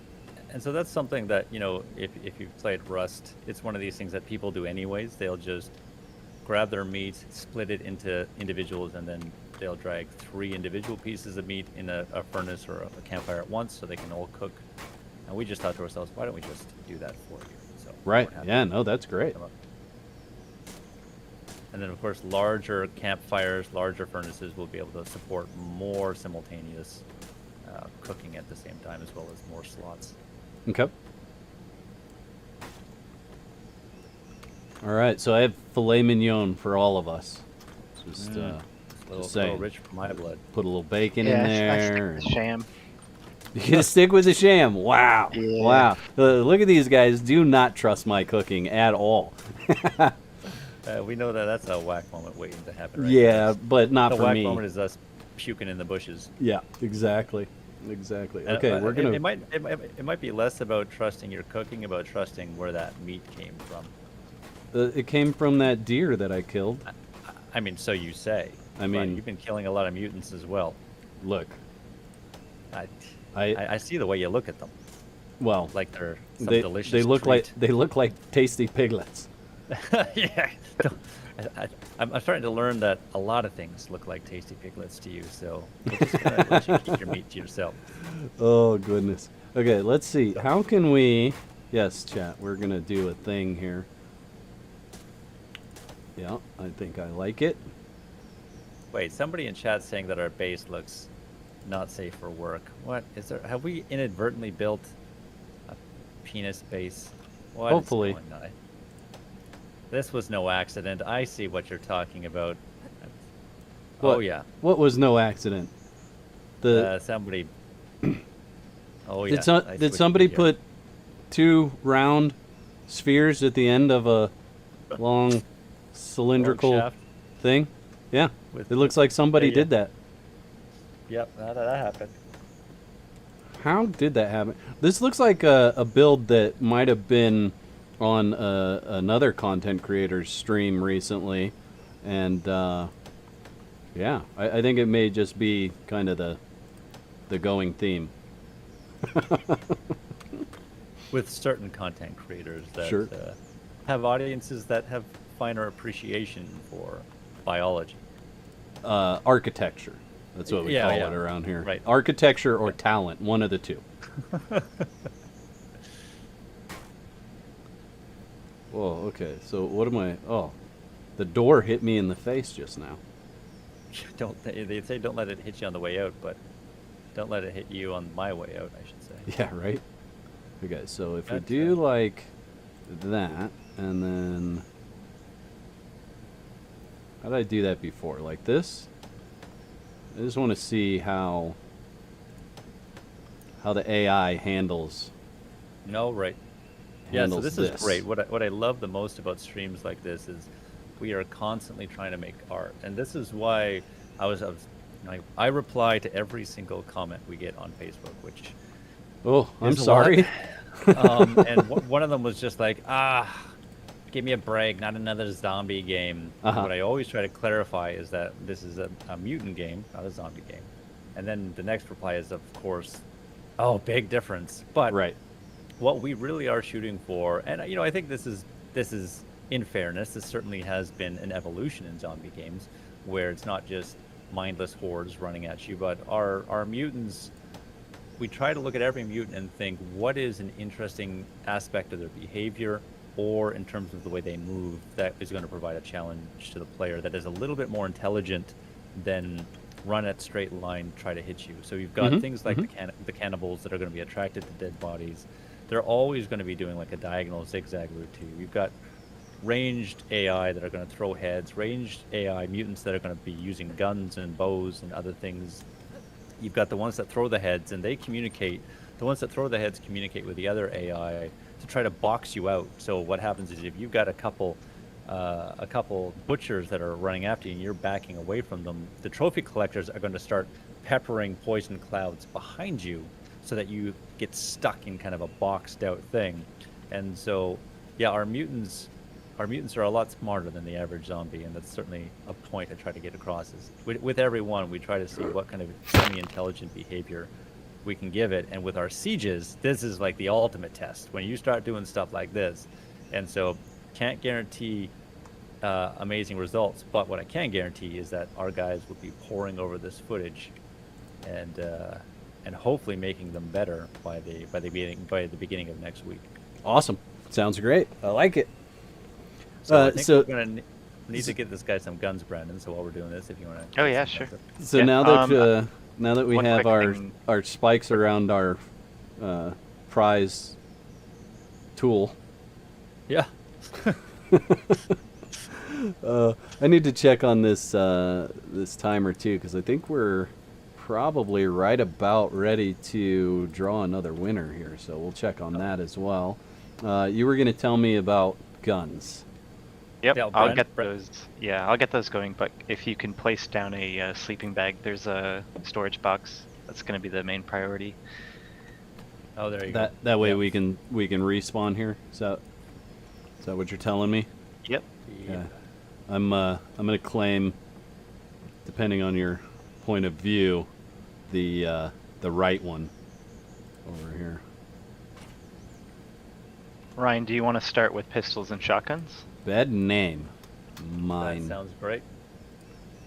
And so that's something that, if you've played Rust, it's one of these things that people do anyways. They'll just grab their meat, split it into individuals, and then they'll drag 3 individual pieces of meat in a furnace or a campfire at once so they can all cook. And we just thought to ourselves, why don't we just do that for you? So Right. we're happy Yeah, to no, that's great. come up. And then, of course, larger campfires, larger furnaces will be able to support more simultaneous cooking at the same time, as well as more slots. Okay. All right, so I have filet mignon for all of us. Just A little saying. rich for my blood. put a little bacon Yeah, in I stick there. with the sham. You gonna stick with the sham? Wow. Yeah. Wow. Look at these guys. Do not trust my cooking at all. We know that that's a whack moment waiting to happen. Right Yeah, now. but not The for whack me. moment is us puking in the bushes. Yeah, exactly. Exactly. And, Okay, we're gonna. It might be less about trusting your cooking, about trusting where that meat came from. It came from that deer that I killed. I mean, so you say. I but mean- you've been killing a lot of mutants as well. Look, I see the way you look at them, well, like they're some they delicious. they look treat. like tasty piglets. Yeah. I'm starting to learn that a lot of things look like tasty piglets to you, so we're just gonna let you keep your meat to yourself. Oh goodness. Okay, let's see. How can we? Yes, chat. We're gonna do a thing here. Yeah, I think I like it. Wait, somebody in chat saying that our base looks not safe for work. What is there? Have we inadvertently built a penis base? What is Hopefully. going on? This was no accident. I see what you're talking about. Oh What? yeah, What was no accident? The somebody. Oh yeah. did I see what you somebody did here. put 2 round spheres at the end of a long cylindrical shaft? thing? Yeah, With- it looks like somebody yeah. did that. Yep, that happened. How did that happen? This looks like a build that might have been on another content creator's stream recently, and Yeah, I think it may just be kind of the going theme. With certain content creators that Sure. have audiences that have finer appreciation for biology. Architecture. That's what we Yeah, call yeah. it around here. Right. Architecture or talent, one of the two. Whoa, okay. So what am I? Oh, the door hit me in the face just now. They say don't let it hit you on the way out, but don't let it hit you on my way out, I should say. Yeah, right? Okay, so if we That's, do like that, and then... How did I do that before? Like this? I just want to see how the AI handles No, right. Yeah, so handles this is great. What I love the most about streams like this is we are constantly trying to make art, and this is why I reply to every single comment we get on Facebook, which Oh, I'm is a lot. sorry. And one of them was just like, give me a break, not another zombie game. And what I always try to clarify is that this is a mutant game, not a zombie game. And then the next reply is, of course, oh, big difference. But Right. what we really are shooting for, and I think this is in fairness, this certainly has been an evolution in zombie games, where it's not just mindless hordes running at you, but our mutants. We try to look at every mutant and think, what is an interesting aspect of their behavior, or in terms of the way they move, that is going to provide a challenge to the player that is a little bit more intelligent than run at straight line, try to hit you. So you've got things like the cannibals that are going to be attracted to dead bodies. They're always going to be doing like a diagonal zigzag route to you. You've got ranged AI that are going to throw heads, ranged AI mutants that are going to be using guns and bows and other things. You've got the ones that throw the heads, and they communicate. The ones that throw the heads communicate with the other AI to try to box you out. So what happens is if you've got a couple butchers that are running after you and you're backing away from them, the trophy collectors are going to start peppering poison clouds behind you so that you get stuck in kind of a boxed out thing. And so, yeah, our mutants are a lot smarter than the average zombie, and that's certainly a point I try to get across. Is with every one, we try to see what kind of semi-intelligent behavior we can give it. And with our sieges, this is like the ultimate test when you start doing stuff like this. And so, can't guarantee amazing results, but what I can guarantee is that our guys will be poring over this footage, and hopefully making them better by the beginning of next week. Awesome. Sounds great. I like it. So I think we're gonna need to get this guy some guns, Brandon. So while we're doing this, if you want to. Oh, yeah, sure. So Yeah, now that we one have quick thing. our spikes around our prize tool, Yeah. I need to check on this this timer too, because I think we're probably right about ready to draw another winner here. So we'll check on that as well. You were going to tell me about guns. Yep, Yeah, I'll Brent- get those. Yeah, I'll get those going. But if you can place down a sleeping bag, there's a storage box. That's going to be the main priority. Oh, there you go. That way Yeah. we can respawn here. Is that what you're telling me? Yep. Yeah. I'm gonna claim, depending on your point of view, the right one over here. Ryan, do you want to start with pistols and shotguns? Bad name. Mine. That sounds great.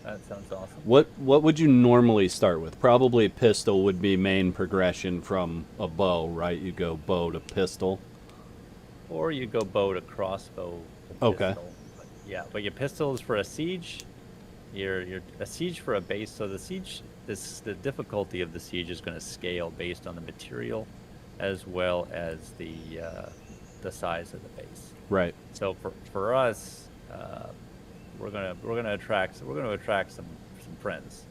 That sounds awesome. What would you normally start with? Probably a pistol would be main progression from a bow, right? You go bow to pistol. Or you go bow to crossbow. To Okay. pistol. But yeah, but your pistol is for a siege. You're a siege for a base. So the siege, the difficulty of the siege is going to scale based on the material, as well as the size of the base. Right. So for us, we're gonna attract some friends,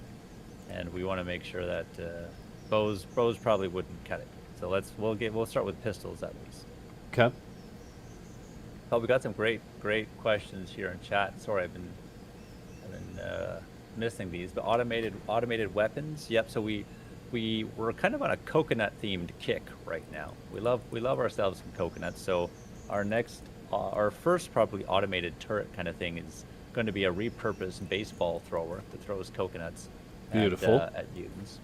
and we want to make sure that bows probably wouldn't cut it. So we'll start with pistols at least. Okay. Oh, we got some great questions here in chat. Sorry, I've been missing these, but automated weapons. Yep. So we're kind of on a coconut themed kick right now. We love ourselves some coconuts. So our first probably automated turret kind of thing is going to be a repurposed baseball thrower that throws coconuts Beautiful. at mutants,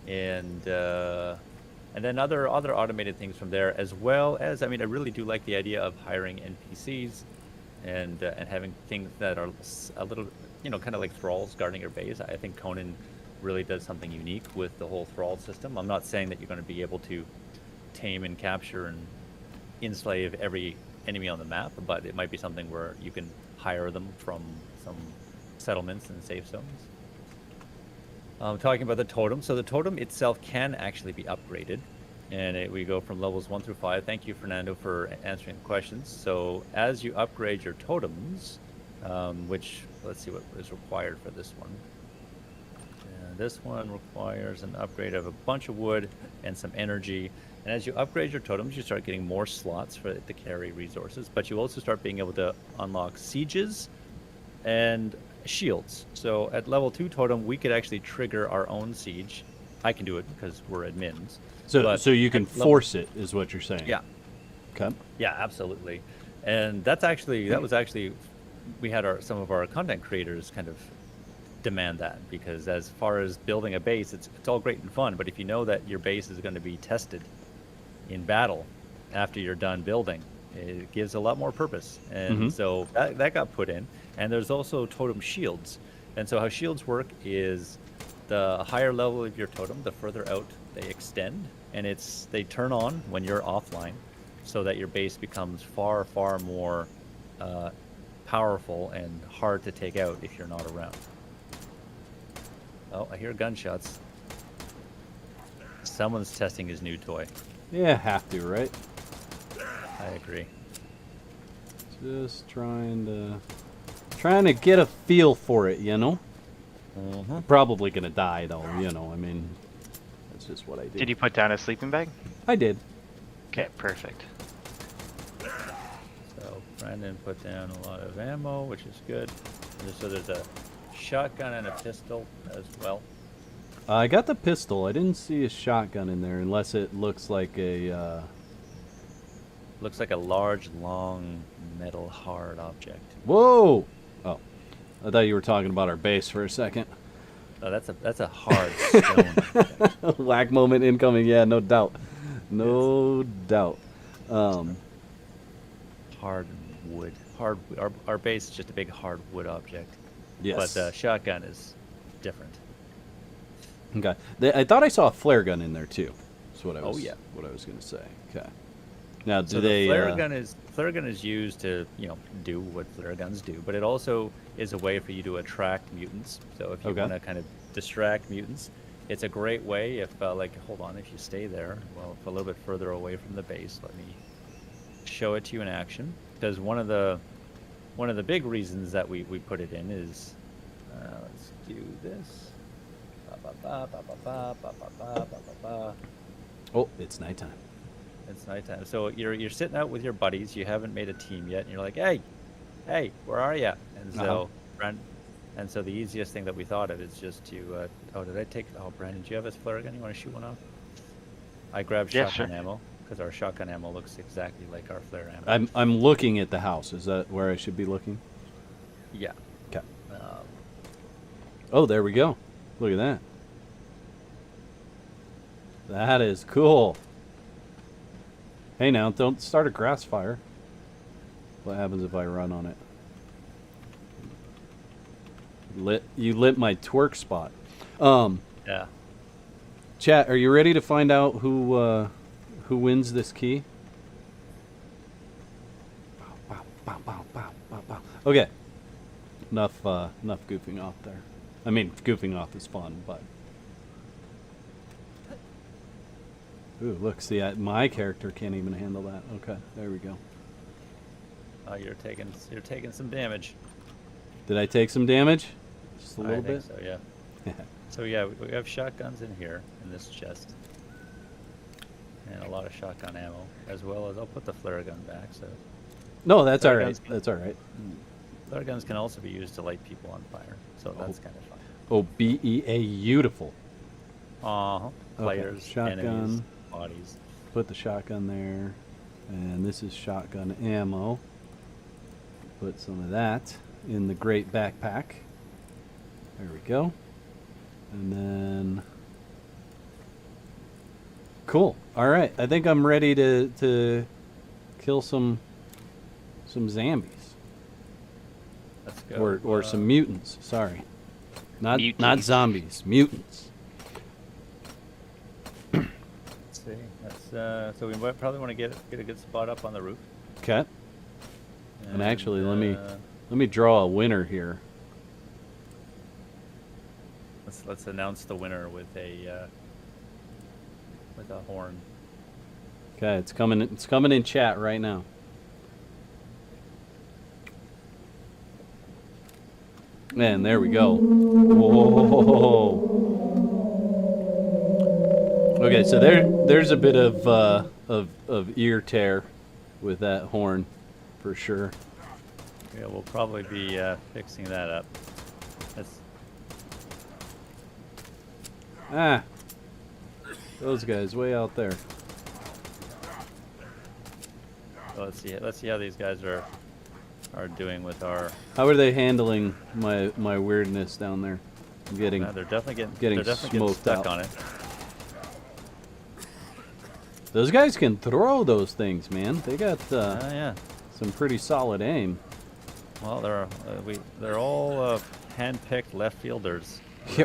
and then other automated things from there, as well as, I mean, I really do like the idea of hiring NPCs and having things that are a little, kind of like thralls guarding your base. I think Conan really does something unique with the whole thrall system. I'm not saying that you're going to be able to tame and capture and enslave every enemy on the map, but it might be something where you can hire them from some settlements and safe zones. Talking about the totem, so the totem itself can actually be upgraded, and we go from levels 1 through 5. Thank you, Fernando, for answering the questions. So as you upgrade your totems, which, let's see what is required for this one. This one requires an upgrade of a bunch of wood and some energy. And as you upgrade your totems, you start getting more slots for it to carry resources, but you also start being able to unlock sieges and shields. So at level 2 totem, we could actually trigger our own siege. I can do it because we're admins. So you can force it, is what you're saying. Yeah. Okay. Yeah, absolutely. And that was actually, we had some of our content creators kind of demand that, because as far as building a base, it's all great and fun, but if you know that your base is going to be tested in battle after you're done building, it gives a lot more purpose. And so that got put in. And there's also totem shields. And so how shields work is the higher level of your totem, the further out they extend, and they turn on when you're offline, so that your base becomes far, far more powerful and hard to take out if you're not around. Oh, I hear gunshots. Someone's testing his new toy. Yeah, have to, right? I agree. Just trying to get a feel for it, Probably gonna die though, I mean, that's just what I do. Did you put down a sleeping bag? I did. Okay, perfect. So Brandon put down a lot of ammo, which is good. So there's a shotgun and a pistol as well. I got the pistol. I didn't see a shotgun in there, unless it looks like a... Looks like a large, long, metal, hard object. Whoa! Oh, I thought you were talking about our base for a second. Oh, that's a hard stone object. Whack moment incoming. Yeah, no doubt. No doubt. Hard wood. Our base is just a big hard wood object. Yes. But the shotgun is different. Okay. I thought I saw a flare gun in there too. That's what I was. Oh, yeah. What I was going to say. Okay. Now, do So they? the flare gun is used to do what flare guns do, but it also is a way for you to attract mutants. So if you want to kind of distract mutants, it's a great way. If hold on, if you stay there, well, a little bit further away from the base, let me show it to you in action. Because one of the big reasons that we put it in is, let's do this. Oh, it's nighttime. It's nighttime. So you're sitting out with your buddies. You haven't made a team yet, and you're like, hey, where are you? And so, and so the easiest thing that we thought of is just to. Brandon, do you have a flare gun? You want to shoot one off? I grabbed shotgun ammo because our shotgun ammo looks exactly like our flare ammo. I'm looking at the house. Is that where I should be looking? Yeah. Okay. Oh, there we go. Look at that. That is cool. Hey, now, don't start a grass fire. What happens if I run on it? You lit my twerk spot. Yeah. Chat, are you ready to find out who wins this key? Okay. Enough goofing off there. I mean, goofing off is fun, but. Ooh, look, see, my character can't even handle that. Okay, there we go. Oh, you're taking some damage. Did I take some damage? Just a little bit? So, yeah. So, yeah, we have shotguns in here, in this chest. And a lot of shotgun ammo, as well as, I'll put the flare gun back, so. No, that's all right. That's all right. Flare guns can also be used to light people on fire, so that's kind of fun. Oh, beautiful. Players, Shotgun. enemies, bodies. Put the shotgun there. And this is shotgun ammo. Put some of that. in the great backpack. There we go. And then... Cool. All right. I think I'm ready to kill some zombies. Let's go. Or some mutants. Sorry. Not Mutants. zombies. Mutants. Let's see. Let's, so we probably want to get a good spot up on the roof. Okay. And actually, let me draw a winner here. Let's announce the winner with a horn. Okay, it's coming. It's coming in chat right now. And there we go. Whoa. Okay, so there's a bit of ear tear with that horn, for sure. Yeah, we'll probably be fixing that up. Those guys way out there. So let's see how these guys are doing with our. How are they handling my weirdness down there? I'm getting They're definitely getting smoked stuck out. on it. Those guys can throw those things, man. They got Yeah. some pretty solid aim. Well, they're all hand-picked left fielders Yeah,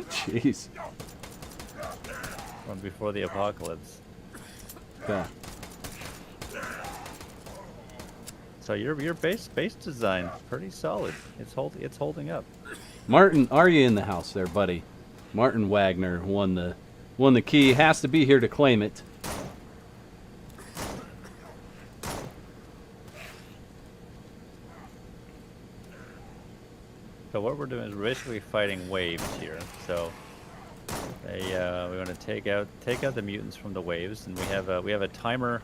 jeez. from before the apocalypse. Okay. So your base design pretty solid. It's holding up. Martin, are you in the house there, buddy? Martin Wagner won the key. Has to be here to claim it. So what we're doing is we're basically fighting waves here. So we want to take out the mutants from the waves, and we have a timer.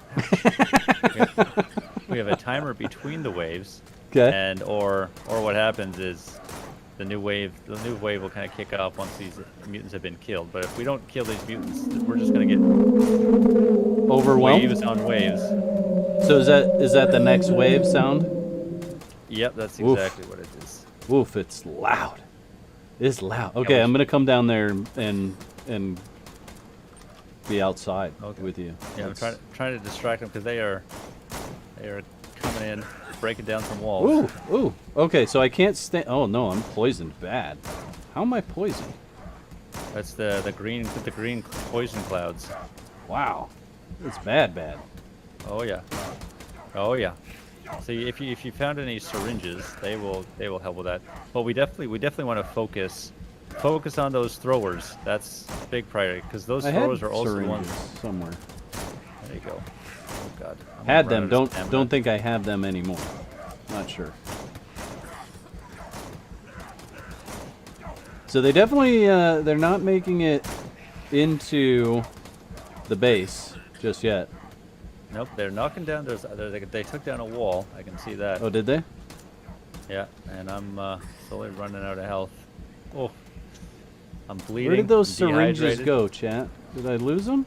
we have a timer between the waves. Okay. And or what happens is the new wave will kind of kick off once these mutants have been killed. But if we don't kill these mutants, we're just gonna get Overwhelmed. waves on waves. So is that the next wave sound? Yep, that's Oof. exactly what it is. Oof, it's loud. It's loud. Okay, we I'm gonna come down there and be outside with you. Yeah, I'm Let's- trying to distract them because they are coming in, breaking down some walls. Ooh. Okay, so I can't stand. Oh no, I'm poisoned bad. How am I poisoned? That's the green poison clouds. Wow, it's bad. Oh yeah. Oh yeah. So if you found any syringes, they will help with that. But we definitely want to focus on those throwers. That's a big priority because those I throwers had are also the syringes ones. somewhere. There you go. Oh god. I'm Had gonna them. run out of stamina. Don't think I have them anymore. Not sure. So they definitely they're not making it into the base just yet. Nope, they're knocking down. They took down a wall. I can see that. Oh, did they? Yeah, and I'm slowly running out of health. Oh, I'm bleeding. Where did those I'm syringes dehydrated. go, chat? Did I lose them?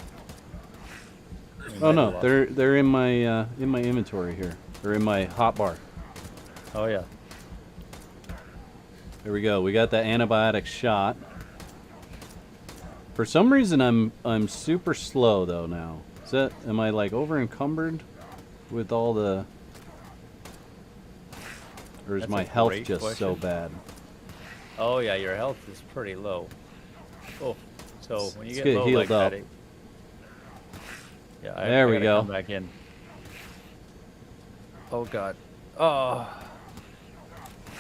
We Oh might no, have lost they're in my inventory here, or in my hotbar. Oh yeah. There we go. We got the antibiotic shot. For some reason, I'm super slow though now. Am I like over encumbered with all the, or is That's my a health great just so question. bad? Oh yeah, your health is pretty low. Oh, so when you Let's get get low healed like that, up. yeah, There I we gotta go. Come back in. Oh god. Oh.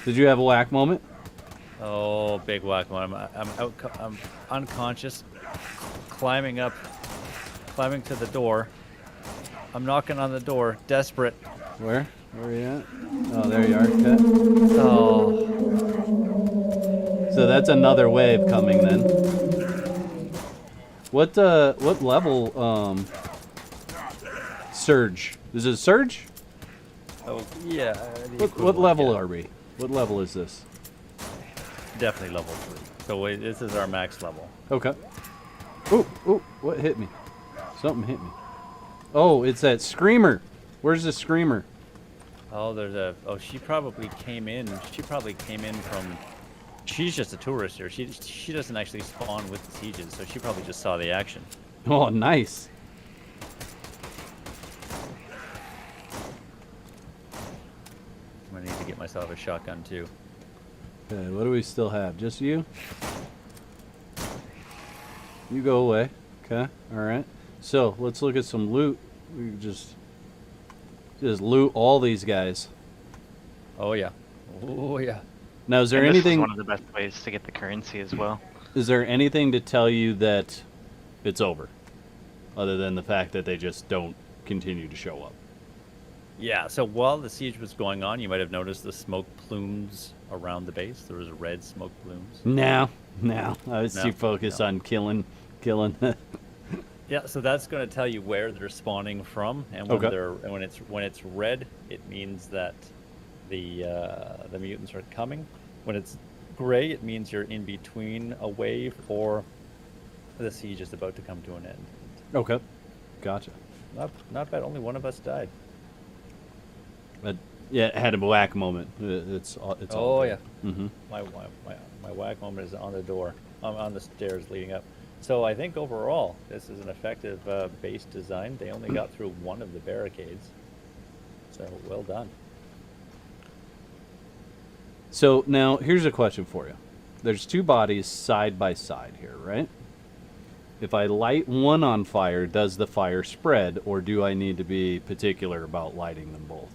Did you have a whack moment? Oh, big whack one. I'm unconscious, climbing to the door. I'm knocking on the door, desperate. Where? Where are you at? Oh, there you are. Okay. Oh, So that's another wave coming then. What level surge? Is it surge? oh yeah. What level are we? What level is this? Definitely level 3. So wait, this is our max level. Okay. Ooh, what hit me? Something hit me. Oh, it's that screamer. Where's the screamer? Oh, there's a. Oh, she probably came in. She probably came in from. She's just a tourist here. She doesn't actually spawn with the sieges, so she probably just saw the action. Oh, nice. I'm gonna need to get myself a shotgun too. Okay, what do we still have? Just you? You go away. Okay, alright. So, let's look at some loot. We can just loot all these guys. Oh yeah. Oh yeah. Now, is there And this is anything... one of the best ways to get the currency as well. Is there anything to tell you that it's over? Other than the fact that they just don't continue to show up. Yeah. So while the siege was going on, you might have noticed the smoke plumes around the base. There was red smoke plumes. No. I was No, too focused no. on killing. Yeah, so that's going to tell you where they're spawning from, and when Okay. when it's red, it means that the mutants are coming. When it's gray, it means you're in between a wave or the siege is about to come to an end. Okay. Gotcha. Not bad. Only one of us died. But yeah, it had a whack moment. It's all Oh good. yeah. Mm-hmm. My whack moment is on the door, on the stairs leading up. So I think overall, this is an effective base design. They only got through one of the barricades, so well done. So now here's a question for you. There's two bodies side by side here, right? If I light one on fire, does the fire spread, or do I need to be particular about lighting them both?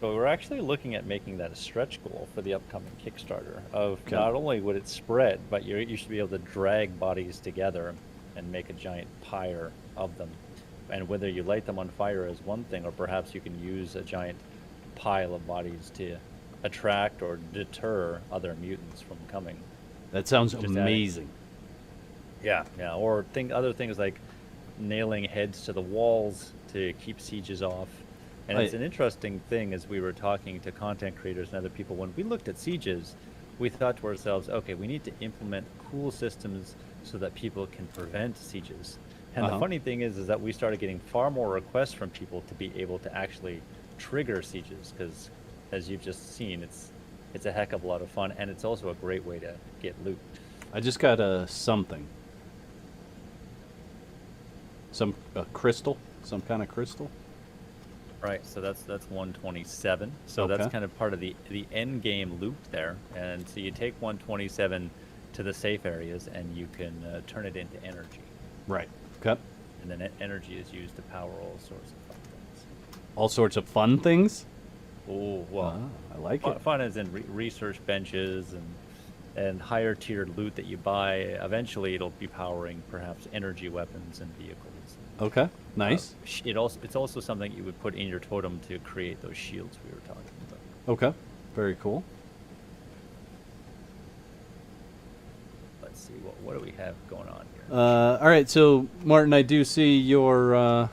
So we're actually looking at making that a stretch goal for the upcoming Kickstarter. Of Okay. not only would it spread, but you should be able to drag bodies together and make a giant pyre of them. And whether you light them on fire is one thing, or perhaps you can use a giant pile of bodies to attract or deter other mutants from coming. That sounds Just adding- amazing. Yeah. Or other things like nailing heads to the walls to keep sieges off. And it's I- an interesting thing as we were talking to content creators and other people. When we looked at sieges, we thought to ourselves, okay, we need to implement cool systems so that people can prevent sieges. And Uh-huh. the funny thing is that we started getting far more requests from people to be able to actually trigger sieges because, as you've just seen, it's a heck of a lot of fun, and it's also a great way to get loot. I just got a something. A crystal? Some kind of crystal? Right, so that's 127. So Okay. that's kind of part of the end game loop there. And so you take 127 to the safe areas, and you can turn it into energy. Right. Okay. And then energy is used to power all sorts of fun things. All sorts of fun things? Oh, well, I like it. fun as in research benches and higher tiered loot that you buy. Eventually, it'll be powering perhaps energy weapons and vehicles. Okay. Nice. It's also something you would put in your totem to create those shields we were talking about. Okay. Very cool. Let's see, what do we have going on here? All right, so Martin, I do see you're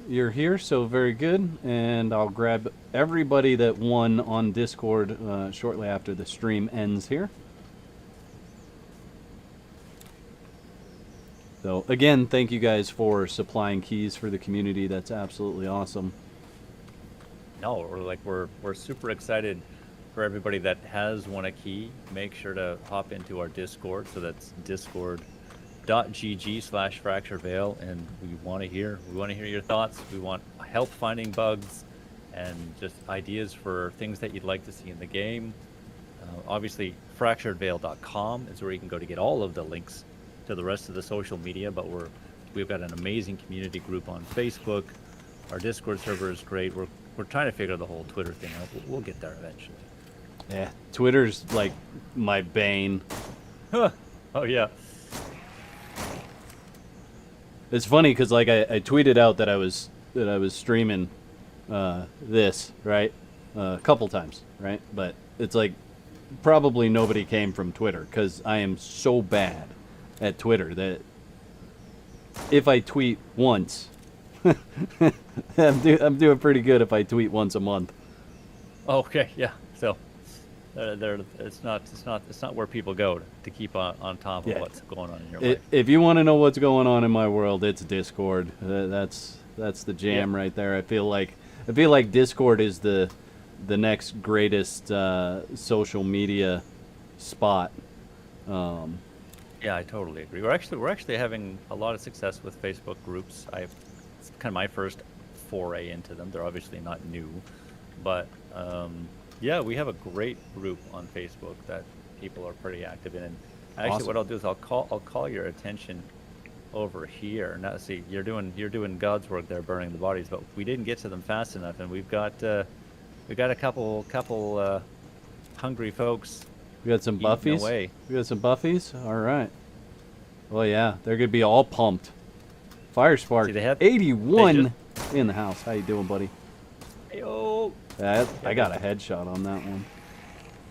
here, so very good. And I'll grab everybody that won on Discord shortly after the stream ends here. So again, thank you guys for supplying keys for the community. That's absolutely awesome. No, we're super excited for everybody that has won a key. Make sure to hop into our Discord. So that's discord.gg/fracturevale, and we want to hear your thoughts. We want help finding bugs and just ideas for things that you'd like to see in the game. Obviously, fracturedvale.com is where you can go to get all of the links to the rest of the social media, but we've got an amazing community group on Facebook. Our Discord server is great. We're trying to figure the whole Twitter thing out. We'll get there eventually. Yeah, Twitter's like my bane. Oh yeah. It's funny because like I tweeted out that I was streaming this right a couple times, right? But it's like probably nobody came from Twitter because I am so bad at Twitter that if I tweet once, I'm doing pretty good if I tweet once a month. Okay, yeah. So it's not where people go to keep on top of Yeah. what's going on in your life. If you want to know what's going on in my world, it's Discord. That's the jam right there. I feel like I feel like Discord is the next greatest social media spot. Yeah, I totally agree. We're actually having a lot of success with Facebook groups. It's kind of my first foray into them. They're obviously not new, but yeah, we have a great group on Facebook that people are pretty active in. And actually, Awesome. what I'll do is I'll call your attention over here. Now, see, you're doing God's work there, burning the bodies, but we didn't get to them fast enough, and we've got a couple hungry folks We got some eating buffies. away. We got some buffies. All right. Well, yeah, they're gonna be all pumped. Fire Spark See, they had- 81 in the house. How you doing, buddy? Heyo. I got a headshot on that one.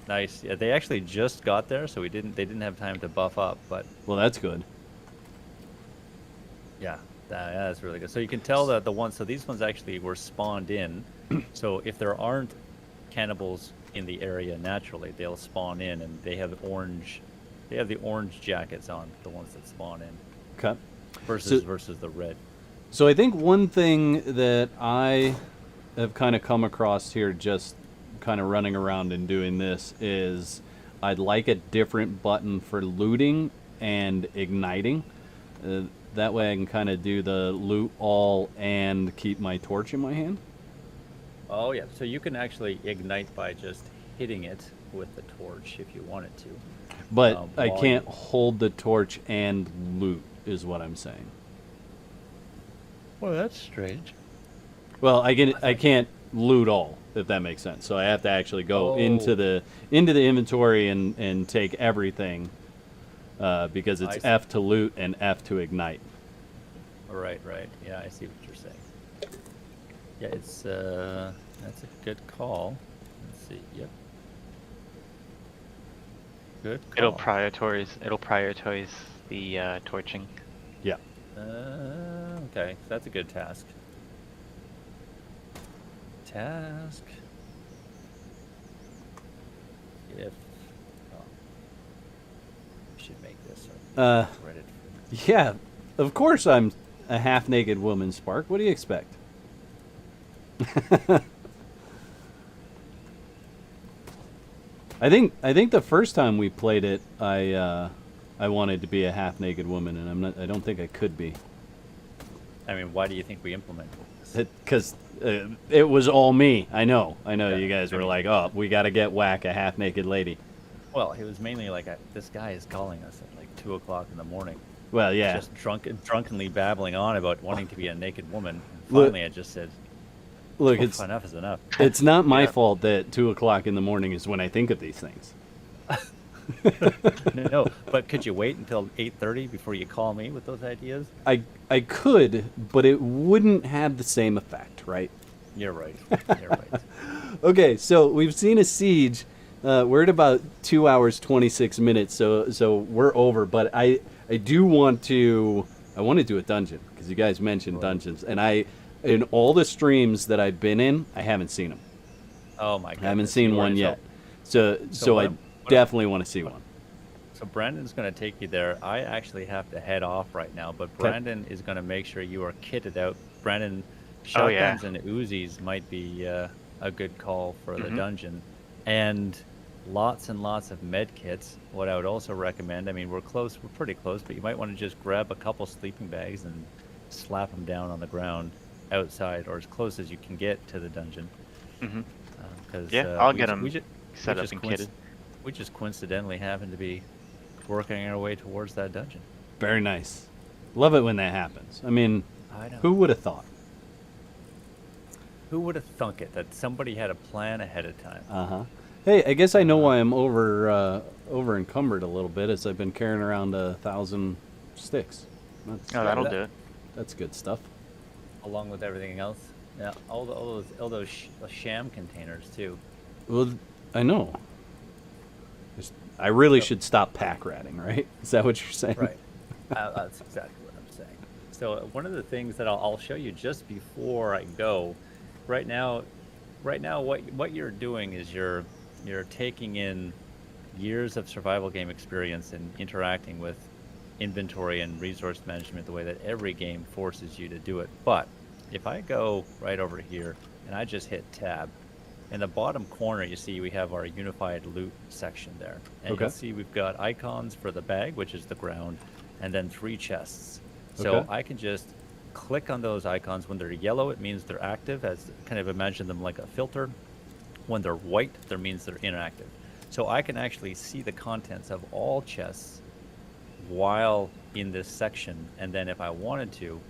Nice. Yeah, they actually just got there, so they didn't have time to buff up, but Well, that's good. yeah, that's really good. So you can tell that so these ones actually were spawned in. So if there aren't cannibals in the area naturally, they'll spawn in, and they have the orange jackets on, the ones that spawn in, Okay. versus the red. So I think one thing that I have kind of come across here, just kind of running around and doing this, is I'd like a different button for looting and igniting. That way I can kind of do the loot all and keep my torch in my hand. Oh yeah, so you can actually ignite by just hitting it with the torch if you wanted to. But I while can't you- hold the torch and loot, is what I'm saying. Well, that's strange. Well, I can't loot all, if that makes sense. So I have to actually go Oh. into the inventory and take everything, because I it's see. F to loot and F to ignite. Right. Yeah, I see what you're saying. Yeah, it's that's a good call. Let's see. Yep. Good call. It'll prioritize the torching. Yeah. Okay, that's a good task. If we should make this Reddit. Yeah, of course I'm a half-naked woman, Spark. What do you expect? I think the first time we played it, I wanted to be a half-naked woman, and I don't think I could be. I mean, why do you think we implemented this? Because it was all me. I know. Yeah, You guys I were mean- like, oh, we got to get whack a half-naked lady. Well, it was mainly like this guy is calling us at like 2 o'clock in the morning. Well, yeah. Just drunkenly babbling on about wanting to be a naked woman. And Look- finally, I just said, Look, "Oh, it's enough is enough." it's not my Yeah. fault that 2 o'clock in the morning is when I think of these things. No, but could you wait until 8:30 before you call me with those ideas? I could, but it wouldn't have the same effect, right? You're right. You're right. Okay, so we've seen a siege. We're at about 2 hours 26 minutes, so we're over. But I do want to do a dungeon because you guys mentioned Right. dungeons, and in all the streams that I've been in, I haven't seen them. Oh my god. I haven't seen one yet. So what I I'm- definitely want to see one. So Brandon's going to take you there. I actually have to head off right now, but Brandon is going to make sure you are kitted out. Brandon, Oh, yeah. shotguns and Uzis might be a good call for the Mhm. dungeon, and lots and lots of med kits. What I would also recommend, I mean, we're pretty close, but you might want to just grab a couple sleeping bags and slap them down on the ground outside, or as close as you can get to the dungeon. Hmm. Because Yeah, I'll get 'em set up and kitted. We just coincidentally happen to be working our way towards that dungeon. Very nice. Love it when that happens. I mean, I know. who would have thought? Who would have thunk it that somebody had a plan ahead of time? Uh-huh. Hey, I guess I know why I'm over encumbered a little bit, as I've been carrying around 1,000 sticks. Oh, that'll do it. That's good stuff. Along with everything else. Yeah, all those sham containers too. Well, I know. I really should stop pack ratting, right? Is that what you're saying? Right. That's exactly what I'm saying. So one of the things that I'll show you just before I go, right now, what you're doing is you're taking in years of survival game experience and interacting with inventory and resource management the way that every game forces you to do it. But if I go right over here and I just hit tab. In the bottom corner, you see we have our unified loot section there. And Okay. you'll see we've got icons for the bag, which is the ground, and then 3 chests. So Okay. I can just click on those icons. When they're yellow, it means they're active, as kind of imagine them like a filter. When they're white, that means they're inactive. So I can actually see the contents of all chests while in this section. And then if I wanted to,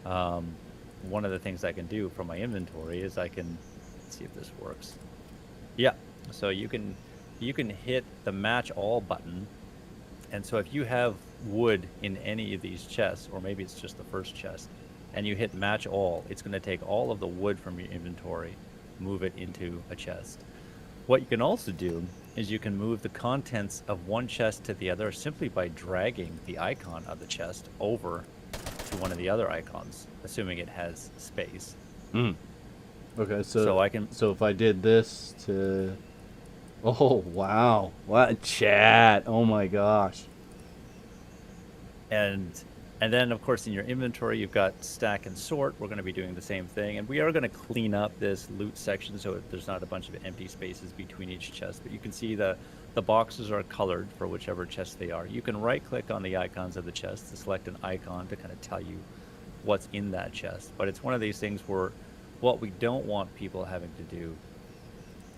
one of the things I can do from my inventory is I can, let's see if this works. Yeah, so you can hit the match all button. And so if you have wood in any of these chests, or maybe it's just the first chest, and you hit match all, it's going to take all of the wood from your inventory, move it into a chest. What you can also do is you can move the contents of one chest to the other simply by dragging the icon of the chest over to one of the other icons, assuming it has space. Okay, So I can- So if I did this to, oh wow, what chat? Oh my gosh. And then, of course, in your inventory, you've got stack and sort. We're going to be doing the same thing. And we are going to clean up this loot section so there's not a bunch of empty spaces between each chest. But you can see the boxes are colored for whichever chest they are. You can right-click on the icons of the chest to select an icon to kind of tell you what's in that chest. But it's one of these things where what we don't want people having to do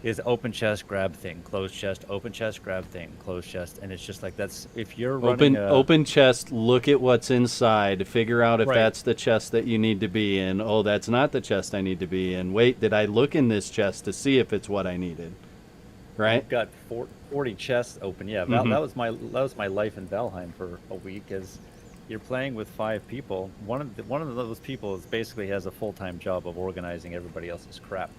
is open chest, grab thing, close chest, open chest, grab thing, close chest, and it's just like that's if you're running Open chest, look at what's inside, figure out if Right. that's the chest that you need to be in. Oh, that's not the chest I need to be in. Wait, did I look in this chest to see if it's what I needed? Right? I've got 40 chests open. Yeah, that was my life in Valheim for a week. As you're playing with 5 people, one of those people is basically has a full-time job of organizing everybody else's crap.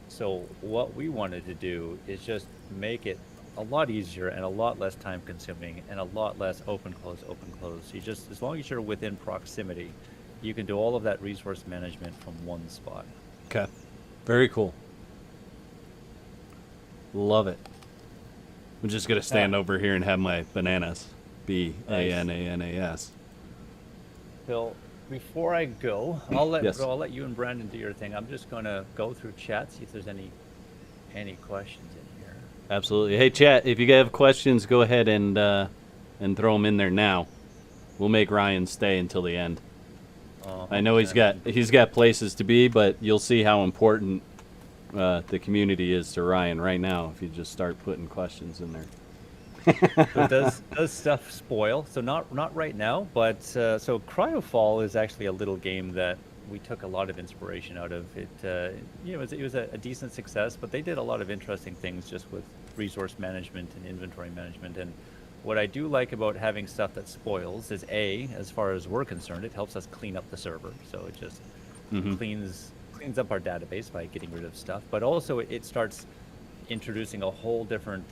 So what we wanted to do is just make it a lot easier and a lot less time consuming and a lot less open close. You just, as long as you're within proximity, you can do all of that resource management from one spot. Okay. Very cool. Love it. I'm just going to stand over here and have my bananas. Bananas. Phil, before I go, I'll Yes. let you and Brandon do your thing. I'm just going to go through chat, see if there's any questions in here. Absolutely. Hey, chat, if you have questions, go ahead and throw them in there now. We'll make Ryan stay until the end. I know he's got places to be, but you'll see how important the community is to Ryan right now if you just start putting questions in there. So does stuff spoil? So not right now, but so Cryofall is actually a little game that we took a lot of inspiration out of. It it was a decent success, but they did a lot of interesting things just with resource management and inventory management. And what I do like about having stuff that spoils is as far as we're concerned, it helps us clean up the server. So it just cleans up our database by getting rid of stuff, but also it starts introducing a whole different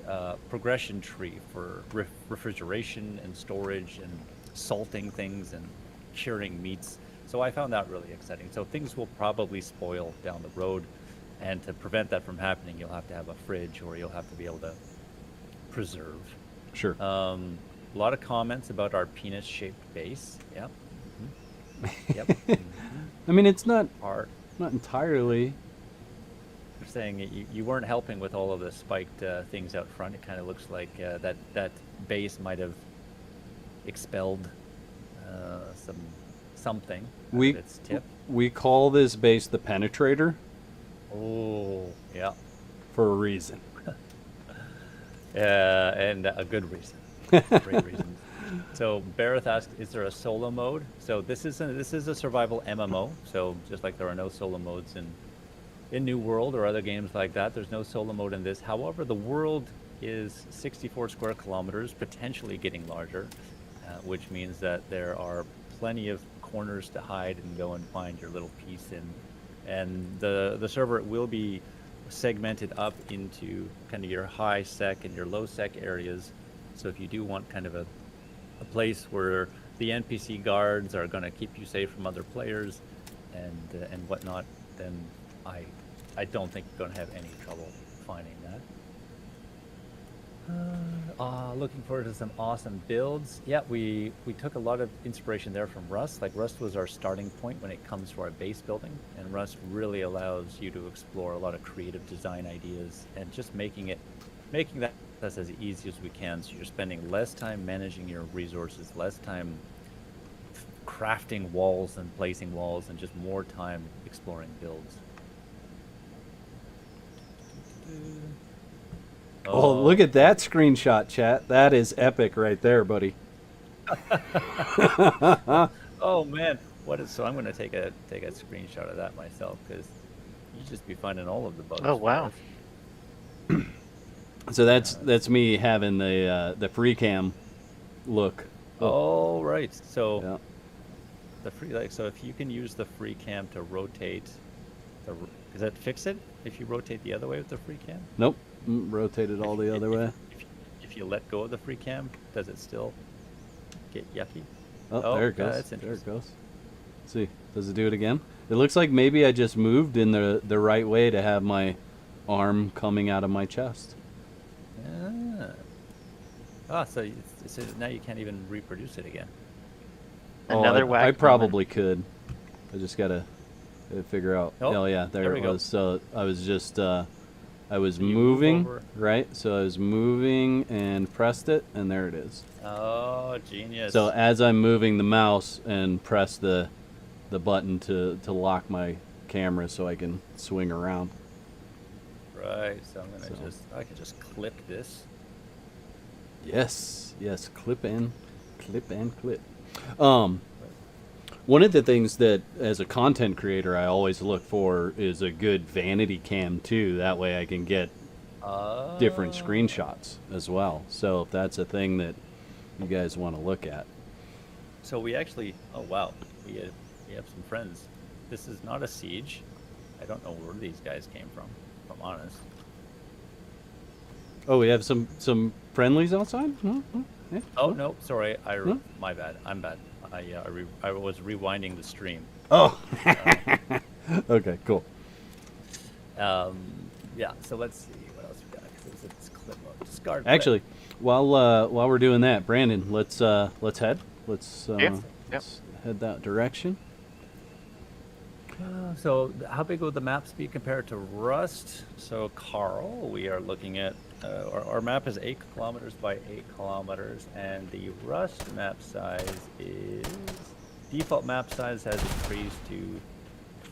progression tree for refrigeration and storage and salting things and curing meats. So I found that really exciting. So things will probably spoil down the road, and to prevent that from happening, you'll have to have a fridge or you'll have to be able to preserve. Sure. A lot of comments about our penis-shaped base. Yep. Yep. I mean, it's not Our entirely. You're saying you weren't helping with all of the spiked things out front. It kind of looks like that base might have expelled something out of its tip. We call this base the penetrator Oh, yeah. for a reason. And a good reason. Great reason. So Bareth asked, is there a solo mode? So this is a survival MMO. So just like there are no solo modes in New World or other games like that, there's no solo mode in this. However, the world is 64 square kilometers, potentially getting larger, which means that there are plenty of corners to hide and go and find your little piece in. And the server will be segmented up into kind of your high sec and your low sec areas. So if you do want kind of a place where the NPC guards are going to keep you safe from other players and whatnot, then I don't think you're going to have any trouble finding that. Looking forward to some awesome builds. Yeah, we took a lot of inspiration there from Rust. Like Rust was our starting point when it comes to our base building, and Rust really allows you to explore a lot of creative design ideas and just making that that's as easy as we can. So you're spending less time managing your resources, less time crafting walls and placing walls, and just more time exploring builds. Oh, look at that screenshot, chat. That is epic right there, buddy. Oh man, so I'm gonna take a screenshot of that myself, because you just be finding all of the bugs. Oh for wow. us. So that's me having the free cam look. Oh right, so Yeah. the free so if you can use the free cam to rotate, does that fix it? If you rotate the other way with the free cam? Nope. Rotate it all the other way. If you let go of the free cam, does it still get yucky? Oh, there it goes. That's There it interesting. goes. Let's see. Does it do it again? It looks like maybe I just moved in the right way to have my arm coming out of my chest. So now you can't even reproduce it again. Another I whack moment. probably could. I just gotta figure out. Oh, Yeah, there there it we go. was. So I was just I was you move moving, over. right? So I was moving and pressed it, and there it is. Oh, genius. So as I'm moving the mouse and press the button to lock my camera so I can swing around. Right, so I'm gonna So. I can just clip this. Yes, clip and clip. One of the things that as a content creator I always look for is a good vanity cam too. That way I can get different screenshots as well. So if that's a thing that you guys want to look at. So we actually, oh wow, we have some friends. This is not a siege. I don't know where these guys came from, if I'm honest. Oh, we have some friendlies outside? Yeah. Oh no, sorry, Hmm? my bad. I'm bad. I was rewinding the stream. Oh. Okay, cool. Yeah. So let's see what else we got. 'Cause it's clip mode. Discard. Actually, while we're doing that, Brandon, let's head. Let's Yep. let's head that direction. So how big would the maps be compared to Rust? So Carl, we are looking at our map is 8 kilometers by 8 kilometers, and the Rust map size is default map size has increased to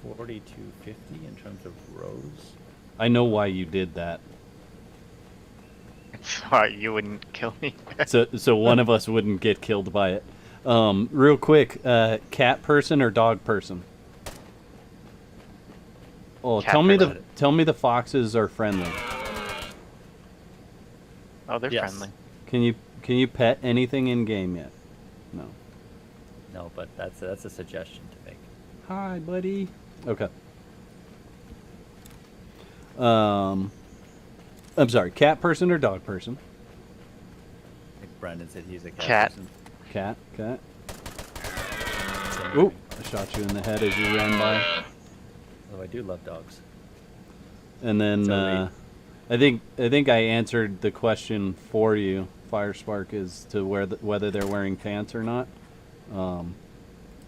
4250 in terms of rows. I know why you did that. Sorry, you wouldn't kill me. So one of us wouldn't get killed by it. Real quick, cat person or dog person? Oh, Cat tell person. me the foxes are friendly. Oh, they're Yes. friendly. Can you pet anything in game yet? No. No, but that's a suggestion to make. Hi, buddy. Okay. I'm sorry, cat person or dog person? I think Brandon said he's a Cat. person. Cat. Same Oop, thing. I shot you in the head as you ran by. Oh, I do love dogs. And then So I think I answered the question for you, Firespark, as to whether they're wearing pants or not.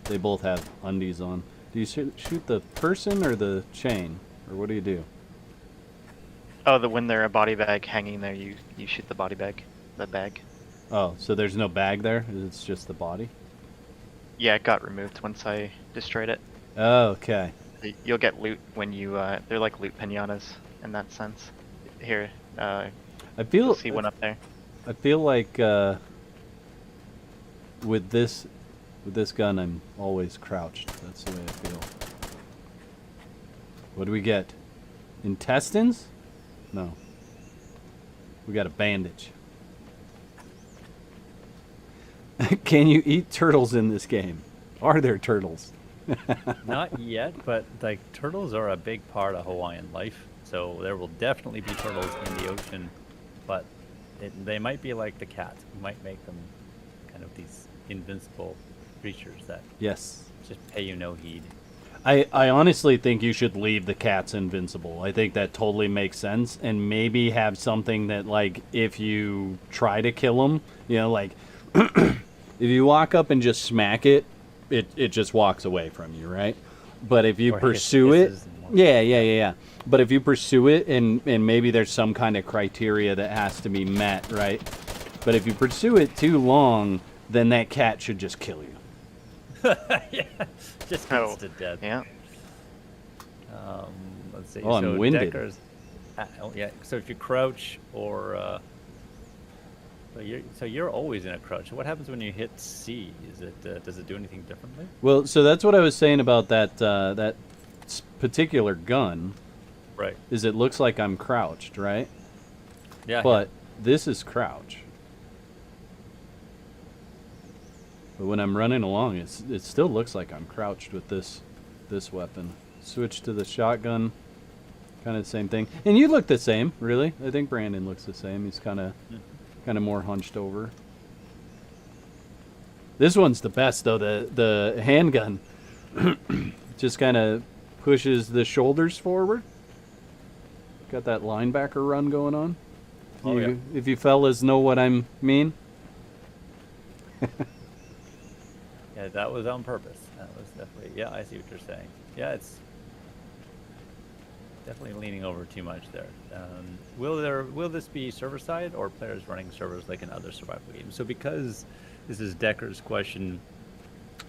They both have undies on. Do you shoot the person or the chain, or what do you do? Oh, when they're a body bag hanging there, you shoot the body bag, the bag. Oh, so there's no bag there? It's just the body? Yeah, it got removed once I destroyed it. Oh, okay. You'll get loot when you they're like loot pinatas in that sense. Here, I you'll feel see one up there. I feel like with this gun I'm always crouched. That's the way I feel. What do we get? Intestines? No. We got a bandage. Can you eat turtles in this game? Are there turtles? Not yet, but like turtles are a big part of Hawaiian life, so there will definitely be turtles in the ocean, but they might be like the cat. You might make them kind of these invincible creatures that Yes. just pay you no heed. I honestly think you should leave the cats invincible. I think that totally makes sense, and maybe have something that, like, if you try to kill them, you know, like, if you walk up and just smack it, it just walks away from you, right? But if you Or pursue it, hisses and whatnot. yeah. But if you pursue it, and maybe there's some kind of criteria that has to be met, right? But if you pursue it too long, then that cat should just kill you. Yeah, just Oh, gets to death. Yeah. Let's see. Oh, I'm so winded. Deckers, yeah. So if you crouch or so you're always in a crouch. So what happens when you hit C? Is it does it do anything differently? Well, so that's what I was saying about that particular gun. Right. Is it looks like I'm crouched, right? Yeah. But this is crouch. But when I'm running along, it still looks like I'm crouched with this weapon. Switch to the shotgun, kind of the same thing. And you look the same, really. I think Brandon looks the same. He's kind of more hunched over. This one's the best though. The handgun just kind of pushes the shoulders forward. Got that linebacker run going on. Oh, yeah. If you fellas know what I mean. Yeah, that was on purpose. That was definitely. Yeah, I see what you're saying. Yeah, it's definitely leaning over too much there. Will this be server side or players running servers like in other survival games? So because this is Decker's question,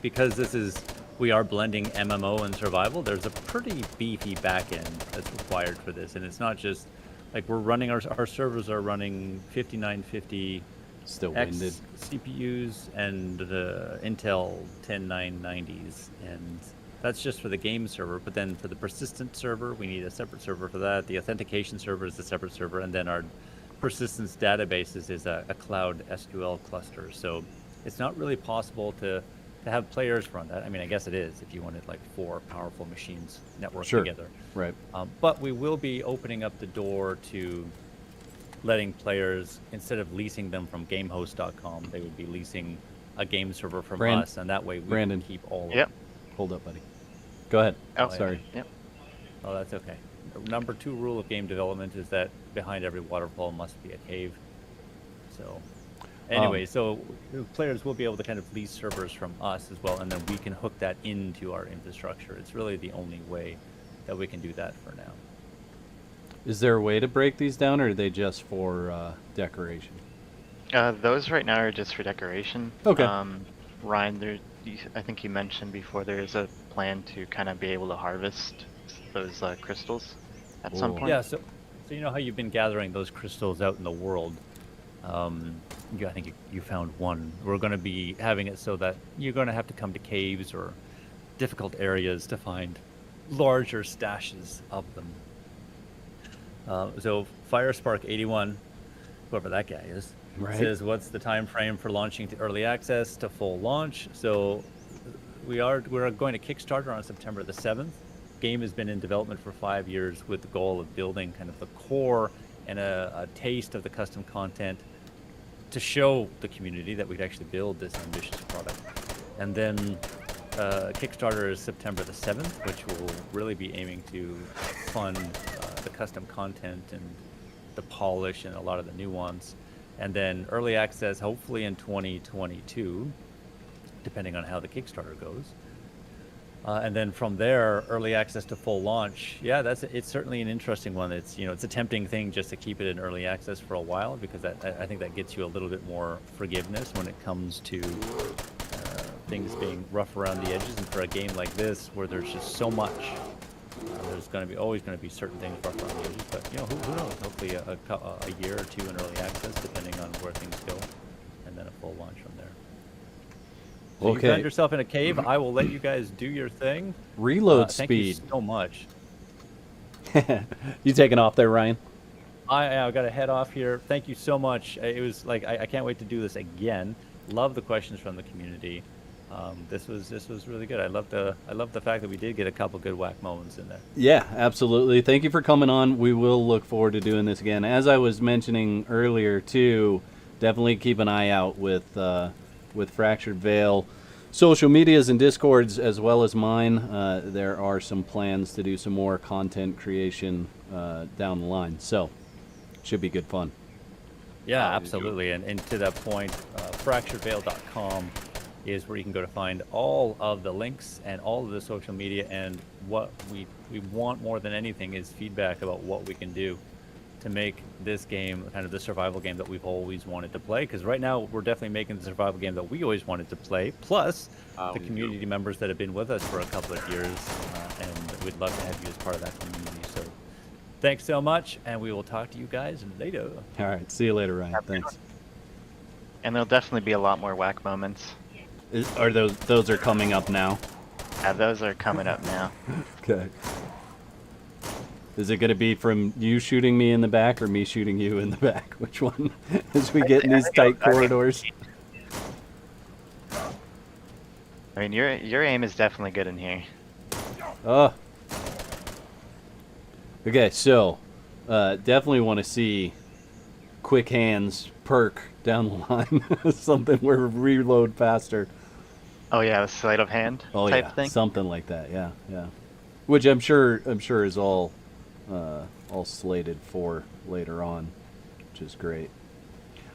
because we are blending MMO and survival, there's a pretty beefy backend that's required for this, and it's not just like we're running our servers are running 5950 Still X winded. CPUs and Intel 10990s, and that's just for the game server. But then for the persistent server, we need a separate server for that. The authentication server is a separate server, and then our persistence databases is a cloud SQL cluster. So it's not really possible to have players run that. I mean, I guess it is if you wanted like 4 powerful machines networked Sure. together. Right. But we will be opening up the door to letting players, instead of leasing them from gamehost.com, they would be leasing a game server from us, and that way we Brandon. can keep all Yep. Hold up, buddy. Go ahead. Oh, Sorry. Yep. Oh, that's okay. Number 2 rule of game development is that behind every waterfall must be a cave. So, anyway, so players will be able to kind of lease servers from us as well, and then we can hook that into our infrastructure. It's really the only way that we can do that for now. Is there a way to break these down, or are they just for decoration? Those right now are just for decoration. Okay. Ryan, I think you mentioned before there is a plan to kind of be able to harvest those crystals at some Ooh. point. Yeah, so you know how you've been gathering those crystals out in the world. I think you found one. We're going to be having it so that you're going to have to come to caves or difficult areas to find larger stashes of them. So Firespark81, whoever that guy is, Right. says, what's the time frame for launching to early access to full launch? So we're going to Kickstarter on September the 7th. Game has been in development for 5 years with the goal of building kind of the core and a taste of the custom content to show the community that we'd actually build this ambitious product. And then Kickstarter is September the 7th, which will really be aiming to fund the custom content and the polish and a lot of the nuance. And then early access, hopefully in 2022, depending on how the Kickstarter goes. And then from there, early access to full launch. Yeah, it's certainly an interesting one. It's a tempting thing just to keep it in early access for a while, because I think that gets you a little bit more forgiveness when it comes to things being rough around the edges. And for a game like this, where there's just so much, there's always going to be certain things rough around the edges. But who knows? Hopefully a year or 2 in early access, depending on where things go, and then a full launch from there. So Okay. you found yourself in a cave. I will let you guys do your thing. Reload Thank speed. you so much. You taking off there, Ryan? I got to head off here. Thank you so much. It was like I can't wait to do this again. Love the questions from the community. This was really good. I love the fact that we did get a couple good whack moments in there. Yeah, absolutely. Thank you for coming on. We will look forward to doing this again. As I was mentioning earlier, too, definitely keep an eye out with Fractured Veil. social medias and Discords as well as mine. There are some plans to do some more content creation down the line. So, should be good fun. Yeah, Oh, you do. absolutely. And to that point, fracturedveil.com is where you can go to find all of the links and all of the social media. And what we want more than anything is feedback about what we can do to make this game kind of the survival game that we've always wanted to play. Because right now, we're definitely making the survival game that we always wanted to play, plus the we do. community members that have been with us for a couple of years. And we'd love to have you as part of that community. So thanks so much, and we will talk to you guys later. All right. See you later, Ryan. Thanks. And there'll definitely be a lot more whack moments. Are those are coming up now? Yeah, those are coming up now. Okay. Is it going to be from you shooting me in the back or me shooting you in the back? Which one? As we get in these tight corridors. I mean, your aim is definitely good in here. Oh. Okay, so definitely want to see quick hands perk down the line. Something where we reload faster. Oh yeah, the sleight of hand type thing. Something like that. Yeah, yeah. Which I'm sure is all slated for later on, which is great.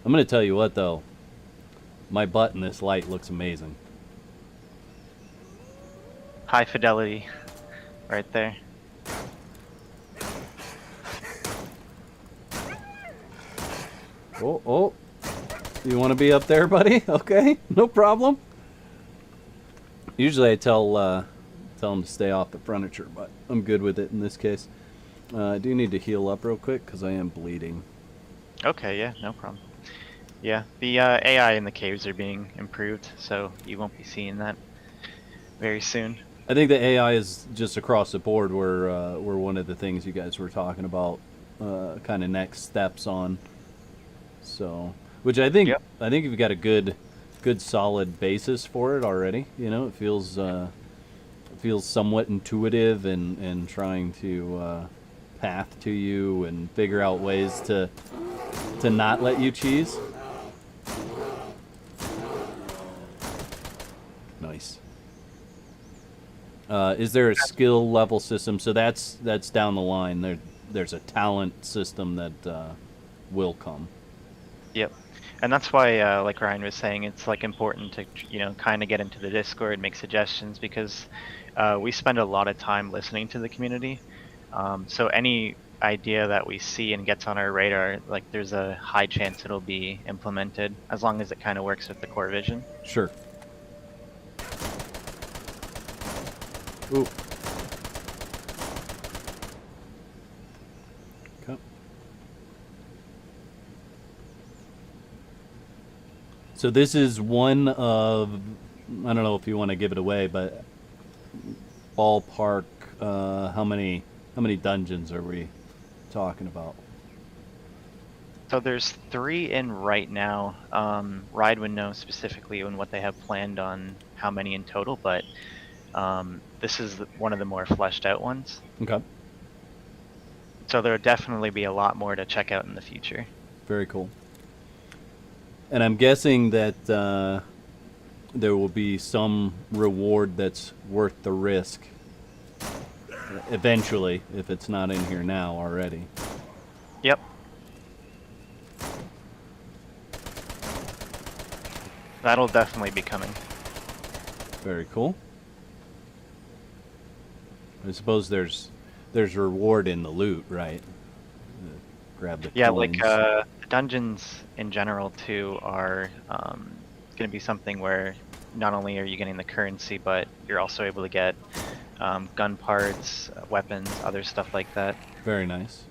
I'm gonna tell you what though, my butt in this light looks amazing. High fidelity, right there. Oh, you want to be up there, buddy? Okay, no problem. Usually I tell them to stay off the furniture, but I'm good with it in this case. I do need to heal up real quick because I am bleeding. Okay, yeah, no problem. Yeah, the AI in the caves are being improved, so you won't be seeing that very soon. I think the AI is just across the board where one of the things you guys were talking about, kind of next steps on. So, which I think Yep. you've got a good solid basis for it already. You know, it feels somewhat intuitive and trying to path to you and figure out ways to not let you cheese. Nice. Is there a skill level system? So that's down the line. There's a talent system that will come. Yep. And that's why, like Ryan was saying, it's like important to, kind of get into the Discord, make suggestions, because we spend a lot of time listening to the community. So any idea that we see and gets on our radar, like there's a high chance it'll be implemented, as long as it kind of works with the core vision. Sure. Ooh. Okay. So this is one of, I don't know if you want to give it away, but ballpark, how many dungeons are we talking about? So there's 3 in right now. Ride would know specifically on what they have planned on how many in total, but this is one of the more fleshed out ones. Okay. So there'll definitely be a lot more to check out in the future. Very cool. And I'm guessing that there will be some reward that's worth the risk eventually, if it's not in here now already. Yep. That'll definitely be coming. Very cool. I suppose there's reward in the loot, right? Grab the Yeah, coins. like dungeons in general too are going to be something where not only are you getting the currency, but you're also able to get gun parts, weapons, other stuff like that. Very nice.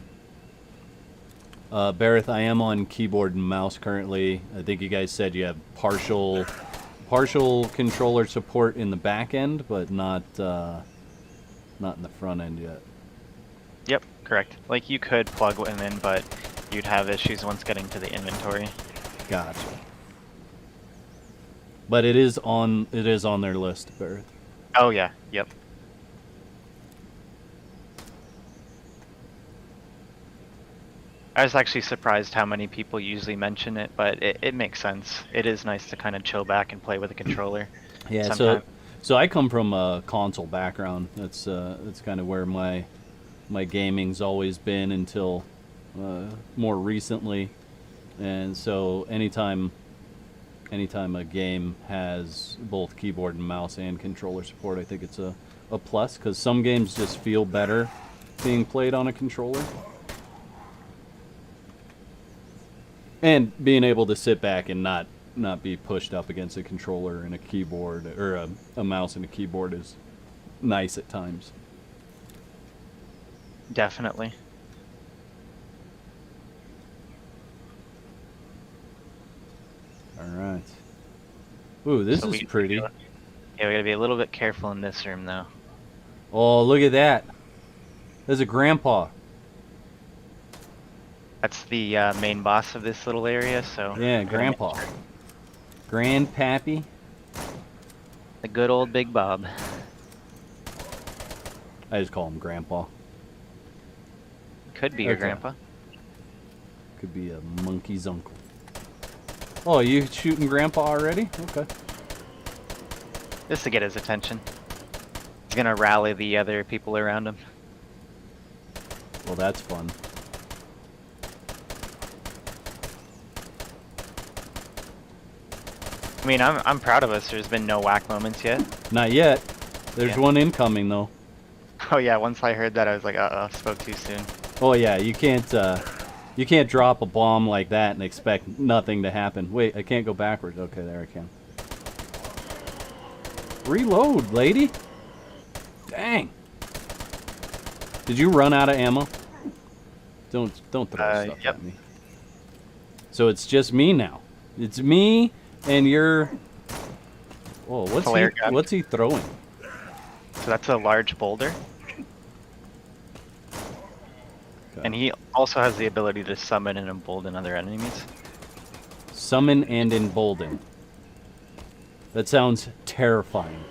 Bareth, I am on keyboard and mouse currently. I think you guys said you have partial controller support in the back end, but not in the front end yet. Yep, correct. Like you could plug one in, but you'd have issues once getting to the inventory. Gotcha. But it is on their list, Bareth. Oh yeah, yep. I was actually surprised how many people usually mention it, but it makes sense. It is nice to kind of chill back and play with a controller. Yeah, sometime. so I come from a console background. That's kind of where my gaming's always been until more recently. And so anytime a game has both keyboard and mouse and controller support, I think it's a plus, because some games just feel better being played on a controller. And being able to sit back and not be pushed up against a controller and a keyboard, or a mouse and a keyboard, is nice at times. Definitely. All right. Ooh, this So is pretty. Yeah, we gotta be a little bit careful in this room, though. Oh, look at that. There's a grandpa. That's the main boss of this little area, so... Yeah, we're gonna grandpa. make sure- Grandpappy. The good old Big Bob. I just call him grandpa. Could be your Okay. grandpa. Could be a monkey's uncle. Oh, you shooting grandpa already? Okay. Just to get his attention. He's gonna rally the other people around him. Well, that's fun. I mean, I'm proud of us. There's been no whack moments yet. Not yet. There's Yeah. one incoming, though. Oh yeah, once I heard that, I was like, uh-oh, spoke too soon. Oh, yeah, you can't drop a bomb like that and expect nothing to happen. Wait, I can't go backwards. Okay, there I can. Reload, lady. Dang. Did you run out of ammo? Don't throw stuff Yep. at me. So it's just me now. It's me and your... Oh, Flare gun. what's he throwing? So that's a large boulder. Okay. And he also has the ability to summon and embolden other enemies. Summon and embolden. That sounds terrifying.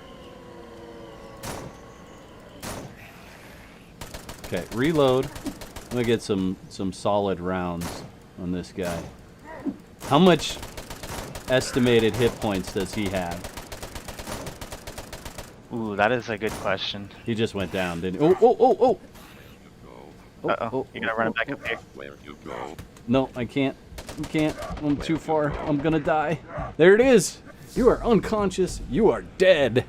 Okay, reload. I'm gonna get some solid rounds on this guy. How much estimated hit points does he have? Ooh, that is a good question. He just went down, didn't he? Oh, oh, oh, oh! Go. Uh-oh, you're gonna run it back up here. Where you go. No, I can't. I can't. I'm too far. I'm gonna die. There it is! You are unconscious. You are dead.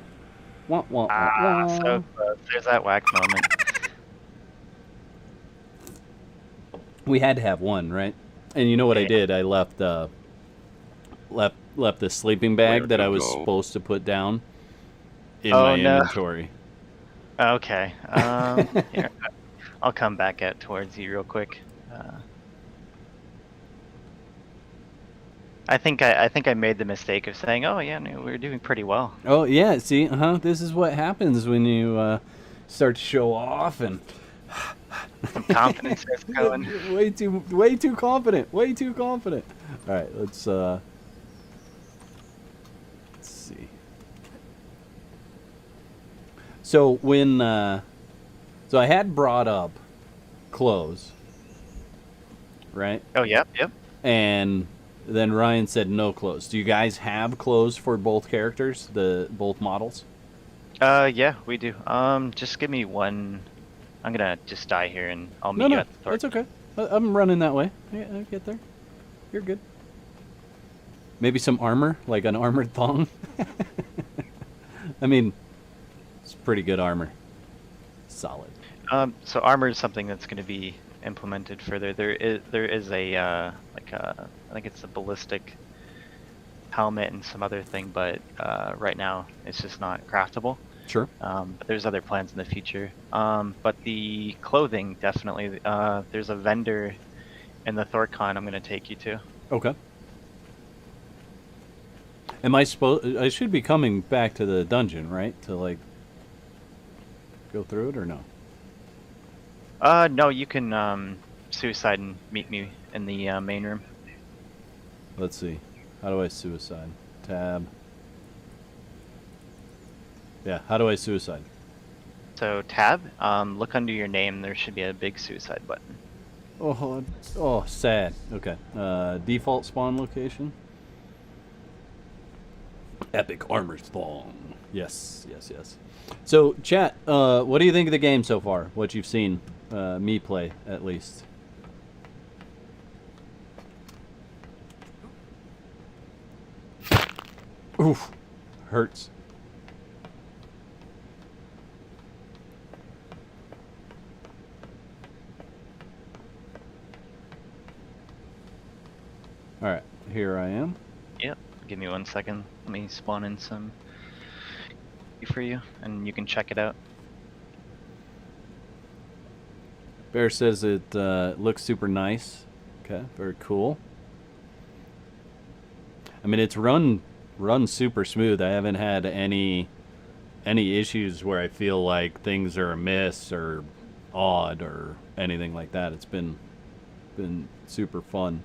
Wah, wah, wah, Ah, wah. so close. There's that whack moment. We had to have one, right? And you know what I Yeah. did? I left the sleeping bag Where that to I was go? supposed to put down in Oh, my no. inventory. Okay. Here, I'll come back out towards you real quick. I think I made the mistake of saying, "Oh yeah, no, we're doing pretty well." Oh yeah, see, this is what happens when you start to show off and Some confidence is going. way too confident, way too confident. All right, let's see. So when so I had brought up clothes, right? Oh yep. And then Ryan said no clothes. Do you guys have clothes for both characters, both models? Yeah, we do. Just give me one. I'm gonna just die here, and I'll meet you No, at the door. that's okay. I'm running that way. I'll get there. You're good. Maybe some armor, like an armored thong. I mean, it's pretty good armor. Solid. So armor is something that's going to be implemented further. There is a I think it's a ballistic helmet and some other thing, but right now it's just not craftable. Sure. But there's other plans in the future. But the clothing, definitely. There's a vendor in the ThorCon I'm going to take you to. Okay. Am I supposed? I should be coming back to the dungeon, right? To like go through it, or no? No, you can suicide and meet me in the main room. Let's see. How do I suicide? Tab. Yeah. How do I suicide? So tab, look under your name. There should be a big suicide button. Oh, sad. Okay. Default spawn location. Epic armor spawn. Yes, yes, yes. So, chat, what do you think of the game so far? What you've seen me play, at least. Oof. Hurts. Alright, here I am. Yep. Give me 1 second. Let me spawn in some for you, and you can check it out. Bear says it looks super nice. Okay, very cool. I mean, it's run super smooth. I haven't had any issues where I feel like things are amiss or odd or anything like that. It's been super fun.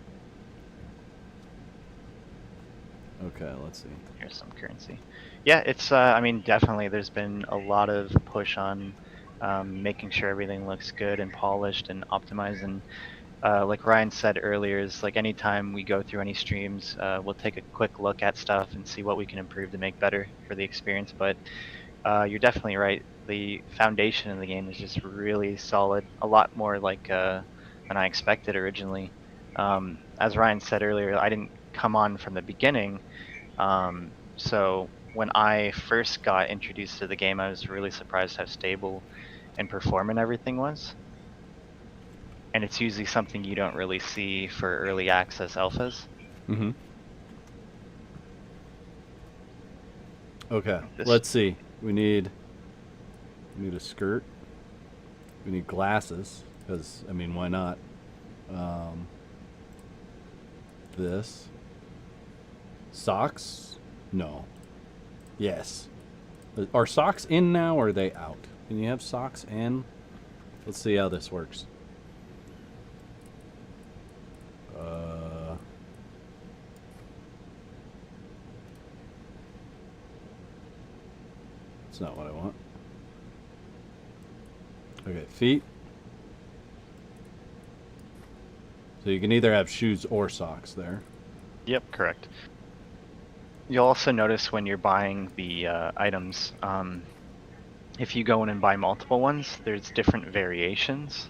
Okay, let's see. Here's some currency. Yeah, it's, I mean, definitely there's been a lot of push on making sure everything looks good and polished and optimized. And like Ryan said earlier, is like anytime we go through any streams, we'll take a quick look at stuff and see what we can improve to make better for the experience. But you're definitely right. The foundation of the game is just really solid, a lot more like than I expected originally. As Ryan said earlier, I didn't come on from the beginning. So when I first got introduced to the game, I was really surprised how stable and performant everything was. And it's usually something you don't really see for early access alphas. Mm-hmm. Okay, This- let's see. We need a skirt. We need glasses, because, I mean, why not? This. Socks? No. Yes. Are socks in now, or are they out? Can you have socks in? Let's see how this works. That's not what I want. Okay, feet. So you can either have shoes or socks there. Yep, correct. You'll also notice when you're buying the items, if you go in and buy multiple ones, there's different variations.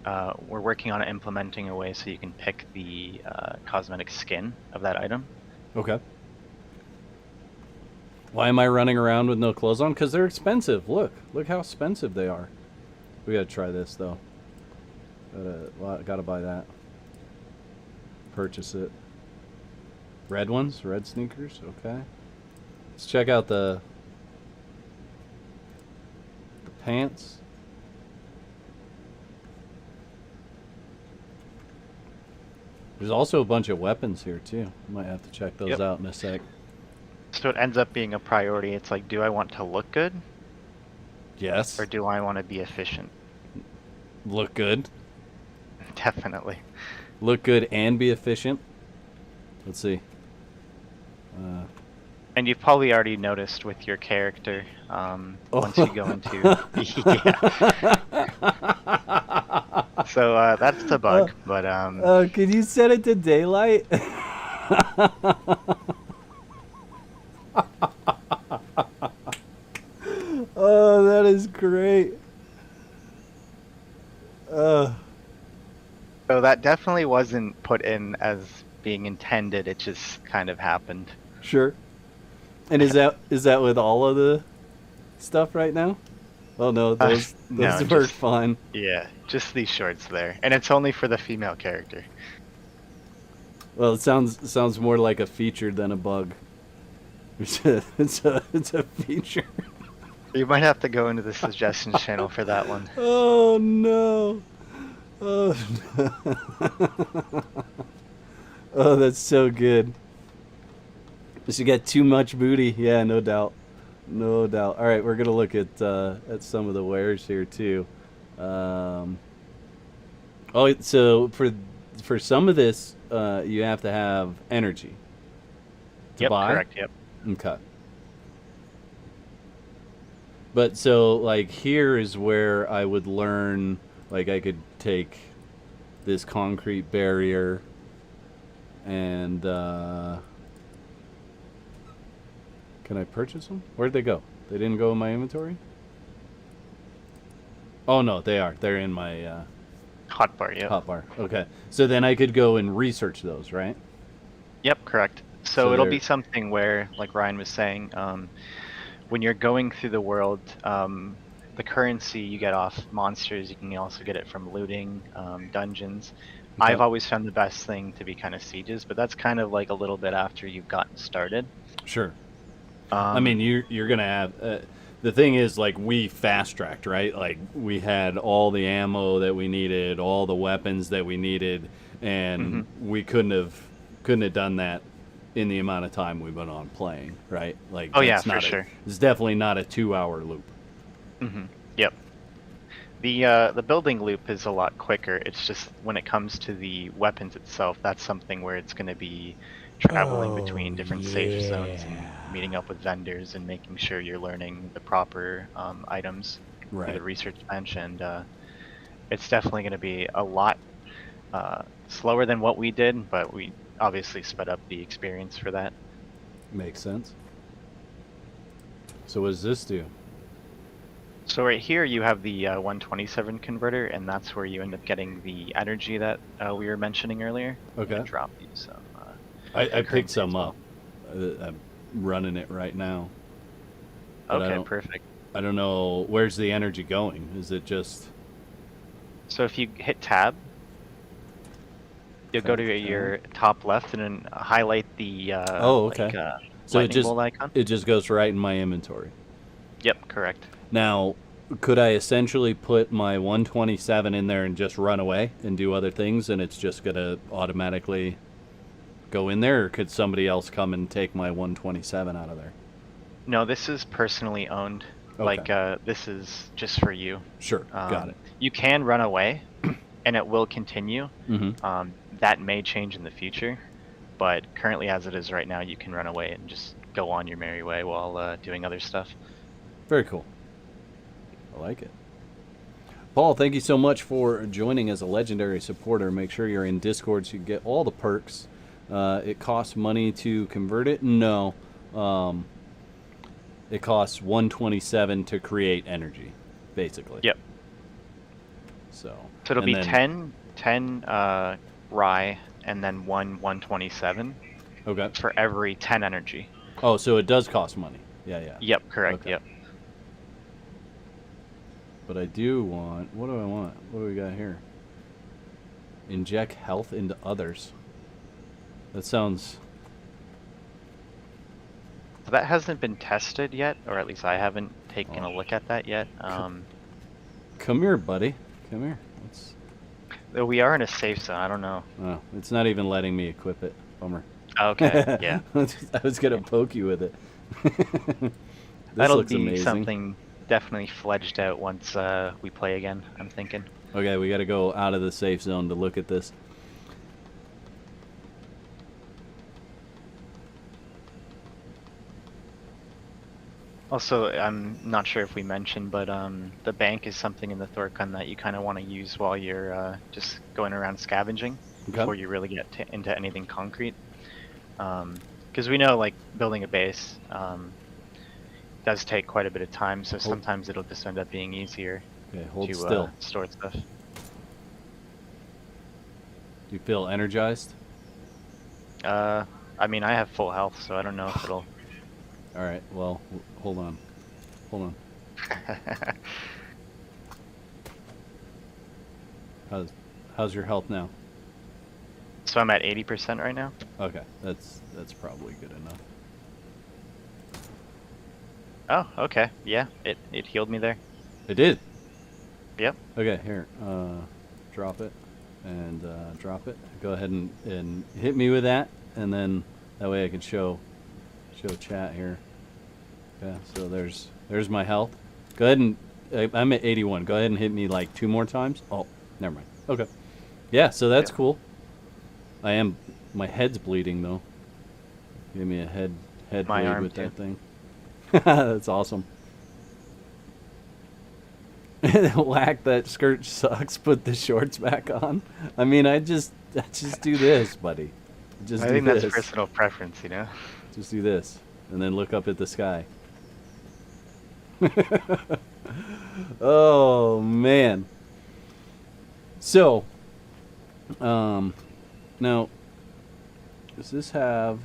We're working on implementing a way so you can pick the cosmetic skin of that item. Okay. Why am I running around with no clothes on? Because they're expensive. Look how expensive they are. We gotta try this though. Gotta buy that. Purchase it. Red ones, red sneakers. Okay. Let's check out the pants. There's also a bunch of weapons here too. Might have to check those Yep. out in a sec. So it ends up being a priority. It's like, do I want to look good Yes. or do I want to be efficient? Look good. Definitely. Look good and be efficient. Let's see. And you've probably already noticed with your character, once you go into... Yeah. So that's the bug, but... Could you set it to daylight? Oh, that is great. So that definitely wasn't put in as being intended, it just kind of happened. Sure. And is that with all of the stuff right now? Oh no, those no, work just- fine. Yeah, just these shorts there. And it's only for the female character. Well, it sounds more like a feature than a bug. It's a feature. You might have to go into the suggestions channel for that one. Oh no. Oh no. Oh, that's so good. She got too much booty. Yeah, no doubt. No doubt. All right, we're gonna look at some of the wares here too. Oh, so for some of this, you have to have energy to Yep, buy. correct, yep. Okay. But so like here is where I would learn, like I could take this concrete barrier and Can I purchase them? Where'd they go? They didn't go in my inventory? Oh, no, they are. They're in my Hotbar, yep. hotbar. Okay. So then I could go and research those, right? Yep, correct. So So it'll they're- be something where, like Ryan was saying, when you're going through the world, the currency you get off monsters, you can also get it from looting, dungeons. Okay. I've always found the best thing to be kind of sieges, but that's kind of like a little bit after you've gotten started. Sure. I mean, you're gonna have. The thing is, like, we fast tracked, right? Like, we had all the ammo that we needed, all the weapons that we needed, and we couldn't have done that in the amount of time we've been on playing, right? Like, Oh, yeah, that's for not sure. It's definitely not a 2-hour loop. Yep. The building loop is a lot quicker. It's just when it comes to the weapons itself, that's something where it's going to be traveling between different safe zones and meeting up with vendors and making sure you're learning the proper items for Right. the research bench. And it's definitely going to be a lot slower than what we did, but we obviously sped up the experience for that. Makes sense. So what does this do? So right here you have the 127 converter, and that's where you end up getting the energy that we were mentioning earlier. I'm gonna Okay. drop you some. I currency picked some as well. up. I'm running it right now. But I Okay, don't- perfect. I don't know, where's the energy going? Is it just... So if you hit tab, you'll go to Okay. your top left and then highlight the Oh, okay. like, So it lightning just bolt icon. it just goes right in my inventory. Yep, correct. Now, could I essentially put my 127 in there and just run away and do other things, and it's just gonna automatically go in there, or could somebody else come and take my 127 out of there? No, this is personally owned. Okay. Like this is just for you. Sure, got it. You can run away, and it will continue. Mm-hmm. That may change in the future, but currently, as it is right now, you can run away and just go on your merry way while doing other stuff. Very cool. I like it. Paul, thank you so much for joining as a legendary supporter. Make sure you're in Discord so you get all the perks. It costs money to convert it? No. It costs 127 to create energy, basically. Yep. So it'll and be then- 10 rye and then 127 Okay. for every 10 energy. Oh, so it does cost money. Yeah. Yep, correct. Okay. Yep. But I do want... What do I want? What do we got here? Inject health into others. That sounds... So that hasn't been tested yet, or at least I haven't taken a look at that yet. Come here, buddy. Come here. Though we are in a safe zone. I don't know. Oh, it's not even letting me equip it. Bummer. Okay, yeah. I was gonna poke you with it. This That'll looks be amazing. something definitely fledged out once we play again, I'm thinking. Okay, we got to go out of the safe zone to look at this. Also, I'm not sure if we mentioned, but the bank is something in the Thorcon that you kind of want to use while you're just going around scavenging before you really get into anything concrete. Because we know, like, building a base does take quite a bit of time, so sometimes it'll just end up being easier Okay, hold to still. store stuff. Do you feel energized? I mean, I have full health, so I don't know if it'll... All right. Well, hold on. Hold on. How's your health now? So I'm at 80% right now. Okay, that's probably good enough. Oh, okay. Yeah, it healed me there. It did. Yep. Okay, here. Drop it and drop it. Go ahead and hit me with that, and then that way I can show chat here. Okay, so there's my health. Go ahead and I'm at 81. Go ahead and hit me like 2 more times. Oh, never mind. Okay. Yeah, so that's cool. My head's bleeding though. Give me a head My bleed arm with too. that thing. That's awesome. Whack, that skirt sucks. Put the shorts back on. I mean, I just do this, buddy. Just I do think this. that's personal preference, you know? Just do this. and then look up at the sky. Oh man. So, now, does this have?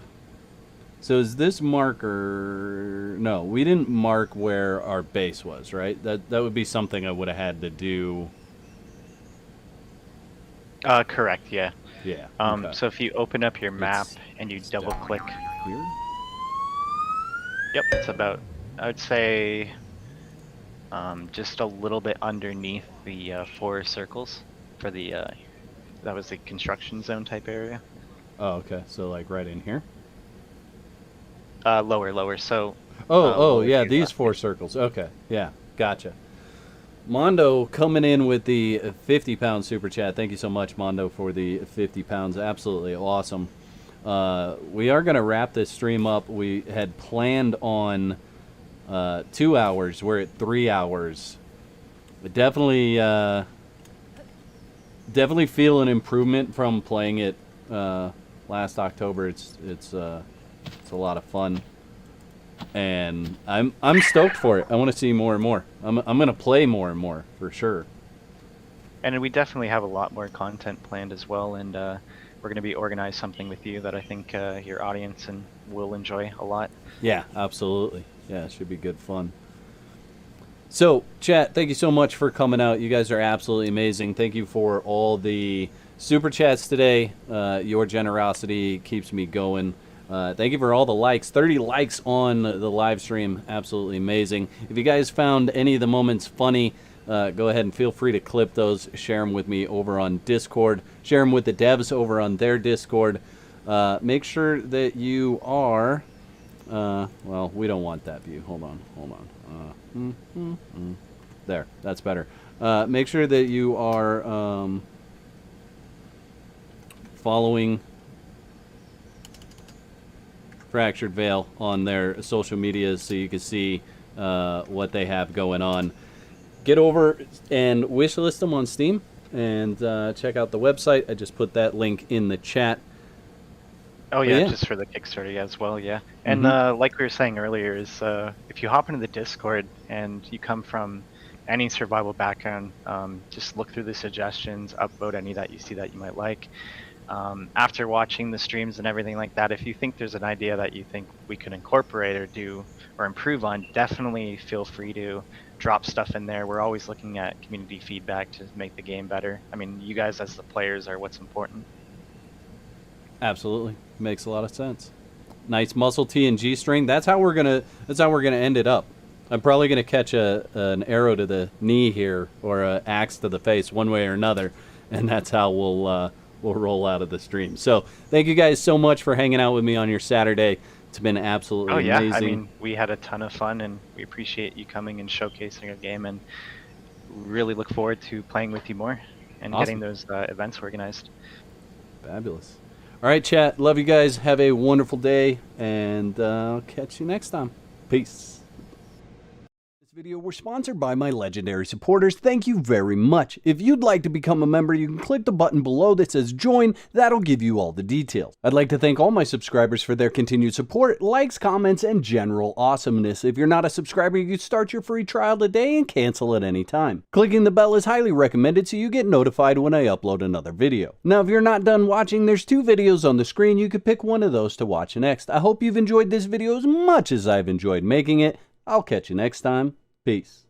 So is this marker? No, we didn't mark where our base was, right? That would be something I would have had to do. Correct, yeah. Yeah. Okay. So if you open up your map It's and you double click, Here. yep, it's about, I would say, just a little bit underneath the 4 circles for the, that was the construction zone type area. Oh, okay. So like right in here. Lower. So. Oh, lower yeah. to These left. 4 circles. Okay. Yeah. Gotcha. Mondo coming in with the 50-pound super chat. Thank you so much, Mondo, for the 50 pounds. Absolutely awesome. We are going to wrap this stream up. We had planned on 2 hours. We're at 3 hours. But definitely feel an improvement from playing it last October. It's a lot of fun. And I'm stoked for it. I want to see more and more. I'm gonna play more and more for sure. And we definitely have a lot more content planned as well, and we're going to be organize something with you that I think your audience and will enjoy a lot. Yeah, absolutely. Yeah, it should be good fun. So, chat, thank you so much for coming out. You guys are absolutely amazing. Thank you for all the super chats today. Your generosity keeps me going. Thank you for all the likes. 30 likes on the live stream. Absolutely amazing. If you guys found any of the moments funny, go ahead and feel free to clip those. Share them with me over on Discord. Share them with the devs over on their Discord. Make sure that you are... well, we don't want that view. Hold on. There. That's better. Make sure that you are following Fractured Veil on their social medias so you can see what they have going on. Get over and wishlist them on Steam and check out the website. I just put that link in the chat. Oh yeah, just for the Kickstarter as well, yeah. And like we were saying earlier, is if you hop into the Discord and you come from any survival background, just look through the suggestions, upvote any that you see that you might like. After watching the streams and everything like that, if you think there's an idea that you think we could incorporate or do or improve on, definitely feel free to drop stuff in there. We're always looking at community feedback to make the game better. I mean, you guys as the players are what's important. Absolutely. Makes a lot of sense. Nice muscle T and G string. That's how we're gonna end it up. I'm probably gonna catch an arrow to the knee here or an axe to the face, one way or another, and that's how we'll roll out of the stream. So thank you guys so much for hanging out with me on your Saturday. It's been absolutely amazing. I mean, we had a ton of fun, and we appreciate you coming and showcasing your game, and really look forward to playing with you more and getting those events organized. Fabulous. All right, chat. Love you guys. Have a wonderful day, and I'll catch you next time. Peace. This video was sponsored by my legendary supporters. Thank you very much. If you'd like to become a member, you can click the button below that says join. That'll give you all the details. I'd like to thank all my subscribers for their continued support, likes, comments, and general awesomeness. If you're not a subscriber, you can start your free trial today and cancel at any time. Clicking the bell is highly recommended so you get notified when I upload another video. Now, if you're not done watching, there's 2 videos on the screen. You could pick one of those to watch next. I hope you've enjoyed this video as much as I've enjoyed making it. I'll catch you next time. Peace.